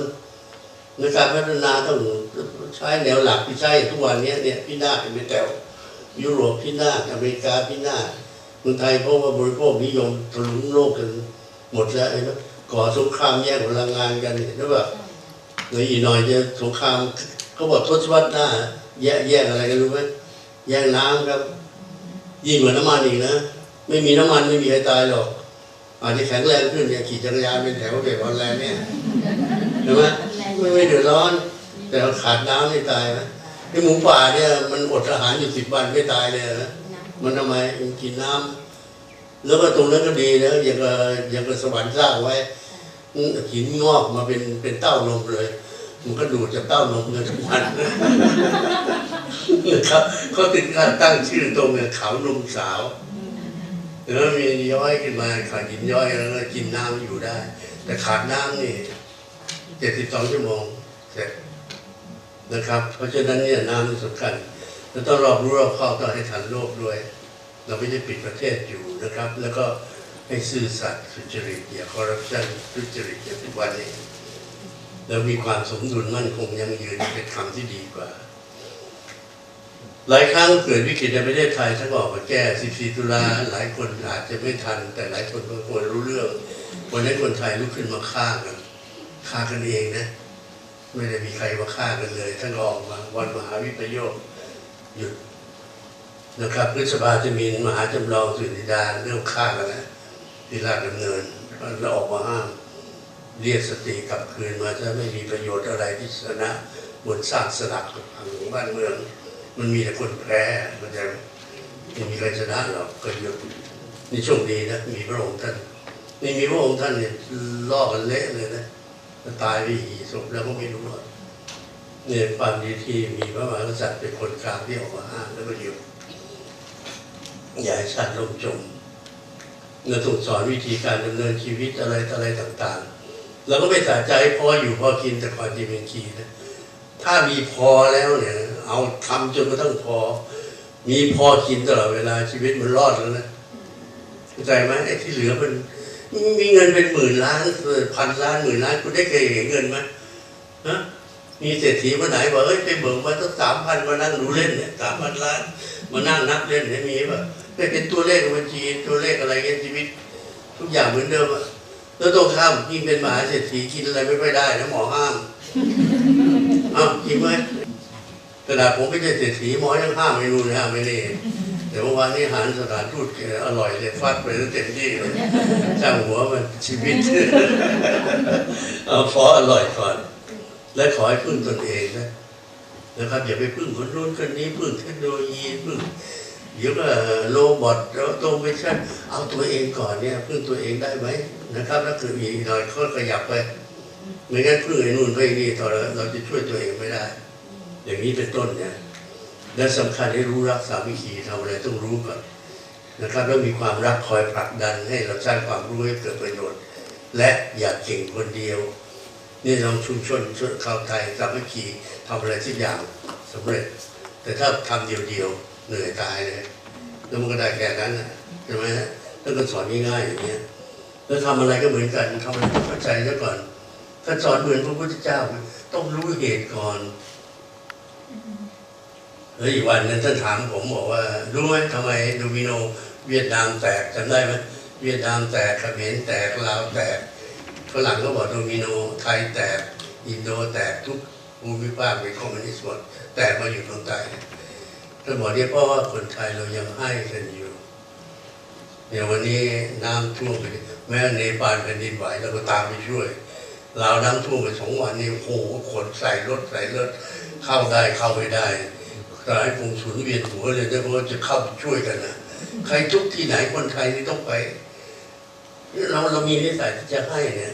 ในการพัฒนาต้องใช้แนวหลักที่ใช้ทุกวันนี้เนี่ยพินาศเป็นแถวยุโรปพินาศอเมริกาพินาศเมืองไทยเพราะว่าบริโภคนิยมถลุงโลกกันหมดแล้วนะก่อสงครามแย่งพลังงานกันเห็นไหมในอีกหน่อยจะสงครามเขาบอกทศวรรษหน้าแย่งอะไรกันรู้ไหมแย่งน้ำครับยิ่งกว่าน้ำมันอีกนะไม่มีน้ำมันไม่มีใครตายหรอกอาจจะแข็งแรงขึ้นเนี่ยขี่จักรยานเป็นแถวแบบออนไลน์เนี่ยเห็นไหมไม่เดือดร้อนแต่เราขาดน้ำไม่ตายนะไอ้หมูป่าเนี่ยมันอดอาหารอยู่10 วันไม่ตายเลยนะมันทำไมมันกินน้ำ แล้วก็ตรงนั้นก็ดีนะยังกับสวรรค์สร้างไว้หินงอกมาเป็นเต้านมเลยมันก็ดูดจากเต้านมเงินทุกวันนะครับเขาติดการตั้งชื่อตรงเนี่ยเขานมสาวแล้วมีย้อยขึ้นมาขาดหินย้อยแล้วก็กินน้ำอยู่ได้แต่ขาดน้ำนี่72 ชั่วโมงเสร็จนะครับเพราะฉะนั้นเนี่ยน้ำสำคัญเราต้องรอบรู้รอบเข้าต้องให้ทันโลกด้วยเราไม่ได้ปิดประเทศอยู่นะครับแล้วก็ให้ซื่อสัตย์สุจริตอย่าคอร์รัปชันทุจริตอย่างทุกวันนี้แล้วมีความสมดุลมั่นคงยั่งยืนเป็นคำที่ดีกว่าหลายครั้งเกิดวิกฤตในประเทศไทยถ้าออกมาแก้14 ตุลาหลายคนอาจจะไม่ทันแต่หลายคนบางคนรู้เรื่องวันนี้คนไทยลุกขึ้นมาฆ่ากันเองนะไม่ได้มีใครมาฆ่ากันเลยท่านออกมาวันมหาวิปโยคหยุดนะครับพฤษภาจะมีมหาจำลองสุนิดาเรื่องฆ่ากันนะที่ราชดำเนินแล้วออกมาห้ามเรียกสติกลับคืนมาจะไม่มีประโยชน์อะไรที่ชนะบนสร้างสลักของบ้านเมืองมันมีแต่คนแพ้มันจะไม่มีใครชนะหรอกก็หยุดนี่โชคดีนะมีพระองค์ท่านนี่มีพระองค์ท่านเนี่ยล่อกันเละเลยนะตายไปกี่ศพแล้วก็ไม่รู้หรอกเนี่ยความดีที่มีพระมหากษัตริย์เป็นคนกลางที่ออกมาห้ามแล้วก็หยุดอย่าให้ชาติล่มจมเราถูกสอนวิธีการดำเนินชีวิตอะไรต่างๆเราก็ไม่สะใจพออยู่พอกินแต่ความจริงเป็นคีย์นะถ้ามีพอแล้วเนี่ยเอาทำจนกระทั่งพอมีพอกินตลอดเวลาชีวิตมันรอดแล้วนะเข้าใจไหมไอ้ที่เหลือมันมีเงินเป็น10,000 ล้าน1,000 ล้าน10,000 ล้านคุณได้เคยเห็นเงินไหมฮะมีเศรษฐีมาไหนบอกไปเบิกมาตั้ง3,000มานั่งดูเล่นเนี่ย3,000 ล้านมานั่งนับเล่นเนี่ยมีป่ะไม่เป็นตัวเลขบัญชีตัวเลขอะไรเงี้ยชีวิตทุกอย่างเหมือนเดิมอะแล้วตรงข้ามยิ่งเป็นมหาเศรษฐีกินอะไรไม่ค่อยได้นะหมอห้ามอ้าวจริงไหมขนาดผมไม่ใช่เศรษฐีหมอยังห้ามไม่รู้นะไม่นี่แต่ว่าวันนี้อาหารสถานทูตอร่อยเลยฟัดไปแล้วเต็มที่เลยช่างหัวมันชีวิตเอาขออร่อยก่อนและขอให้พึ่งตนเองนะครับอย่าไปพึ่งคนนู้นคนนี้พึ่งเทคโนโลยีพึ่งเดี๋ยวก็โรบอทแล้วโตไม่ใช่เอาตัวเองก่อนเนี่ยพึ่งตัวเองได้ไหมนะครับแล้วคืออีกหน่อยก็ขยับไปไม่งั้นพึ่งไอ้นู่นไอ้นี่ต่อเราจะช่วยตัวเองไม่ได้อย่างนี้เป็นต้นเนี่ยและสำคัญให้รู้รักสามัคคีทำอะไรต้องรู้ก่อนนะครับแล้วมีความรักคอยผลักดันให้เราสร้างความรู้ให้เกิดประโยชน์และอย่าเก่งคนเดียวนี่เราชุมชนชาวไทยสามัคคีทำอะไรทุกอย่างสำเร็จแต่ถ้าทำเดียวเหนื่อยตายเลยแล้วมันก็ได้แค่นั้นนะใช่ไหมถ้าก็สอนง่ายๆอย่างเงี้ยแล้วทำอะไรก็เหมือนกันทำอะไรเข้าใจซะก่อนถ้าสอนเหมือนพระพุทธเจ้าต้องรู้เหตุก่อนอีกวันนั้นท่านถามผมบอกว่ารู้ไหมทำไมโดมิโนเวียดนามแตกจำได้ไหมเวียดนามแตกเขมรแตกลาวแตกฝรั่งก็บอกโดมิโนไทยแตกอินโดแตกทุกภูมิภาคเป็นคอมมิวนิสต์หมดแตกมาอยู่ตรงใต้ท่านบอกเนี่ยเพราะว่าคนไทยเรายังให้กันอยู่เนี่ยวันนี้น้ำท่วมไปแม้เนปาลแผ่นดินไหวเราก็ตามไปช่วยลาวน้ำท่วมไป2 วันนี่โอ้โหขนใส่รถเข้าได้เข้าไม่ได้หลายกงสุลเวียนหัวเลยนะเพราะว่าจะเข้าช่วยกันนะใครทุกที่ไหนคนไทยนี่ต้องไปเรามีนิสัยที่จะให้เนี่ย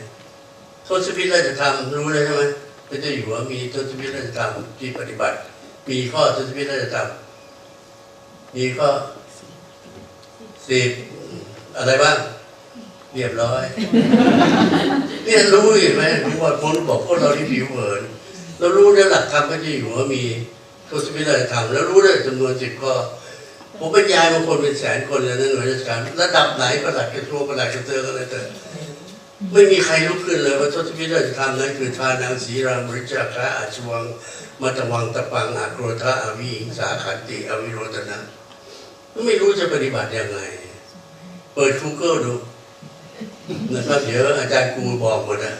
ทศพิธราชธรรมรู้เลยใช่ไหมพระเจ้าอยู่หัวมีทศพิธราชธรรมที่ปฏิบัติมีข้อทศพิธราชธรรมมีข้อ10อะไรบ้างเรียบร้อยเนี่ยรู้เห็นไหมรู้ว่าคนบอกพวกเราที่ผิวเผินเรารู้ในหลักธรรมพระเจ้าอยู่หัวมีทศพิธราชธรรมแล้วรู้ได้จำนวน10 ข้อผมบรรยายบางคนเป็น100,000 คนเลยนะหน่วยราชการระดับไหนประหลัดกระทรวงประหลัดกระเทยอะไรแต่ไม่มีใครลุกขึ้นเลยว่าทศพิธราชธรรมนั้นคือทานังสีรังบริจาคะอาชวังมัตวังตะปังอาโกรธะอวิหิงสาขันติอวิโรธนะไม่รู้จะปฏิบัติยังไงเปิด Google ดูนะครับเดี๋ยวอาจารย์กูบอกหมดนะ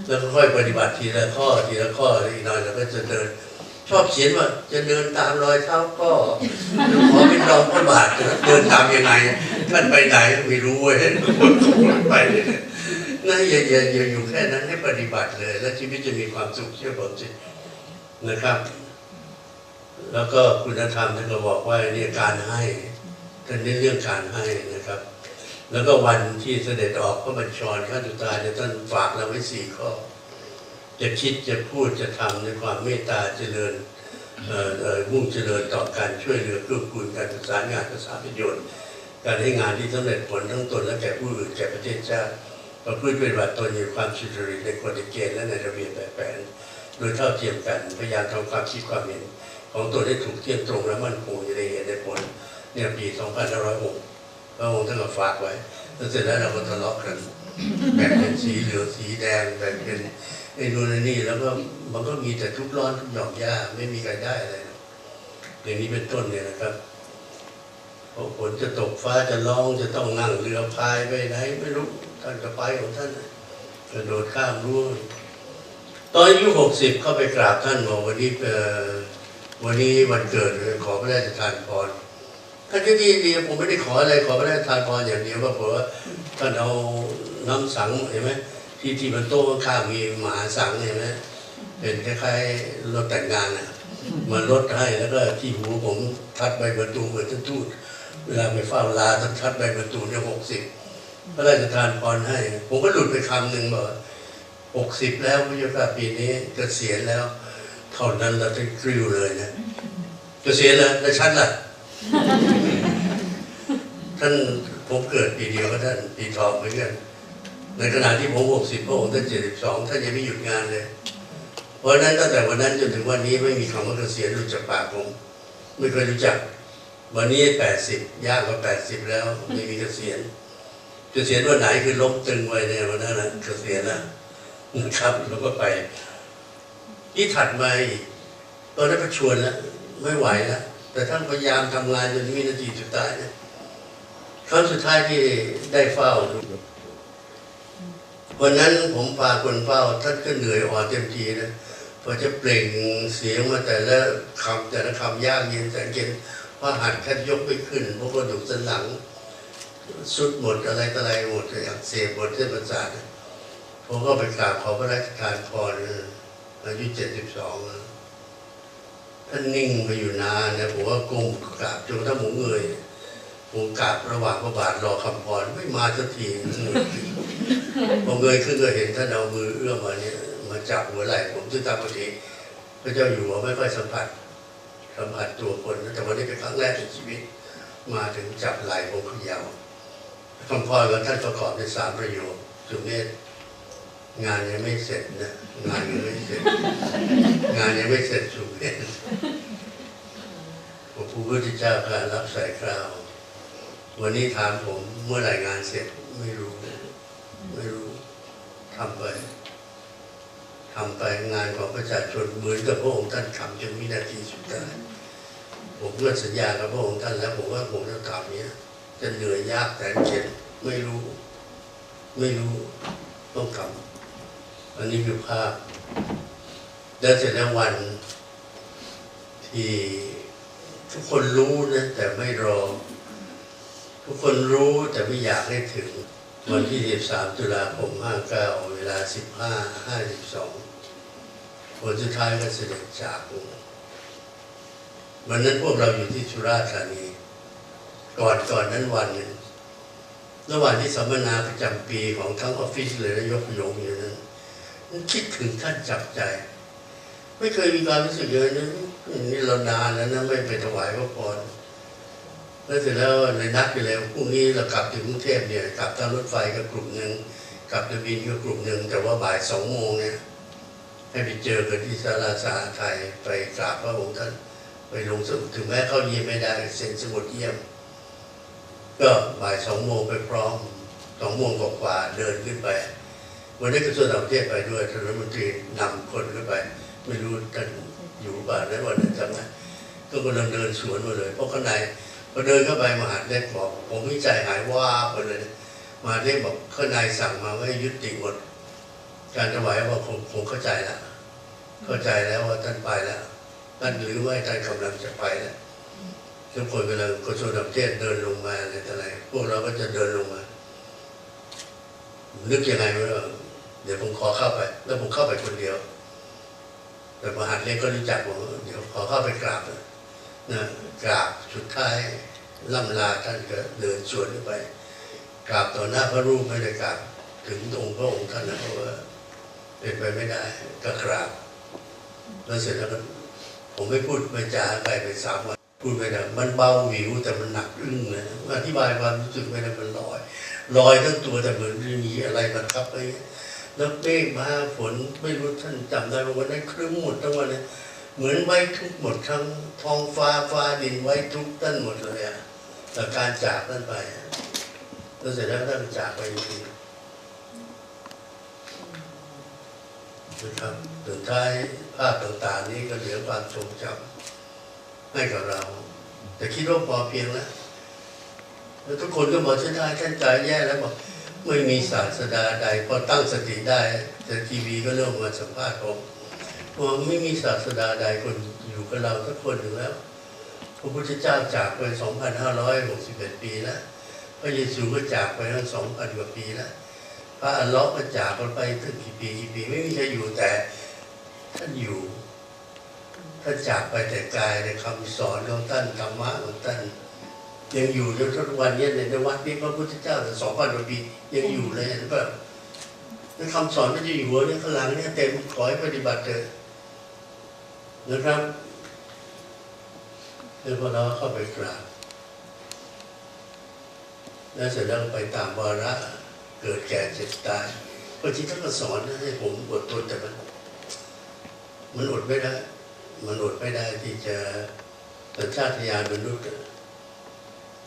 แล้วก็ค่อยปฏิบัติทีละข้ออีกหน่อยแล้วก็จะเดินชอบเขียนว่าจะเดินตามรอยเท้าพ่อขอเป็นรองพระบาทเดินตามยังไงท่านไปไหนไม่รู้เว้ยไปนะอย่าอยู่แค่นั้นให้ปฏิบัติเลยแล้วชีวิตจะมีความสุขเชื่อผมสินะครับแล้วก็คุณธรรมท่านก็บอกว่าเนี่ยการให้ท่านเน้นเรื่องการให้นะครับ แล้วก็วันที่เสด็จออกพระบัญชรขั้นสุดท้ายท่านฝากเราไว้4 ข้อจะคิดจะพูดจะทำในความเมตตาเจริญมุ่งเจริญต่อการช่วยเหลือเกื้อกูลการประสานงานประสานประโยชน์การให้งานที่สำเร็จผลทั้งตนและแก่ผู้อื่นแก่ประเทศชาติประพฤติปฏิบัติตนอยู่ความสุจริตในกฎเกณฑ์และในระเบียบแบบแผนโดยเท่าเทียมกันพยายามทำความคิดความเห็นของตนให้ถูกเที่ยงตรงและมั่นคงในเหตุในผลเนี่ยปี 2506 พระองค์ท่านก็ฝากไว้แล้วเสร็จแล้วเราก็ทะเลาะกันแบ่งเป็นสีเหลืองสีแดงแบ่งเป็นไอ้นู่นนี่แล้วก็มันก็มีแต่ทุกร้อนทุกหย่อมหญ้าไม่มีใครได้อะไรอย่างนี้เป็นต้นเนี่ยนะครับพอฝนจะตกฟ้าจะร้องจะต้องนั่งเรือพายไปไหนไม่รู้ท่านก็ไปของท่านกระโดดข้ามรั้วตอนอายุ60เข้าไปกราบท่านบอกวันนี้วันเกิดขอพระราชทานพรท่านก็ดีผมไม่ได้ขออะไรขอพระราชทานพรอย่างเดียวว่าผมว่าท่านเอาน้ำสังเห็นไหมที่มันโต๊ะข้างมีมหาสังเห็นไหมเป็นคล้ายๆรถแต่งงานนะมาลดให้แล้วก็ที่หูผมทัดใบประตูเหมือนท่านทูตเวลาไปเฝ้าลาท่านทัดใบประตูเนี่ย60พระราชทานพรให้ผมก็หลุดไปคำหนึ่งบอก60แล้วพระเจ้าค่ะปีนี้เกษียณแล้วเท่านั้นเราจะกริ้วเลยนะเกษียณแล้วชั้นล่ะท่านผมเกิดปีเดียวกับท่านปีทองเหมือนกันในขณะที่ผม60พระองค์ท่าน72ท่านยังไม่หยุดงานเลยเพราะนั้นตั้งแต่วันนั้นจนถึงวันนี้ไม่มีคำว่าเกษียณหลุดจากปากผมไม่เคยรู้จักวันนี้80ย่างก็80แล้วไม่มีเกษียณวันไหนคือล้มตึงไว้เนี่ยวันนั้นนะเกษียณแล้วนะครับแล้วก็ไปที่ถัดมาตอนนั้นประชวรแล้วไม่ไหวแล้วแต่ท่านพยายามทำงานจนวินาทีสุดท้ายนะครั้งสุดท้ายที่ได้เฝ้าวันนั้นผมพาคนเฝ้าท่านก็เหนื่อยอ่อนเต็มทีนะพอจะเปล่งเสียงมาแต่ละคำยากเย็นแสนเย็นพระหัตถ์แทบยกไม่ขึ้นเพราะกระดูกสันหลังสุดหมดอะไรต่ออะไรหมดอักเสบหมดเส้นประสาทผมก็ไปกราบขอพระราชทานพรอายุ72ท่านนิ่งไปอยู่นานนะผมว่าก้มกราบจนถ้าผมเงยผมกราบระหว่างพระบาทรอคำพรไม่มาสักทีพอเงยขึ้นก็เห็นท่านเอามือเอื้อมมาเนี่ยมาจับหัวไหล่ผมซึ่งตามปกติพระเจ้าอยู่หัวไม่ค่อยสัมผัสตัวคนแต่วันนี้เป็นครั้งแรกในชีวิตมาถึงจับไหล่ผมเขย่าคำพรของท่านประกอบใน3 ประโยคสุเมธงานยังไม่เสร็จนะงานยังไม่เสร็จสุเมธพระพุทธเจ้าการรับใส่คราววันนี้ถามผมเมื่อไหร่งานเสร็จไม่รู้ทำไปงานของประชาชนเหมือนกับพระองค์ท่านทำจนวินาทีสุดท้ายผมเพื่อสัญญากับพระองค์ท่านแล้วผมว่าผมจะทำนี้จะเหนื่อยยากแต่เข็ญไม่รู้ต้องทำอันนี้คือภาพแล้วเสร็จแล้ววันที่ทุกคนรู้นะแต่ไม่รอทุกคนรู้แต่ไม่อยากให้ถึงวันที่13 ตุลาคม 59 เวลา 15:52 ผลสุดท้ายก็เสด็จจากวันนั้นพวกเราอยู่ที่สุราษฎร์ธานีก่อนนั้นวันหนึ่งระหว่างที่สัมมนาประจำปีของทั้งออฟฟิศเลยและยกโยงอยู่นั้นคิดถึงท่านจับใจไม่เคยมีความรู้สึกเลยนี่เรานานแล้วนะไม่ไปถวายพระพรแล้วเสร็จแล้วเลยนัดไปเลยพรุ่งนี้เรากลับถึงกรุงเทพเนี่ยกลับทางรถไฟก็กลุ่มหนึ่งกลับเรือบินก็กลุ่มหนึ่งแต่ว่าบ่าย2 โมงเนี่ยให้ไปเจอกันที่ศาลาสหไทยไปกราบพระองค์ท่านไปลงสมุดถึงแม้เข้าเยี่ยมไม่ได้เซ็นสมุดเยี่ยมก็บ่าย2 โมงไปพร้อม2 โมงกว่าเดินขึ้นไปวันนี้กระทรวงต่างประเทศไปด้วยท่านรัฐมนตรีนำคนขึ้นไปไม่รู้ท่านอยู่บ้านนั้นวันนั้นจำได้ก็กำลังเดินสวนมาเลยเพราะข้างในพอเดินเข้าไปมหาเล็กบอกผมวิจัยหายว่าไปเลยมหาเล็กบอกข้างในสั่งมาว่าให้ยุติหมดการถวายว่าผมเข้าใจแล้วว่าท่านไปแล้วท่านหรือว่าท่านกำลังจะไปแล้วทุกคนกำลังกระทรวงต่างประเทศเดินลงมาอะไรต่ออะไรพวกเราก็จะเดินลงมานึกยังไงว่าเดี๋ยวผมขอเข้าไปแล้วผมเข้าไปคนเดียวแต่มหาเล็กก็รู้จักผมเดี๋ยวขอเข้าไปกราบนะกราบสุดท้ายล่ำลาท่านก็เดินสวนไป กราบต่อหน้าพระรูปไม่ได้กราบถึงองค์พระองค์ท่านนะเพราะว่าเป็นไปไม่ได้ก็กราบแล้วเสร็จแล้วผมไม่พูดไม่จาใครไป3 วันพูดไม่ได้มันเบาหวิวแต่มันหนักอึ้งเลยอธิบายความรู้สึกไม่ได้มันลอยทั้งตัวแต่เหมือนมีอะไรมาทับไปแล้วเมฆมาฝนไม่รู้ท่านจำได้ว่าวันนั้นครึ้มหมดทั้งวันเลยเหมือนไว้ทุกหมดทั้งท้องฟ้าดินไว้ทุกท่านหมดเลยอ่ะแต่การจากท่านไปแล้วเสร็จแล้วท่านจากไปจริงๆนะครับสุดท้ายภาพต่างๆนี้ก็เหลือความทรงจำให้กับเราแต่คิดว่าพอเพียงแล้วทุกคนก็บอกใช่ได้ท่านใจแย่แล้วบอกไม่มีศาสดาใดพอตั้งสติได้แต่ทีวีก็เริ่มมาสัมภาษณ์ผมว่าไม่มีศาสดาใดคนอยู่กับเราสักคนหนึ่งแล้วพระพุทธเจ้าจากไป 2,561 ปีแล้วพระเยซูก็จากไปตั้ง 2,000 กว่าปีแล้วพระอัลเลาะห์ก็จากไปตั้งกี่ปีไม่มีใครอยู่แต่ท่านอยู่ท่านจากไปแต่กายในคำสอนของท่านธรรมะของท่านยังอยู่จนทุกวันนี้ในวัดนี้พระพุทธเจ้าถึง 2,000 กว่าปียังอยู่เลยเห็นป่ะแล้วคำสอนพระเจ้าอยู่หัวนี่ข้างหลังนี่เต็มขอให้ปฏิบัติเถอะนะครับแล้วพอเราเข้าไปกราบแล้วเสร็จแล้วไปตามวาระเกิดแก่เจ็บตายพระที่ท่านก็สอนให้ผมอดทนแต่มันอดไม่ได้ที่จะสัญชาตญาณมนุษย์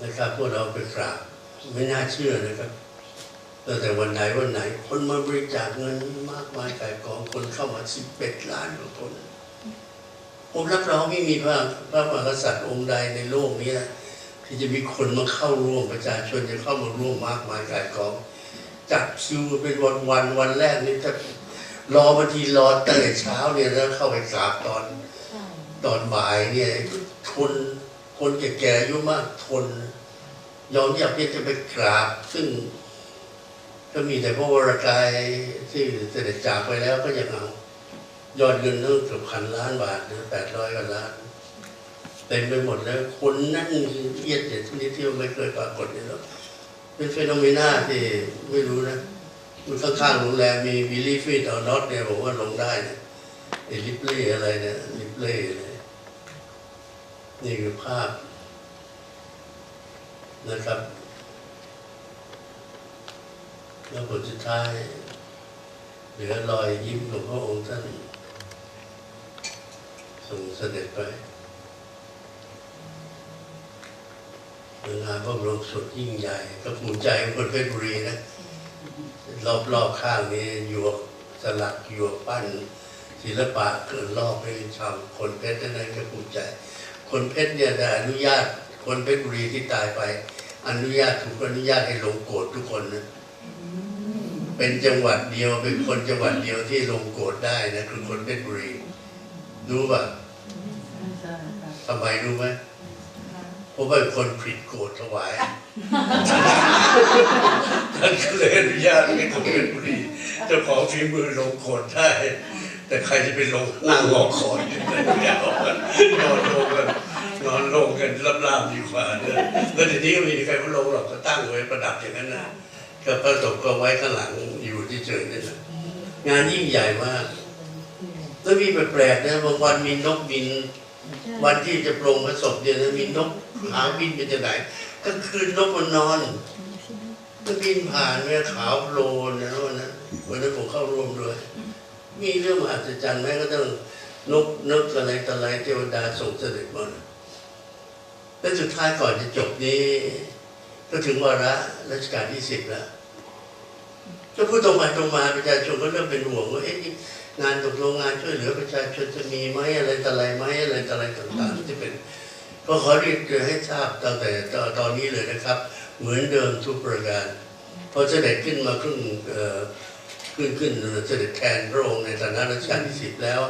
นะครับพวกเราไปกราบไม่น่าเชื่อนะครับตั้งแต่วันไหนคนมาบริจาคเงินมากมายกายกองคนเข้ามา11 ล้านกว่าคนผมรับรองไม่มีพระมหากษัตริย์องค์ใดในโลกนี้นะที่จะมีคนมาเข้าร่วมประชาชนจะเข้ามาร่วมมากมายกายกองจัดคิวเป็นวันแรกนี่ถ้ารอบางทีรอตั้งแต่เช้าเนี่ยแล้วเข้าไปกราบตอนบ่ายเนี่ยคนแก่ๆอายุมากทนยอมที่จะไปกราบซึ่งก็มีแต่พระวรกายที่เสด็จจากไปแล้วก็ยังเอายอดเงินตั้งเกือบ1,000 ล้านบาทนะ800 กว่าล้านเต็มไปหมดแล้วคนนั่งเอียดอย่างที่เที่ยวไม่เคยปรากฏเลยหรอกเป็นเฟโนเมนาที่ไม่รู้นะมันข้างๆโรงแรมมีวิลลี่ฟีดเอาน็อตเนี่ยบอกว่าลงได้นะไอ้ลิปเล่อะไรเนี่ยลิปเล่นี่คือภาพนะครับแล้วผลสุดท้ายเหลือรอยยิ้มของพระองค์ท่านทรงเสด็จไปงานพระบรมศพยิ่งใหญ่ก็ภูมิใจของคนเพชรบุรีนะรอบข้างนี้หยวกสลักหยวกปั้นศิลปะเกินรอบให้ชาวคนเพชรนั้นก็ภูมิใจคนเพชรเนี่ยได้อนุญาตคนเพชรบุรีที่ตายไปถูกอนุญาตให้ลงโกรธทุกคนนะเป็นจังหวัดเดียวเป็นคนจังหวัดเดียวที่ลงโกรธได้นะคือคนเพชรบุรีรู้ป่ะทำไมรู้ไหมเพราะว่าคนผิดโกรธถวายท่านก็เลยอนุญาตให้คนเพชรบุรีเจ้าของฝีมือลงโกรธได้แต่ใครจะไปลงนั่งรอคอยนอนลงกันลาบดีกว่าเนี่ยแล้วทีนี้ก็มีใครมาลงหรอกก็ตั้งไว้ประดับอย่างนั้นนะก็พระศพก็ไว้ข้างหลังอยู่ที่เฉยนี่นะงานยิ่งใหญ่มากแล้วมีแปลกๆนะบางวันมีนกบินวันที่จะปรงพระศพเนี่ยนะมีนกหาบินไปจากไหนก็คืนนกมันนอนก็บินผ่านเนี่ยขาวโพลนนะวันนั้นผมเข้าร่วมด้วยมีเรื่องมหัศจรรย์ไหมก็ต้องนกอะไรต่ออะไรเทวดาส่งเสด็จมาแล้วสุดท้ายก่อนจะจบนี้ก็ถึงวาระรัชกาลที่10แล้วก็พูดตรงมาประชาชนก็เริ่มเป็นห่วงว่าเอ๊ะงานตกลงงานช่วยเหลือประชาชนจะมีไหมอะไรต่ออะไรไหมอะไรต่ออะไรต่างๆจะเป็นก็ขอเรียนให้ทราบตั้งแต่ตอนนี้เลยนะครับเหมือนเดิมทุกประการพอเสด็จขึ้นมาขึ้นเสด็จแทนพระองค์ในฐานะรัชกาลที่10แล้ว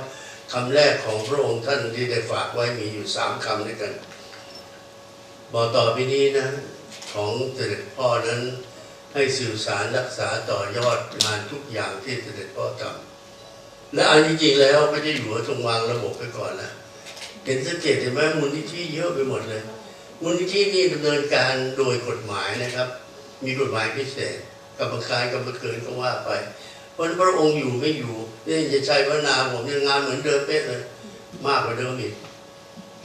คำแรกของพระองค์ท่านที่ได้ฝากไว้มีอยู่3 คำด้วยกันบอกต่อไปนี้นะของเสด็จพ่อนั้นให้สื่อสารรักษาต่อยอดงานทุกอย่างที่เสด็จพ่อทำและอันจริงๆแล้วก็จะอยู่ทรงวางระบบไปก่อนนะเห็นสังเกตเห็นไหมมูลนิธิเยอะไปหมดเลยมูลนิธินี่ดำเนินการโดยกฎหมายนะครับ มีกฎหมายพิเศษกรรมการกรรมเกินก็ว่าไปเพราะพระองค์อยู่ไม่อยู่นี่จะใช้พระนามผมยังงานเหมือนเดิมเป๊ะเลยมากกว่าเดิมอีก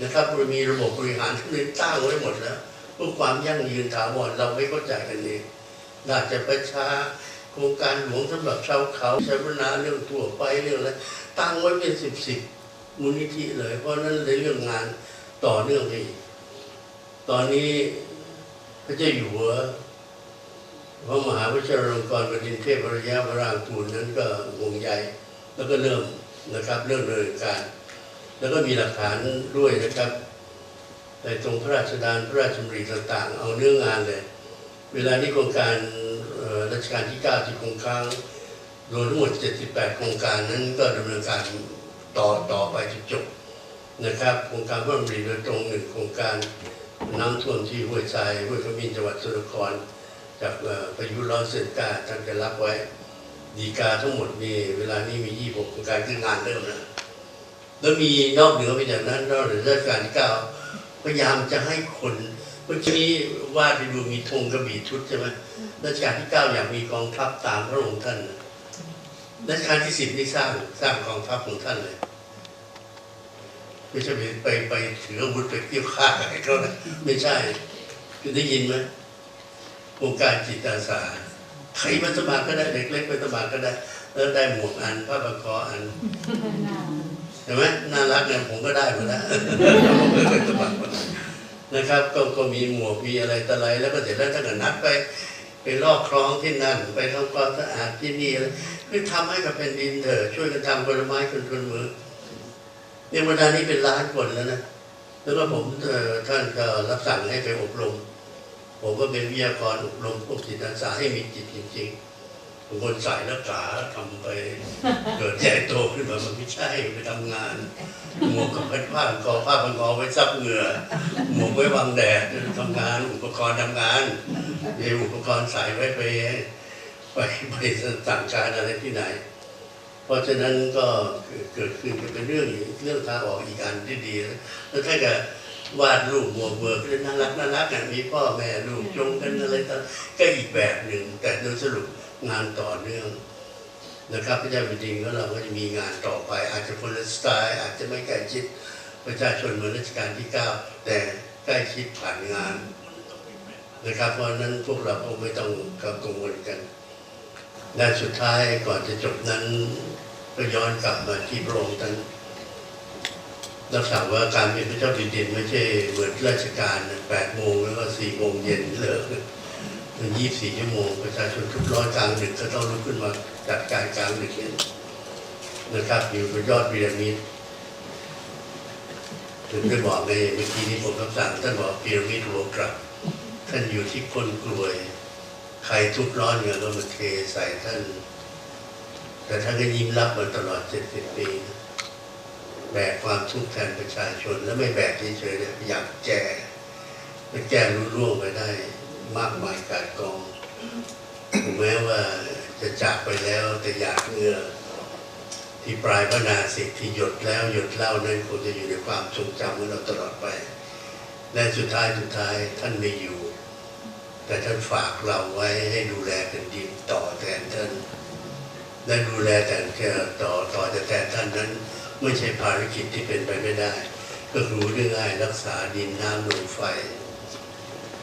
นะครับมีระบบบริหารที่ตั้งไว้หมดแล้วเพื่อความยั่งยืนถาวรเราไม่เข้าใจกันเองน่าจะประชาโครงการหลวงสำหรับชาวเขาใช้พระนามเรื่องทั่วไปเรื่องอะไรตั้งไว้เป็นสิบมูลนิธิเลยเพราะนั้นในเรื่องงานต่อเนื่องไปอีกตอนนี้พระเจ้าอยู่หัวพระมหาวชิรลงกรณ์บดินทร์เทพอริยะวรางกูลนั้นก็ห่วงใยแล้วก็เริ่มนะครับเริ่มดำเนินการแล้วก็มีหลักฐานด้วยนะครับในตรงพระราชดำพระราชดำริต่างๆเอาเนื้องานเลยเวลานี้โครงการรัชกาลที่9ที่คงค้างรวมทั้งหมด78โครงการนั้นก็ดำเนินการต่อไปจนจบนะครับโครงการพระราชดำริโดยตรง1โครงการน้ำท่วมที่ห้วยทรายห้วยขมิ้นจังหวัดสกลนครจากพายุร้อนเซนกาท่านจะรับไว้ดีกาทั้งหมดมีเวลานี้มี26โครงการคืองานเริ่มแล้วแล้วมีนอกเหนือไปจากนั้นนอกเหนือรัชกาลที่9พยายามจะให้คนเมื่อกี้วาดไปดูมีธงกระบี่ชุดใช่ไหมรัชกาลที่9อยากมีกองทัพตามพระองค์ท่านรัชกาลที่10นี่สร้างกองทัพของท่านเลยไม่ใช่ไปถืออาวุธไปเกี่ยวข้าอะไรเขานะไม่ใช่คือได้ยินไหมโครงการจิตอาสาใครมาสมัครก็ได้เด็กเล็กไปสมัครก็ได้แล้วได้หมวกอันผ้าพันคออันเห็นไหมน่ารักเนี่ยผมก็ได้มาแล้วผมก็เคยสมัครมานะครับก็มีหมวกมีอะไรต่ออะไรแล้วก็เสร็จแล้วถ้าเกิดนัดไปลอกคลองที่นั่นไปทำความสะอาดที่นี่คือทำให้กับแผ่นดินเถอะช่วยกันทำผลไม้คนมือในเวลานี้เป็นล้านคนแล้วนะแล้วก็ผมท่านก็รับสั่งให้ไปอบรมผมก็เป็นวิทยากรอบรมพวกจิตอาสาให้มีจิตจริงๆบางคนใส่แล้วขาทำไปเกิดใหญ่โตขึ้นมามันไม่ใช่ไปทำงานหมวกกับผ้าพันคอไว้ซับเหงื่อหมวกไว้บังแดดทำงานอุปกรณ์ทำงานมีอุปกรณ์ใส่ไว้ไปสั่งการอะไรที่ไหนเพราะฉะนั้นก็เกิดขึ้นเป็นเรื่องทางออกอีกอันที่ดีแล้วถ้าเกิดวาดรูปหมวกเบิกน่ารักมีพ่อแม่ลูกจงกันอะไรต่างก็อีกแบบหนึ่งแต่โดยสรุปงานต่อเนื่องนะครับพระเจ้าแผ่นดินของเราก็จะมีงานต่อไปอาจจะคนละสไตล์อาจจะไม่ใกล้ชิดประชาชนเหมือนรัชกาลที่9แต่ใกล้ชิดผ่านงานนะครับเพราะนั้นพวกเราคงไม่ต้องกังวลกันและสุดท้ายก่อนจะจบนั้นก็ย้อนกลับมาที่พระองค์ท่านรับสั่งว่าการเป็นพระเจ้าแผ่นดินไม่ใช่เหมือนราชการ8 โมงแล้วก็4 โมงเย็นเลิกมัน24 ชั่วโมงประชาชนทุกร้อยกลางดึกก็ต้องลุกขึ้นมาจัดการกลางดึกนะครับอยู่บนยอดพีระมิดถึงได้บอกในเมื่อกี้นี้ผมรับสั่งท่านบอกพีระมิดหัวกลับท่านอยู่ที่คนกลวยใครทุกร้อนเงินก็มาเทใส่ท่านแต่ท่านก็ยิ้มรับมาตลอด70 ปีแบกความทุกข์แทนประชาชนแล้วไม่แบกเฉยๆอยากแก้รุ่ร่วงไปได้มากมายกาจกองถึงแม้ว่าจะจากไปแล้วแต่อยากเงื่อที่ปลายพระนาสิกที่หยดแล้วหยดเล่านั้นคงจะอยู่ในความทรงจำของเราตลอดไปและสุดท้ายท่านไม่อยู่แต่ท่านฝากเราไว้ให้ดูแลแผ่นดินต่อแทนท่านและดูแลแต่ต่อแทนท่านนั้นไม่ใช่ภารกิจที่เป็นไปไม่ได้ก็รู้ง่ายรักษาดินน้ำลมไฟ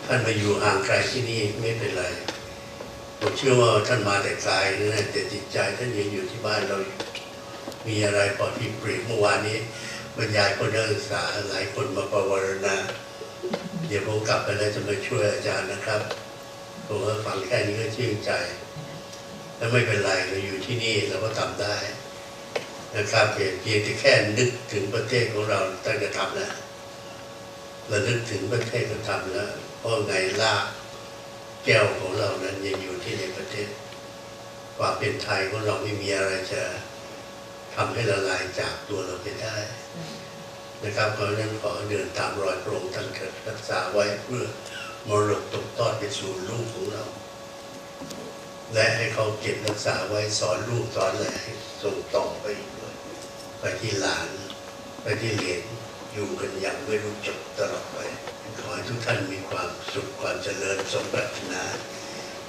ท่านมาอยู่ห่างไกลที่นี่ไม่เป็นไรผมเชื่อว่าท่านมาแต่กายนะแต่จิตใจท่านยังอยู่ที่บ้านเรามีอะไรพอที่ปรีเมื่อวานนี้บรรยายคนนักศึกษาหลายคนมาประวารณาเดี๋ยวผมกลับไปแล้วจะมาช่วยอาจารย์นะครับผมว่าฟังแค่นี้ก็ชื่นใจแล้วไม่เป็นไรเราอยู่ที่นี่เราก็ทำได้นะครับเพียงแต่แค่นึกถึงประเทศของเราตั้งแต่ทำแล้วเรานึกถึงประเทศเราทำแล้วเพราะไงลากแก้วของเรานั้นยังอยู่ที่ในประเทศความเป็นไทยของเราไม่มีอะไรจะทำให้ละลายจากตัวเราไปได้นะครับเพราะฉะนั้นขอเดินตามรอยพระองค์ท่านรักษาไว้เพื่อมรดกตกทอดไปสู่ลูกของเราและให้เขาเก็บรักษาไว้สอนลูกสอนอะไรส่งต่อไปด้วยไปที่หลานไปที่เหลนอยู่กันอย่างไม่รู้จบตลอดไปขอให้ทุกท่านมีความสุขความเจริญสมปรารถนา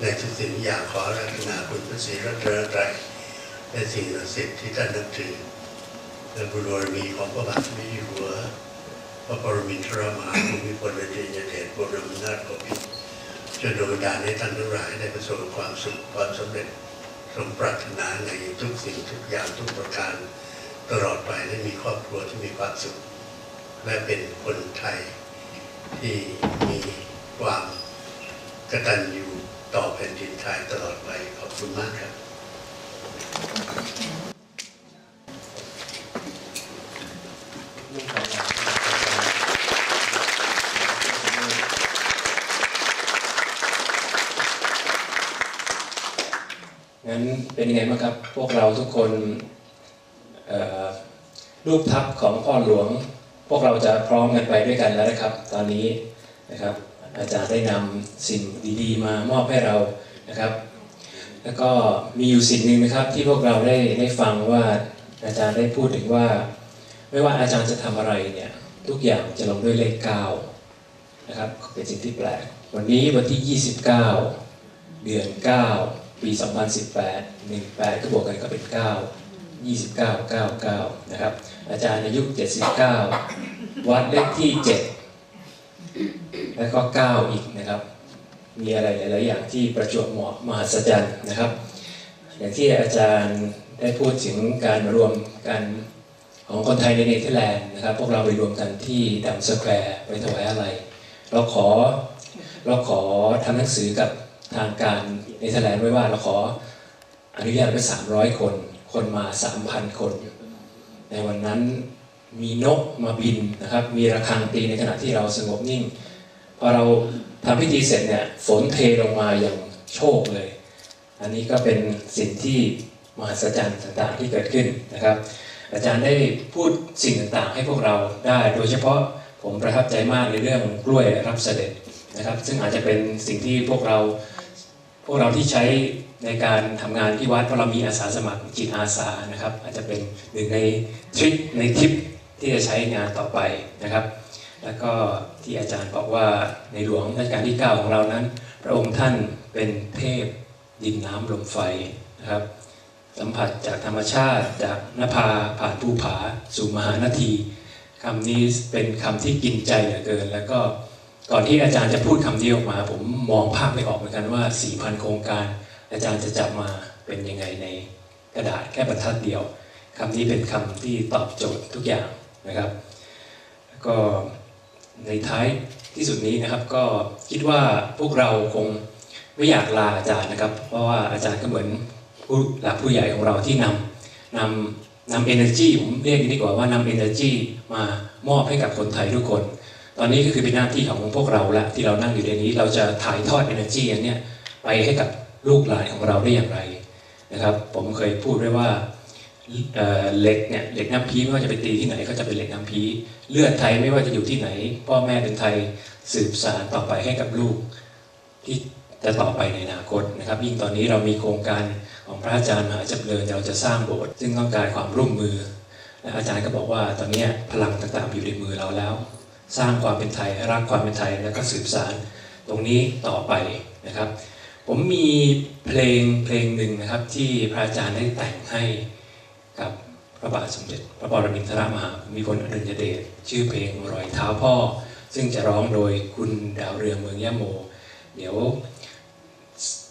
ในทุกสิ่งอย่างขออาราธนาคุณพระศรีรัตนตรัยและสิ่งศักดิ์สิทธิ์ที่ท่านนับถือและบุญบารมีของพระบาทสมเด็จอยู่หัวพระปรมินทรมหาภูมิพลอดุลยเดชบรมนาถบพิตรจนโดยการให้ท่านทั้งหลายได้ประสบความสุขความสำเร็จสมปรารถนาในทุกสิ่งทุกอย่างทุกประการตลอดไปและมีครอบครัวที่มีความสุขและเป็นคนไทยที่มีความกตัญญูต่อแผ่นดินไทยตลอดไปขอบคุณมากครับงั้นเป็นยังไงบ้างครับพวกเราทุกคนรูปทับของพ่อหลวงพวกเราจะพร้อมกันไปด้วยกันแล้วนะครับตอนนี้นะครับอาจารย์ได้นำสิ่งดีๆมามอบให้เรานะครับแล้วก็มีอยู่สิ่งหนึ่งนะครับที่พวกเราได้ฟังว่าอาจารย์ได้พูดถึงว่าไม่ว่าอาจารย์จะทำอะไรเนี่ยทุกอย่างจะลงด้วยเลข9นะครับเป็นสิ่งที่แปลกวันนี้วันที่29เดือน9ปี2018 18ก็บวกกันก็เป็น9 29 99นะครับอาจารย์อายุ79วัดเลขที่7แล้วก็9อีกนะครับมีอะไรหลายๆอย่างที่ประจวบเหมาะมหัศจรรย์นะครับอย่างที่อาจารย์ได้พูดถึงการรวมกันของคนไทยในเนเธอร์แลนด์นะครับพวกเราไปรวมกันที่ดัมสแควร์ไปถวายอะไรเราขอทำหนังสือกับทางการเนเธอร์แลนด์ไว้ว่าเราขออนุญาตไป300คนมา 3,000 คนในวันนั้นมีนกมาบินนะครับมีระฆังตีในขณะที่เราสงบนิ่งพอเราทำพิธีเสร็จเนี่ยฝนเทลงมาอย่างโชคเลยอันนี้ก็เป็นสิ่งที่มหัศจรรย์ต่างๆที่เกิดขึ้นนะครับอาจารย์ได้พูดสิ่งต่างๆให้พวกเราได้โดยเฉพาะผมประทับใจมากในเรื่องกล้วยรับเสด็จนะครับซึ่งอาจจะเป็นสิ่งที่พวกเราที่ใช้ในการทำงานที่วัดเพราะเรามีอาสาสมัครจิตอาสานะครับอาจจะเป็นหนึ่งในทริคในทิปที่จะใช้งานต่อไปนะครับแล้วก็ที่อาจารย์บอกว่าในหลวงรัชกาลที่9ของเรานั้นพระองค์ท่านเป็นเทพดินน้ำลมไฟนะครับสัมผัสจากธรรมชาติจากนภาผ่านภูผาสู่มหานาทีคำนี้เป็นคำที่กินใจเหลือเกินแล้วก็ก่อนที่อาจารย์จะพูดคำนี้ออกมาผมมองภาพไม่ออกเหมือนกันว่า 4,000 โครงการอาจารย์จะจับมาเป็นยังไงในกระดาษแค่บรรทัดเดียวคำนี้เป็นคำที่ตอบโจทย์ทุกอย่างนะครับแล้วก็ในท้ายที่สุดนี้นะครับก็คิดว่าพวกเราคงไม่อยากลาอาจารย์นะครับเพราะว่าอาจารย์ก็เหมือนผู้หลักผู้ใหญ่ของเราที่นำ energy ผมเรียกดีกว่าว่านำ energy มามอบให้กับคนไทยทุกคนตอนนี้ก็คือเป็นหน้าที่ของพวกเราละที่เรานั่งอยู่ในนี้เราจะถ่ายทอด energy อันนี้ไปให้กับลูกหลานของเราได้อย่างไรนะครับผมเคยพูดไว้ว่าเหล็กเนี่ยเหล็กน้ำพีไม่ว่าจะไปตีที่ไหนก็จะเป็นเหล็กน้ำพีเลือดไทยไม่ว่าจะอยู่ที่ไหนพ่อแม่เป็นไทยสืบสานต่อไปให้กับลูกที่จะต่อไปในอนาคตนะครับยิ่งตอนนี้เรามีโครงการของพระอาจารย์มหาจำเริญเราจะสร้างโบสถ์ซึ่งต้องการความร่วมมือและอาจารย์ก็บอกว่าตอนนี้พลังต่างๆอยู่ในมือเราแล้วสร้างความเป็นไทยรักความเป็นไทยแล้วก็สืบสานตรงนี้ต่อไปนะครับผมมีเพลงหนึ่งนะครับที่พระอาจารย์ได้แต่งให้กับพระบาทสมเด็จพระปรมินทรมหาภูมิพลอดุลยเดชชื่อเพลงรอยเท้าพ่อซึ่งจะร้องโดยคุณดาวเรืองเมืองยะโมเดี๋ยว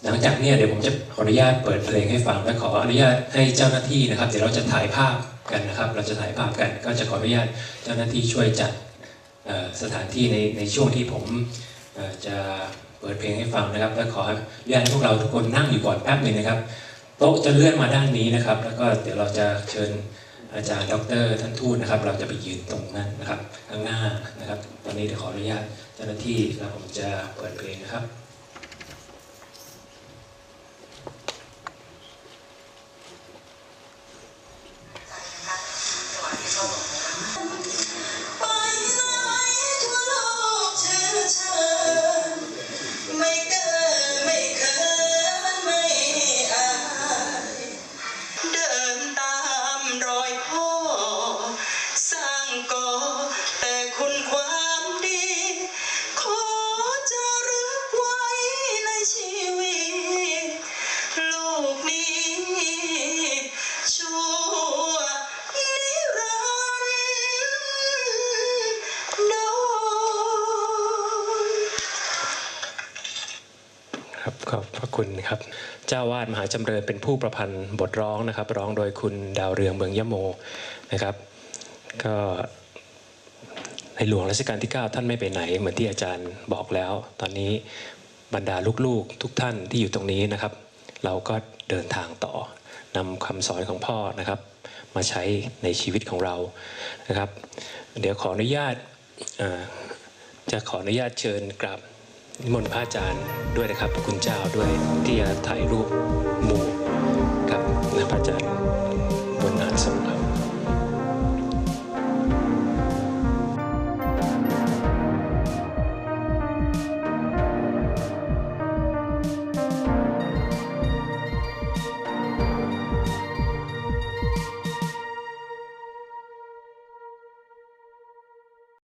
หลังจากนี้เดี๋ยวผมจะขออนุญาตเปิดเพลงให้ฟังและขออนุญาตให้เจ้าหน้าที่นะครับเดี๋ยวเราจะถ่ายภาพกันนะครับเราจะถ่ายภาพกันก็จะขออนุญาตเจ้าหน้าที่ช่วยจัดสถานที่ในช่วงที่ผมจะเปิดเพลงให้ฟังนะครับและขออนุญาตให้พวกเราทุกคนนั่งอยู่ก่อนแป๊บหนึ่งนะครับโต๊ะจะเลื่อนมาด้านนี้นะครับแล้วก็เดี๋ยวเราจะเชิญอาจารย์ดร.ท่านทูตนะครับเราจะไปยืนตรงนั้นนะครับข้างหน้านะครับตอนนี้เดี๋ยวขออนุญาตเจ้าหน้าที่แล้วผมจะเปิดเพลงนะครับแต่คุณความดีขอจะรึกไว้ พระคุณครับเจ้าวาดมหาจำเริญเป็นผู้ประพันธ์บทร้องนะครับร้องโดยคุณดาวเรืองเมืองยะโมนะครับก็ในหลวงรัชกาลที่ 9ท่านไม่ไปไหนเหมือนที่อาจารย์บอกแล้วตอนนี้บรรดาลูกๆทุกท่านที่อยู่ตรงนี้นะครับเราก็เดินทางต่อนำคำสอนของพ่อนะครับมาใช้ในชีวิตของเรานะครับเดี๋ยวขออนุญาตจะขออนุญาตเชิญกราบนิมนต์พระอาจารย์ด้วยนะครับพระคุณเจ้าด้วยที่จะถ่ายรูป